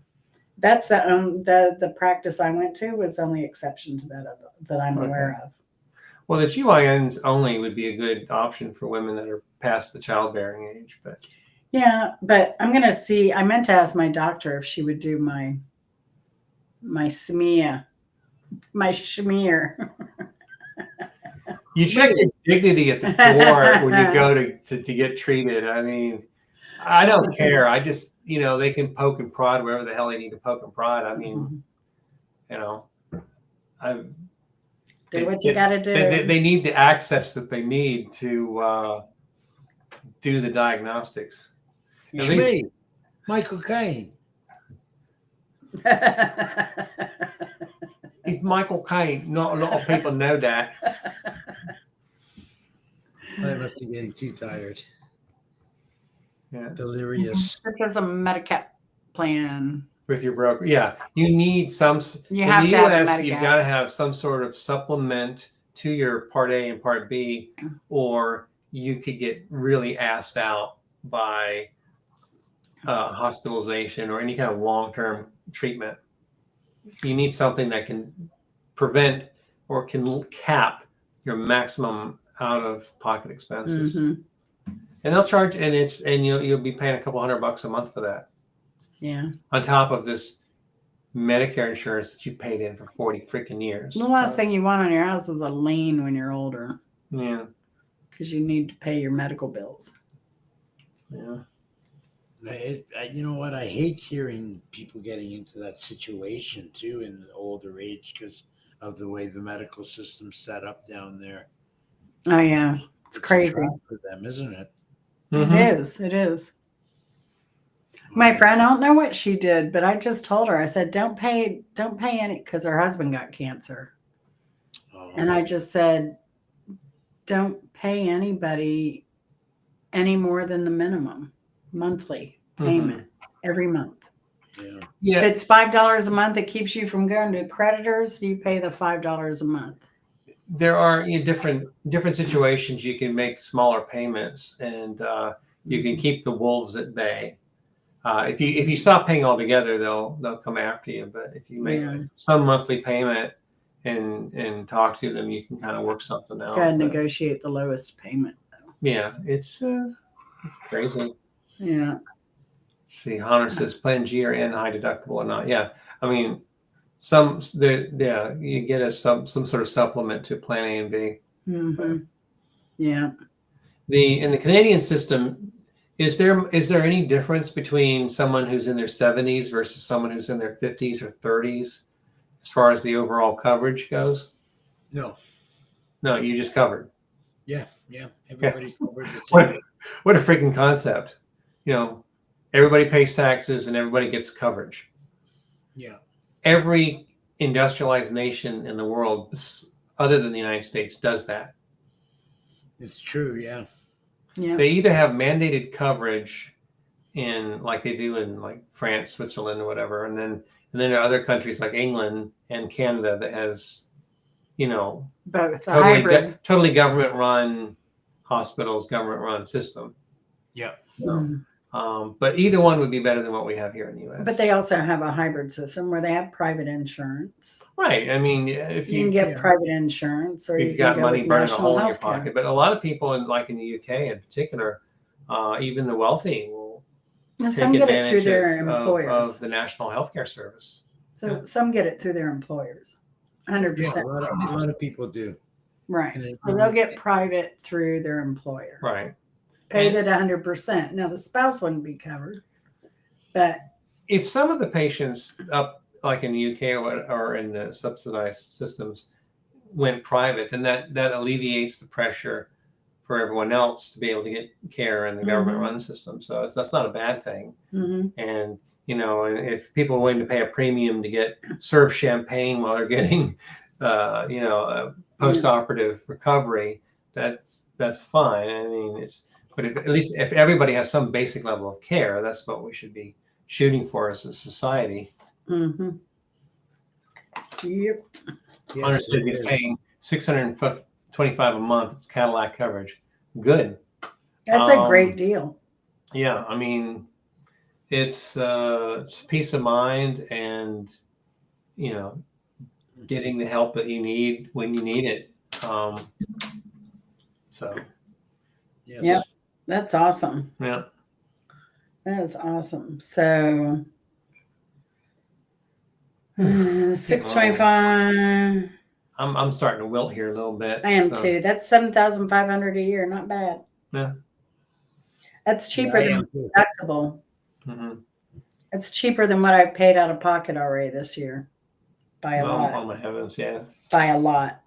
That's the practice I went to was the only exception to that I'm Okay. aware of. Well, the GYNs only would be a good option for women that are past the childbearing age, but Yeah, but I'm gonna see. I meant to ask my doctor if she would do my schmear. you check your dignity at the door when you go to get treated. I mean, I don't care. I just, they can poke and prod wherever the hell they need to poke and prod. I mean, I do what you got to do. They need the access that they need to do the diagnostics. At least- Shmee, Michael Caine. He's Michael Caine. Not a lot of people know that. I must be getting too tired. Yeah. Delirious. Because a Medicare plan. With your broker. Yeah. You need some. You in have the to have a US, you've Medigap. got to have some sort of supplement to your Part A and Part B, or you could get really assed out by hospitalization or any kind of long-term treatment. You need something that can prevent or can cap your maximum out-of-pocket expenses. Mm-hmm. And they'll charge, and you'll be paying a couple $100 a month for that. Yeah. On top of this Medicare insurance that you paid in for 40 freaking years. The last thing you want on your house is a lien when you're older. Yeah. Because you need to pay your medical bills. Yeah. You know what? I hate hearing people getting into that situation too in older age because of the way the medical system's set up down there. Oh yeah, it's It's a crazy. trap for them, isn't it? It Mhm. is. It is. My friend, I don't know what she did, but I just told her. I said, don't pay any," because her husband got cancer, and Oh, I just said, "Don't pay anybody any more than the minimum monthly payment every month. yeah. If Yeah. it's $5 a month, it keeps you from going to creditors. You pay the $5 a month." There are different situations you can make smaller payments, and you can keep the wolves at bay. If you stop paying altogether, they'll come after you. But if you make Yeah, some monthly payment and talk to them, you can kind of work something go ahead out. and But negotiate the lowest payment. yeah, it's crazy. Yeah, See, Hunter says Plan G or N high deductible or not. Yeah, I mean yeah, you get some sort of supplement to Plan A and B. hmm yeah. In the Canadian system, is there any difference between someone who's in their 70s versus someone who's in their 50s or 30s as far as the overall coverage goes? No. No, you just covered. Yeah. Yeah. Yeah. Everybody's covered the What same. what a freaking concept. You know, everybody pays taxes and everybody gets coverage. Yeah. Every industrialized nation in the world, other than the United States, does that. It's true. Yeah. Yeah. They either have mandated coverage in like they do in like France, Switzerland, or whatever, and then there are other countries like England and Canada that has, you know, Both a hybrid. totally government run hospitals, government run system. Yeah. So, Mhm. but either one would be better than what we have here in the U.S. But they also have a hybrid system where they have private insurance. Right. I mean, if You can get Yeah. private insurance, or you you've can got go money with burning a national hole in your health care. pocket, but a lot of people in the UK in particular, even the wealthy will And take some get it through advantage their of employers. the National Healthcare Service. So Yeah. some get it through their employers. Yeah. 100%. A lot of people do. Right. And So they'll get private through their employer. Right. Paid at 100%. Now the spouse wouldn't be covered, but If some of the patients up like in the UK or in the subsidized systems went private, then that alleviates the pressure for everyone else to be able to get care in the government run system. So that's not a bad thing. mhm. And if people are willing to pay a premium to get served champagne while they're getting a post-operative recovery, that's fine. I mean, but at least if everybody has some basic level of care, that's what we should be shooting for as a society. Mhm. Yep. Yes, Understood. it He's is. paying $625 a month. It's Cadillac coverage. Good. That's a great deal. Yeah, I mean, it's peace of mind and getting the help that you need when you need it. So Yes. Yep. That's awesome. yeah, That is awesome. So 625. I'm starting to wilt here a little bit. I am so, too. That's 7,500 a year. Not bad. Yeah. That's cheaper I than am too. deductible. Mm-hmm. It's cheaper than what I paid out of pocket already this year. By a lot. Oh my heavens, yeah. By a lot.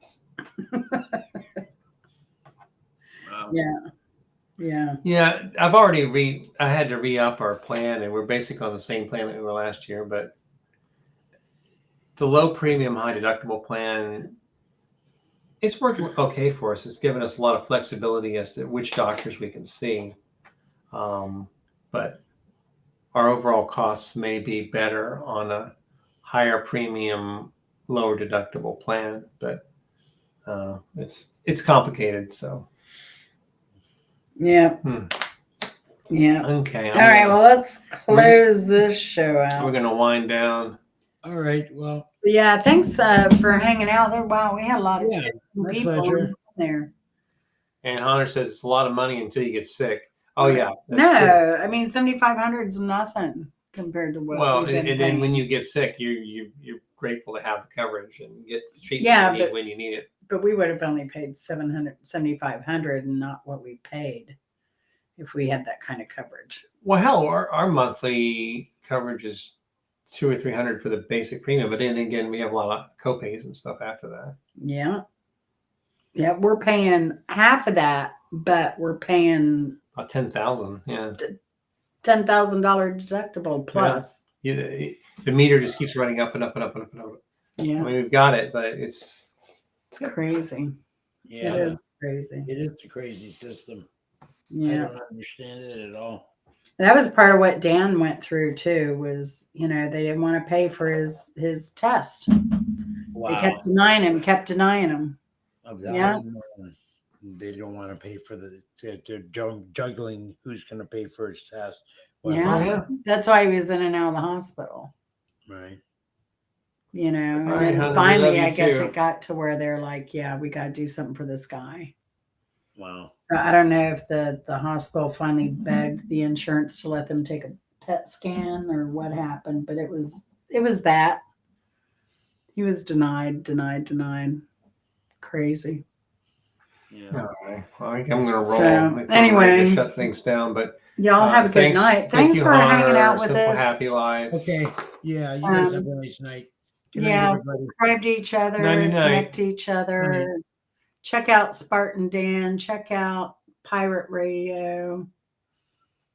Wow. Yeah. Yeah. Yeah, I had to re-up our plan, and we're basically on the same plan that we were last year, but the low premium, high deductible plan, it's worked okay for us. It's given us a lot of flexibility as to which doctors we can see. But our overall costs may be better on a higher premium, lower deductible plan, but it's complicated. So Yeah. Yeah. okay, All right. Well, let's close this show out. we're gonna wind down. All right. Well, Yeah. Thanks for hanging out there. Wow, we had a lot of yeah, my people pleasure. there. And Hunter says it's a lot of money until you get sick. Oh yeah, No, true. I mean 7,500 is nothing compared to what Well, we've been and then when paying. you get sick, you're grateful to have the coverage and get the treatment Yeah, you need but- when you need it. But we would have only paid 7,500 and not what we paid. if we had that kind of coverage. Well, hell, our monthly coverage is $200 or $300 for the basic premium, but then again, we have a lot of copays and stuff after that. Yeah. Yeah, we're paying half of that, but we're paying About 10,000. Yeah. $10,000 deductible plus. The meter just keeps running up and up and up and up and up. Yeah. I mean, we've got it, but it's Crazy. Yeah, It is crazy. it is a crazy system. I Yeah. don't understand it at all. That was part of what Dan went through too, was, they didn't want to pay for his test. Wow. They kept denying him. Of that, Yeah. they don't want to pay for they're juggling who's going to pay for his test. Yeah. oh, yeah. That's why he was in and out of the hospital. Right. And Right, then honey, we finally, love you I guess too. it got to where they're like, yeah, we got to do something for this guy. Wow. So I don't know if the hospital finally begged the insurance to let them take a PET scan or what happened, but it was that. He was denied. Crazy. Yeah. All right. Well, I think I'm going to roll. So, I think we're ready anyway. to shut things down, but Y'all have a good thanks, night. thank Thanks you, for hanging Hunter, out with Simple us. Happy Life. Okay. Yeah. You guys have Um, a nice night. Good Yeah, night, everybody. subscribe to each other, Nighty night. connect to each other. Check out Spartan Dan. Check out Pirate Radio.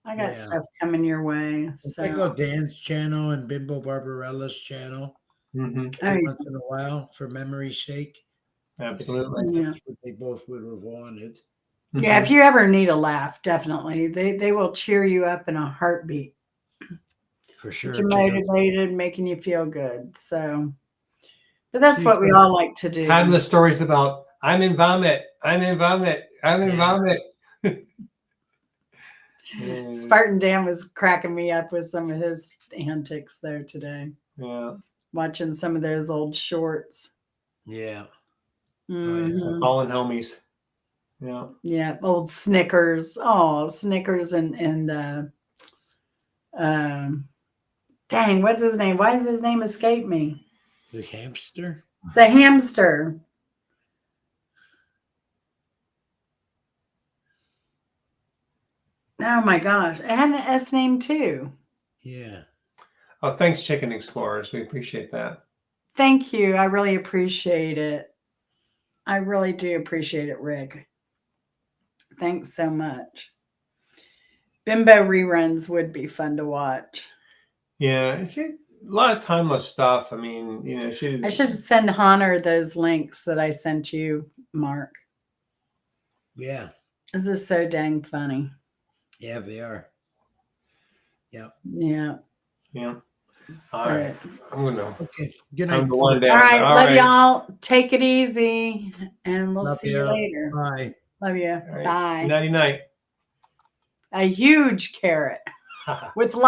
I got Yeah. stuff coming your way. Check So out Dan's channel and Bimbo Barbarella's channel Mm-hmm. Oh, once in a while for memory's sake. Absolutely. yeah. That's what they both would have wanted. Yeah, if you ever need a laugh, definitely. They will cheer you up in a heartbeat. For sure. Get you Check out- motivated, making you feel good. So, but that's See, what we all like to do. Timeless stories about I'm in vomit. I'm in vomit. I'm in Yeah. vomit. Spartan Dan was cracking me up with some of his antics there today. Yeah. Watching some of those old shorts. Yeah. Mhm. Fallen homies. Yeah. Yeah, old Snickers. Oh, Snickers and dang, what's his name? Why does his name escape me? The hamster. The hamster. Oh my gosh. It had an S name too. Yeah. Oh, thanks, Chicken Explorers. We appreciate that. Thank you. I really appreciate it. I really do appreciate it, Rick. Thanks so much. Bimbo reruns would be fun to watch. Yeah. It's a lot of timeless stuff. I mean, I should send Hunter those links that I sent you, Mark. Yeah. This is so dang funny. Yeah, they are. Yeah. Yeah. Yeah. All right. I'm going to. Okay. Good night. One down. All right. Love right. y'all. Take it easy. And we'll Love see you ya. later. Bye. Love you. All right. Bye. Nighty night. A huge carrot with lots.